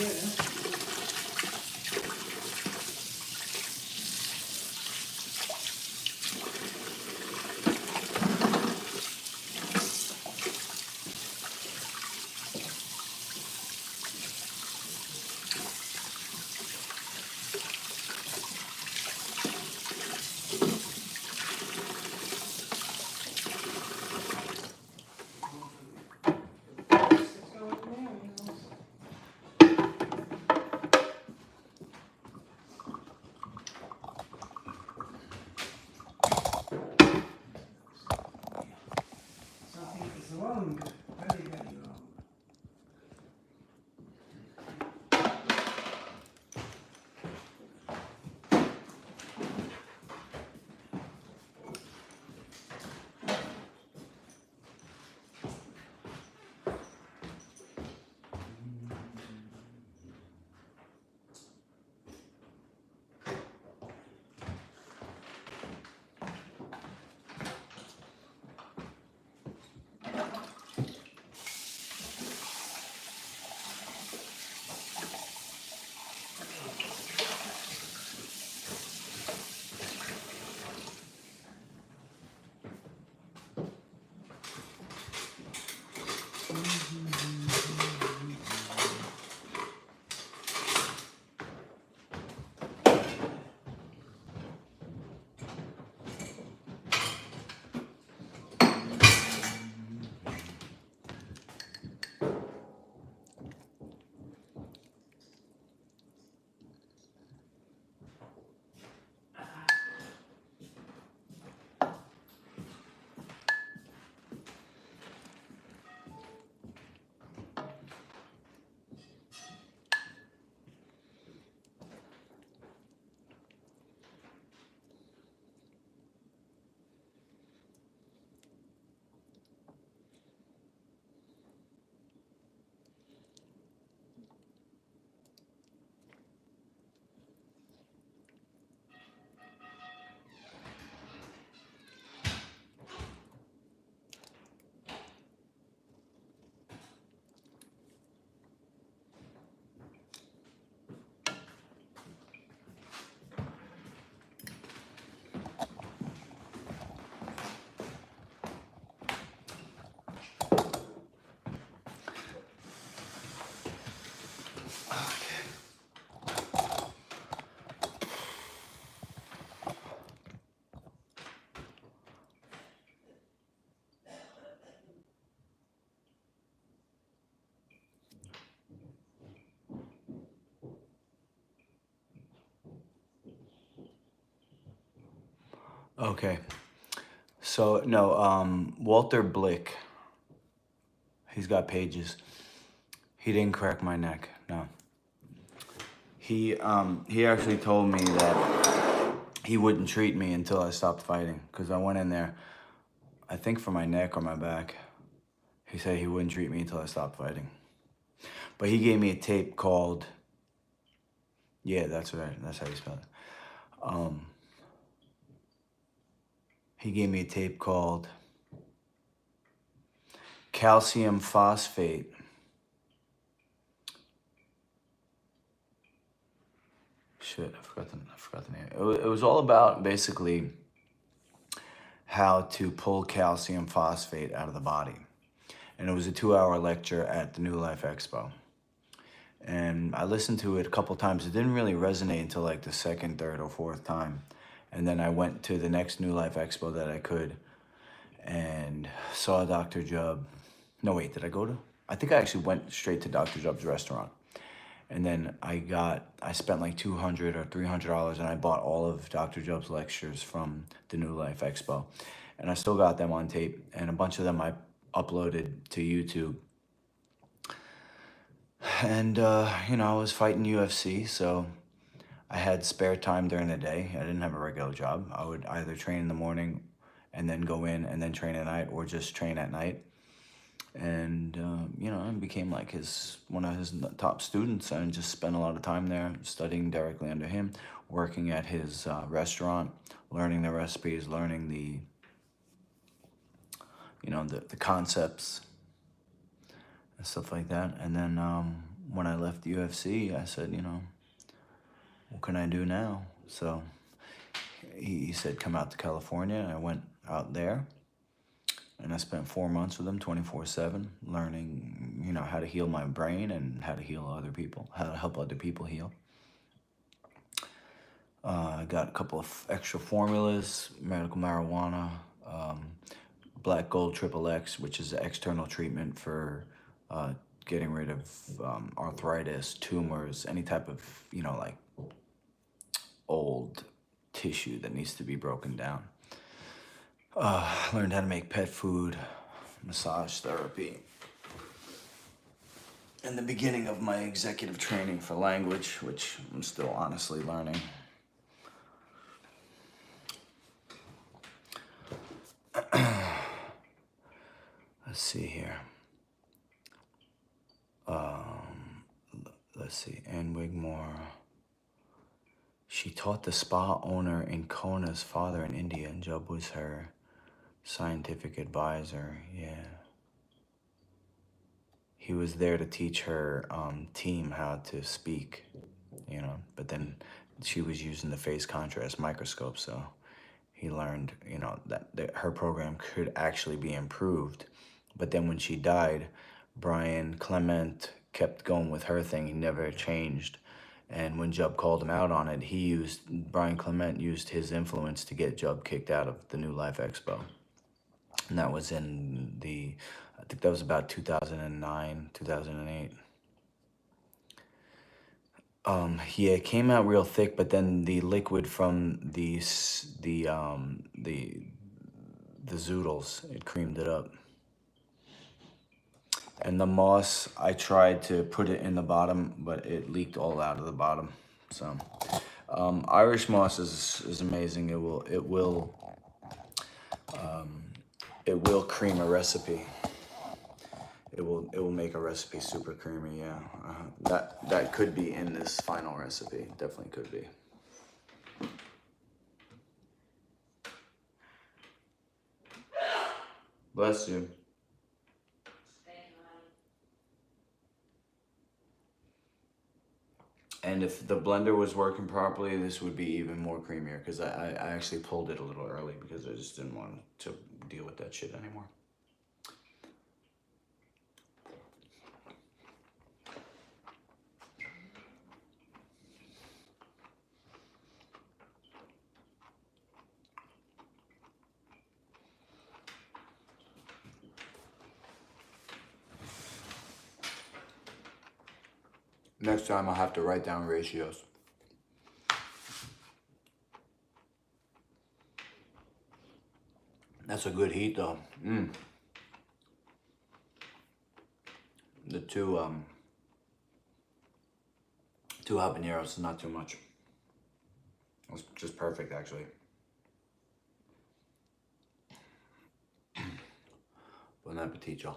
Yeah. Okay. So, no, Walter Blick, he's got pages. He didn't crack my neck, no. He actually told me that he wouldn't treat me until I stopped fighting, because I went in there, I think for my neck or my back. He said he wouldn't treat me until I stopped fighting. But he gave me a tape called, yeah, that's right, that's how you spell it. He gave me a tape called Calcium Phosphate. Shit, I forgot the name. It was all about basically how to pull calcium phosphate out of the body. And it was a 2-hour lecture at the New Life Expo. And I listened to it a couple times. It didn't really resonate until like the second, third, or fourth time. And then I went to the next New Life Expo that I could and saw Dr. Jubb. No, wait, did I go to? I think I actually went straight to Dr. Jubb's restaurant. And then I spent like $200 or $300 and I bought all of Dr. Jubb's lectures from the New Life Expo. And I still got them on tape, and a bunch of them I uploaded to YouTube. And, I was fighting UFC, so I had spare time during the day. I didn't have a regular job. I would either train in the morning and then go in and then train at night, or just train at night. And, I became like one of his top students, and just spent a lot of time there studying directly under him, working at his restaurant, learning the recipes, learning the concepts and stuff like that. And then when I left the UFC, I said, what can I do now? So he said, come out to California. And I went out there. And I spent 4 months with him, 24/7, learning, how to heal my brain and how to heal other people, how to help other people heal. I got a couple of extra formulas: medical marijuana, black gold triple X, which is an external treatment for getting rid of arthritis, tumors, any type of, like old tissue that needs to be broken down. Learned how to make pet food, massage therapy. And the beginning of my executive training for language, which I'm still honestly learning. Let's see here. Let's see, Ann Wigmore. She taught the spa owner in Kona's father in India, and Jubb was her scientific advisor. Yeah. He was there to teach her team how to speak, but then she was using the phase contrast microscope, so he learned, that her program could actually be improved. But then when she died, Brian Clement kept going with her thing. He never changed. And when Jubb called him out on it, Brian Clement used his influence to get Jubb kicked out of the New Life Expo. And that was I think that was about 2009, 2008. Yeah, it came out real thick, but then the liquid from the zoodles, it creamed it up. And the moss, I tried to put it in the bottom, but it leaked all out of the bottom. So, Irish moss is amazing. It will cream a recipe. It will make a recipe super creamy. Yeah, that could be in this final recipe. Definitely could be. Bless you. And if the blender was working properly, this would be even more creamier, because I actually pulled it a little early because I just didn't want to deal with that shit anymore. Next time I'll have to write down ratios. That's a good heat though. The two habaneros is not too much. It's just perfect actually. Bon appetit, y'all.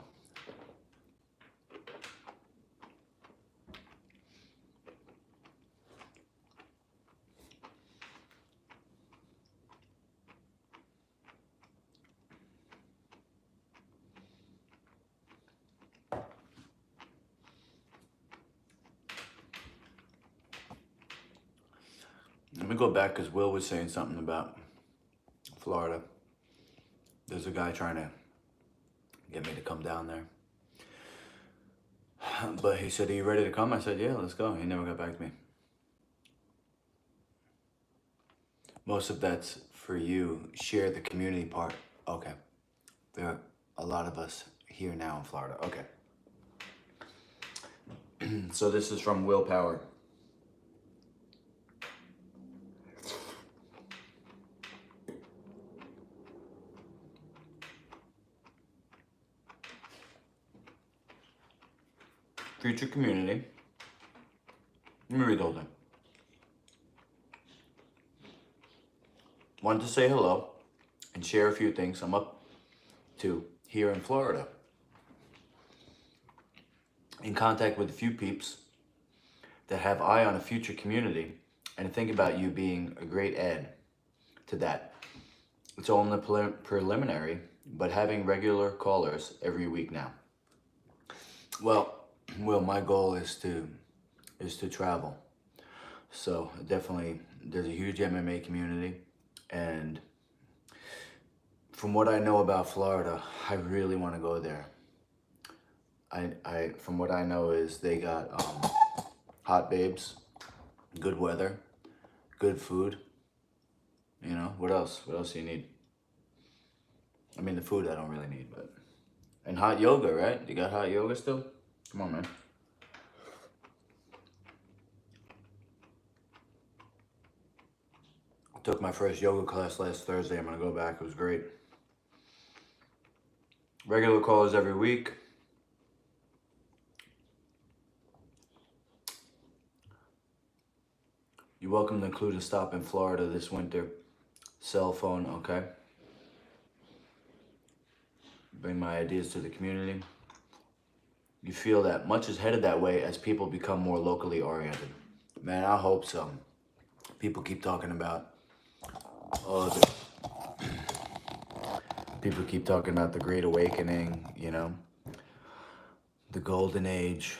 Let me go back because Will was saying something about Florida. There's a guy trying to get me to come down there. But he said, are you ready to come? I said, yeah, let's go. He never got back to me. Most of that's for you. Share the community part. Okay. There are a lot of us here now in Florida. Okay. So this is from Willpower. Future community. Let me read the whole thing. Wanted to say hello and share a few things I'm up to here in Florida. In contact with a few peeps that have eye on a future community and think about you being a great add to that. It's only preliminary, but having regular callers every week now. Well, my goal is to travel. So definitely, there's a huge MMA community, and from what I know about Florida, I really want to go there. From what I know is they got hot babes, good weather, good food. You know, what else? What else do you need? I mean, the food I don't really need, but and hot yoga, right? You got hot yoga still? Come on, man. Took my first yoga class last Thursday. I'm gonna go back. It was great. Regular calls every week. You're welcome to include a stop in Florida this winter. Cell phone, okay. Bring my ideas to the community. You feel that much is headed that way as people become more locally oriented. Man, I hope so. People keep talking about, people keep talking about the Great Awakening, you know, the Golden Age.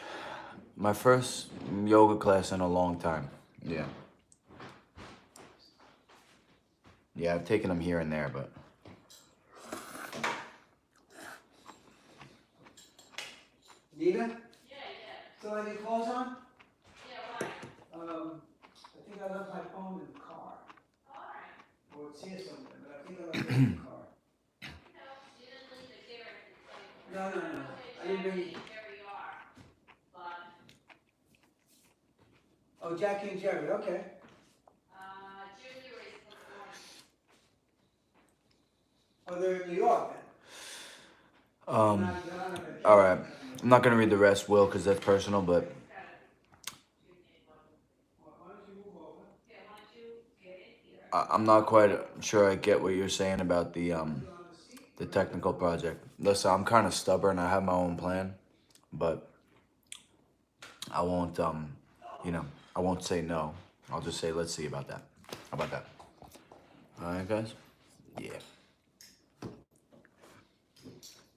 My first yoga class in a long time, yeah. Yeah, I've taken them here and there, but. Nita? Yeah. Still have your clothes on? Yeah, why? I think I left my phone in the car. Alright. Or it's here somewhere, but I think I left it in the car. No, you didn't leave it there. No. I didn't bring it. There we are. But, Oh, Jackie and Jerry, okay. January is the Oh, they're in New York then? All right. I'm not gonna read the rest, Will, because that's personal. But Why don't you move over? Yeah, why don't you get in here? I'm not quite sure I get what you're saying about the technical project. Listen, I'm kind of stubborn. I have my own plan, but I won't I won't say no. I'll just say let's see about that. How about that? All right, guys. Yeah.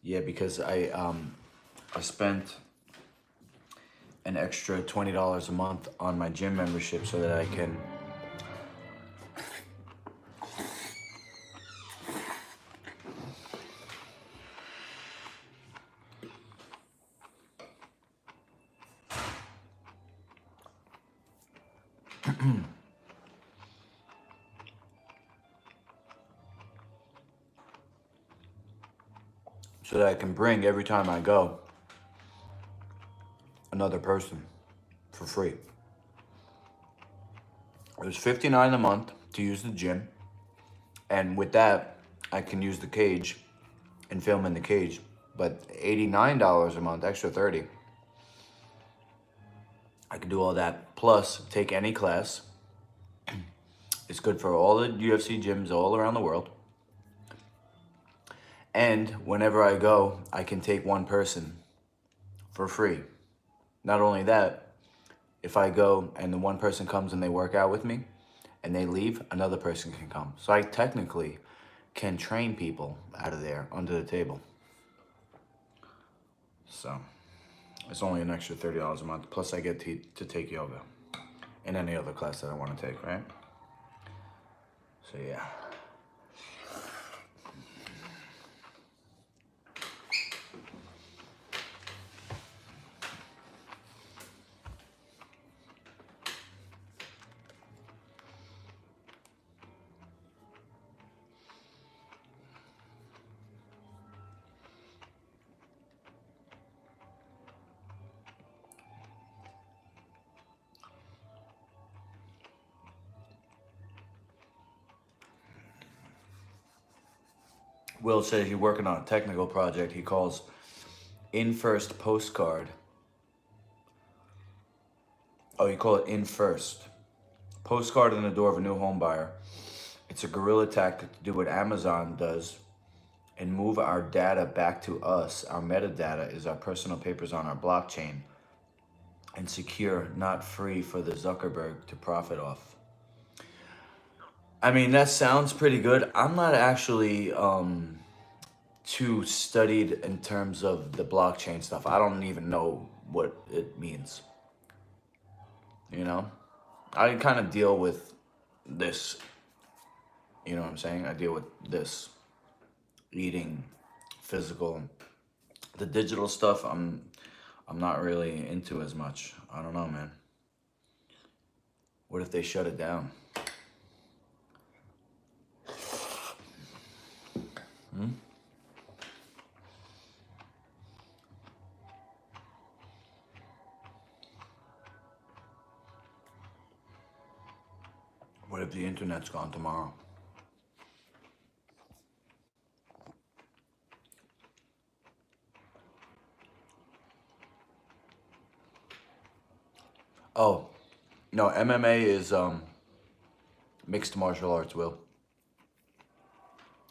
Yeah, because I spent an extra $20 a month on my gym membership so that I can bring every time I go another person for free. It was $59 a month to use the gym, and with that, I can use the cage and film in the cage. But $89 a month, extra 30. I can do all that. Plus, take any class. It's good for all the UFC gyms all around the world. And whenever I go, I can take one person for free. Not only that, if I go and the one person comes and they work out with me and they leave, another person can come. So I technically can train people out of there under the table. So it's only an extra $30 a month. Plus I get to take yoga and any other class that I want to take, right? So yeah. Will says he's working on a technical project he calls In First Postcard. Oh, you call it In First. Postcard in the door of a new home buyer. It's a guerrilla tactic to do what Amazon does and move our data back to us. Our metadata is our personal papers on our blockchain and secure, not free for the Zuckerberg to profit off. I mean, that sounds pretty good. I'm not actually too studied in terms of the blockchain stuff. I don't even know what it means. You know? I kind of deal with this. You know what I'm saying? I deal with this. Eating, physical. The digital stuff, I'm not really into as much. I don't know, man. What if they shut it down? What if the internet's gone tomorrow? Oh, no, MMA is mixed martial arts, Will.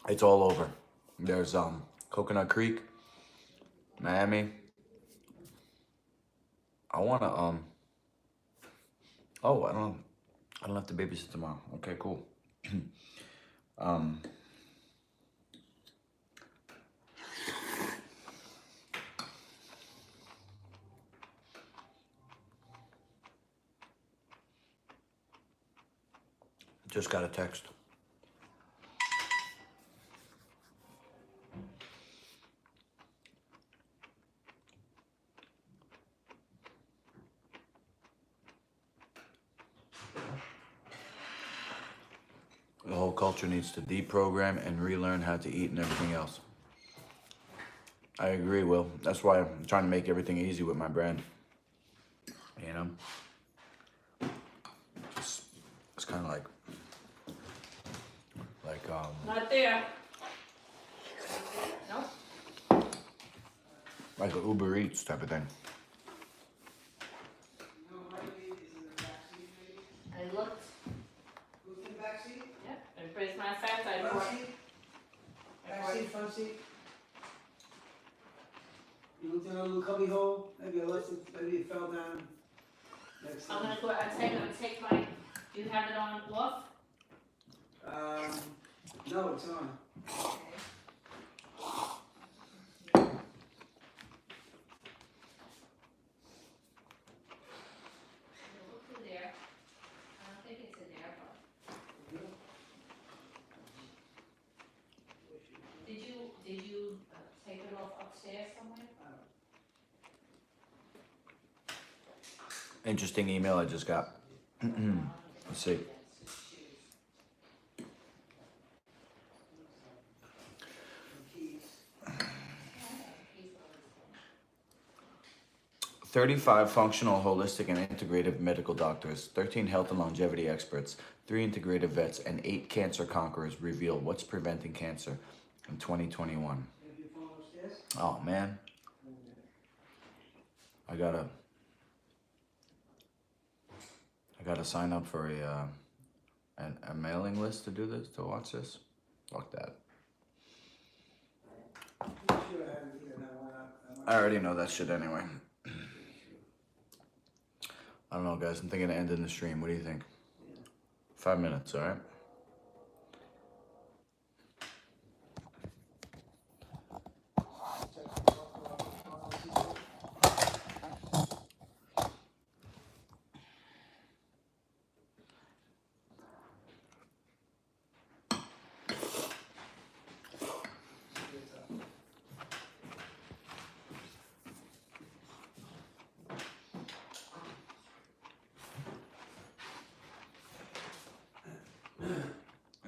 It's all over. There's Coconut Creek, Miami. I wanna oh, I don't have to babysit tomorrow. Okay, cool. Just got a text. The whole culture needs to deprogram and relearn how to eat and everything else. I agree, Will. That's why I'm trying to make everything easy with my brand. You know? It's kind of like Not there. No. like an Uber Eats type of thing. I looked. Who's in the back seat? Yeah. And praise my fact, I Front brought. seat? Back seat, front seat? You looked in a little cubby hole, maybe it fell down. Next I'm time. gonna go. I'm gonna take my. Do you have it on off? No, it's on. Look through there. I don't think it's in there, but. Did you take it off upstairs somewhere? Interesting email I just got. Let's see. 35 functional, holistic, and integrative medical doctors, 13 health and longevity experts, 3 integrative vets, and 8 cancer conquerors reveal what's preventing cancer in 2021. Oh, man. I gotta sign up for a mailing list to do this, to watch this. Fuck that. I already know that shit anyway. I don't know, guys. I'm thinking of ending the stream. What do you think? 5 minutes, all right?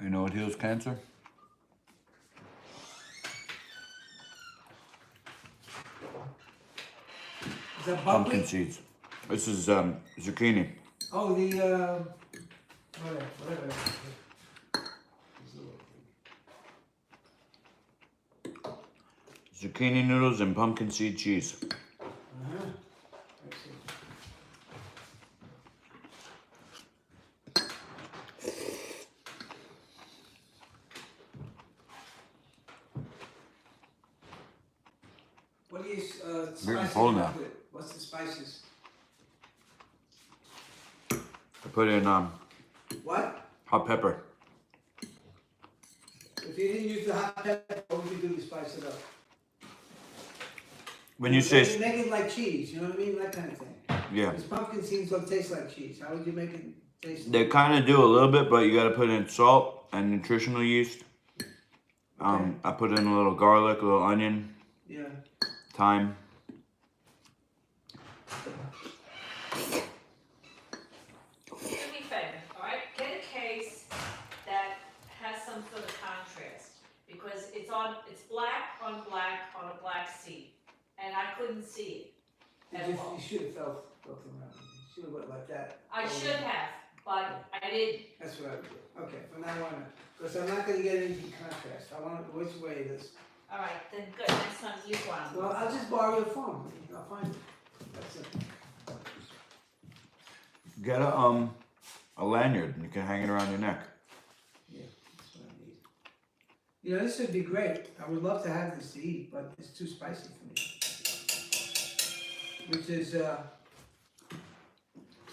You know what heals cancer? Is that Pumpkin buckwheat? seeds. This is zucchini. Oh, the, whatever. Zucchini noodles and pumpkin seed cheese. Uh-huh. I see. What do you, Getting spices full you now. put? What's the spices? I put in What? hot pepper. If you didn't use the hot pepper, what would you do to spice it up? When you say, Make it like cheese, you know what I mean? That kind of thing. yeah, Because pumpkin seeds don't taste like cheese. How would you make it taste? they kind of do a little bit, but you got to put in salt and nutritional yeast. Okay. I put in a little garlic, a little onion, Yeah. thyme. Do me a favor, all right? Get a case that has some sort of contrast, because it's black on a black seat, and I couldn't see it at all. You should have felt around. You should have went like that. I should have, but I didn't. That's what I would do. Okay, from now on, because I'm not gonna get anything contrast. I want it which way it is. All right, then good, next time use one. Well, I'll just borrow your phone. I'll find it. That's it. Get a lanyard and you can hang it around your neck. Yeah, that's what I need. You know, this would be great. I would love to have this to eat, but it's too spicy for me. Which is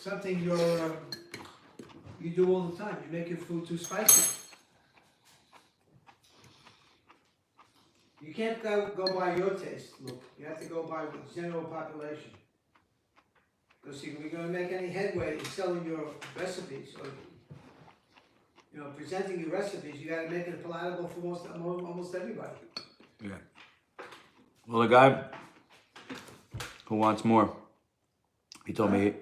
something you do all the time. You make your food too spicy. You can't go by your taste, Luke. You have to go by the general population. Because if you're going to make any headway in selling your recipes, or presenting your recipes, you got to make it palatable for almost everybody. Yeah. Well, the guy who wants more, he told me,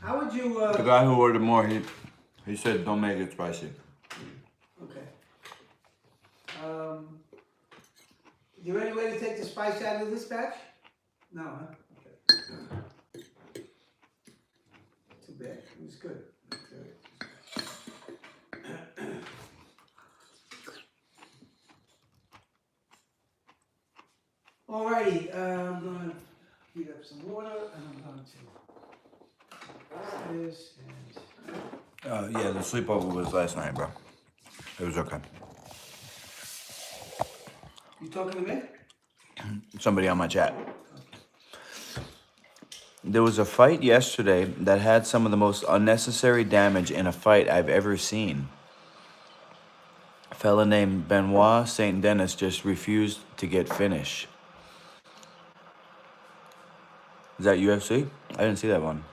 How would you? the guy who ordered more, he said don't make it spicy. Okay. Is there any way to take the spice out of this batch? No, huh? Okay. Too bad. It was good. Alrighty, I'm going to heat up some water and I'm going to this and Yeah, the sleepover was last night, bro. It was okay. you talking to me? Somebody on my chat. There was a fight yesterday that had some of the most unnecessary damage in a fight I've ever seen. A fella named Benoit St. Denis just refused to get finished. Is that UFC? I didn't see that one.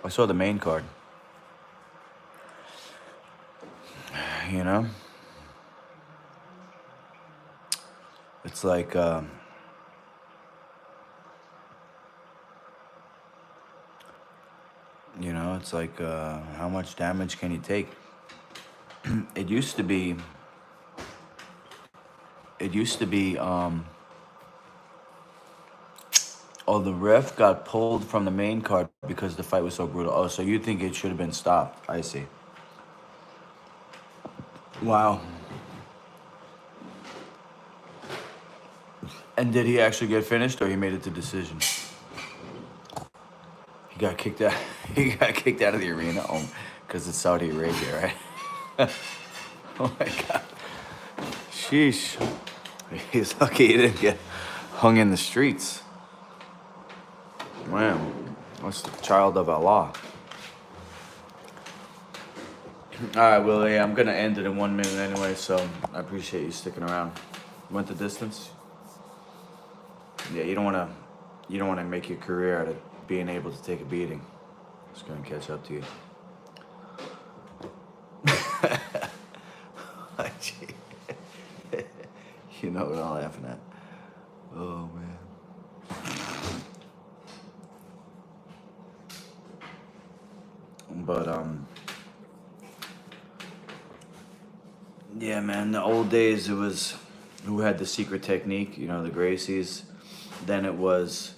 I saw the main card. You know? It's like, it's like, how much damage can you take? It used to be, Oh, the ref got pulled from the main card because the fight was so brutal. Oh, so you think it should have been stopped? I see. Wow. And did he actually get finished, or he made it to decision? He got kicked out. He got kicked out of the arena. Oh, because it's Saudi Arabia, right? Oh my God. Sheesh. He's lucky he didn't get hung in the streets. Man, that's the child of Allah. All right, Willie. I'm gonna end it in 1 minute anyway, so I appreciate you sticking around. Went the distance. Yeah, you don't wanna make your career out of being able to take a beating. It's gonna catch up to you. You know what I'm laughing at. Oh man. But yeah, man, the old days it was who had the secret technique, you know, the Gracies. Then it was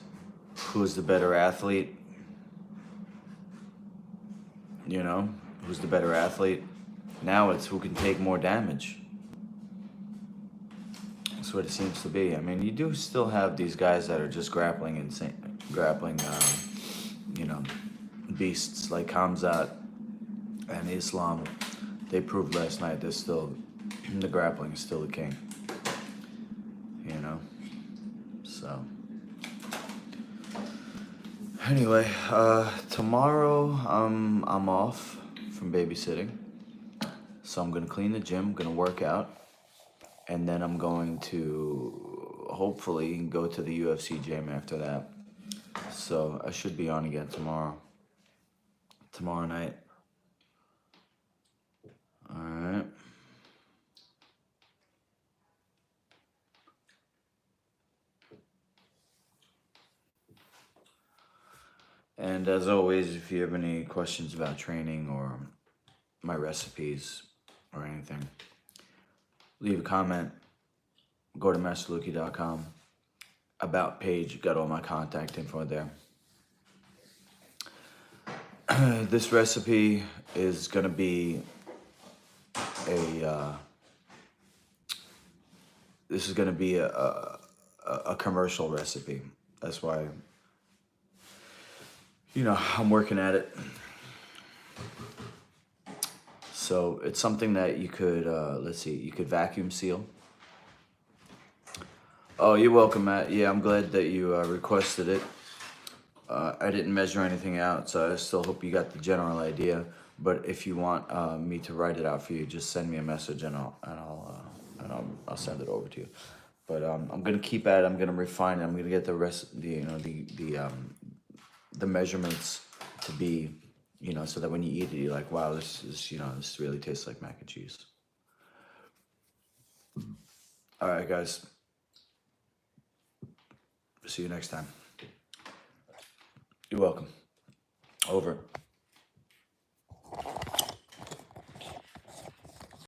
who's the better athlete, you know, who's the better athlete. Now it's who can take more damage. That's what it seems to be. I mean, you do still have these guys that are just grappling you know, beasts like Hamzat and Islam. They proved last night they're still, the grappling is still the king. You know? So. Anyway, tomorrow I'm off from babysitting. So I'm gonna clean the gym, gonna work out, and then I'm going to hopefully go to the UFC gym after that. So I should be on again tomorrow night. All right. And as always, if you have any questions about training or my recipes or anything, leave a comment. Go to masterluki.com. About page, got all my contact info there. This recipe is gonna be a commercial recipe. That's why, you know, I'm working at it. So it's something that you could, let's see, you could vacuum seal. Oh, you're welcome, Matt. Yeah, I'm glad that you requested it. I didn't measure anything out, so I still hope you got the general idea. But if you want me to write it out for you, just send me a message and I'll send it over to you. But I'm gonna keep at it. I'm gonna refine it. I'm gonna get the rest, the measurements to be, you know, so that when you eat it, you're like, wow, this really tastes like mac and cheese. All right, guys. See you next time. You're welcome. Over.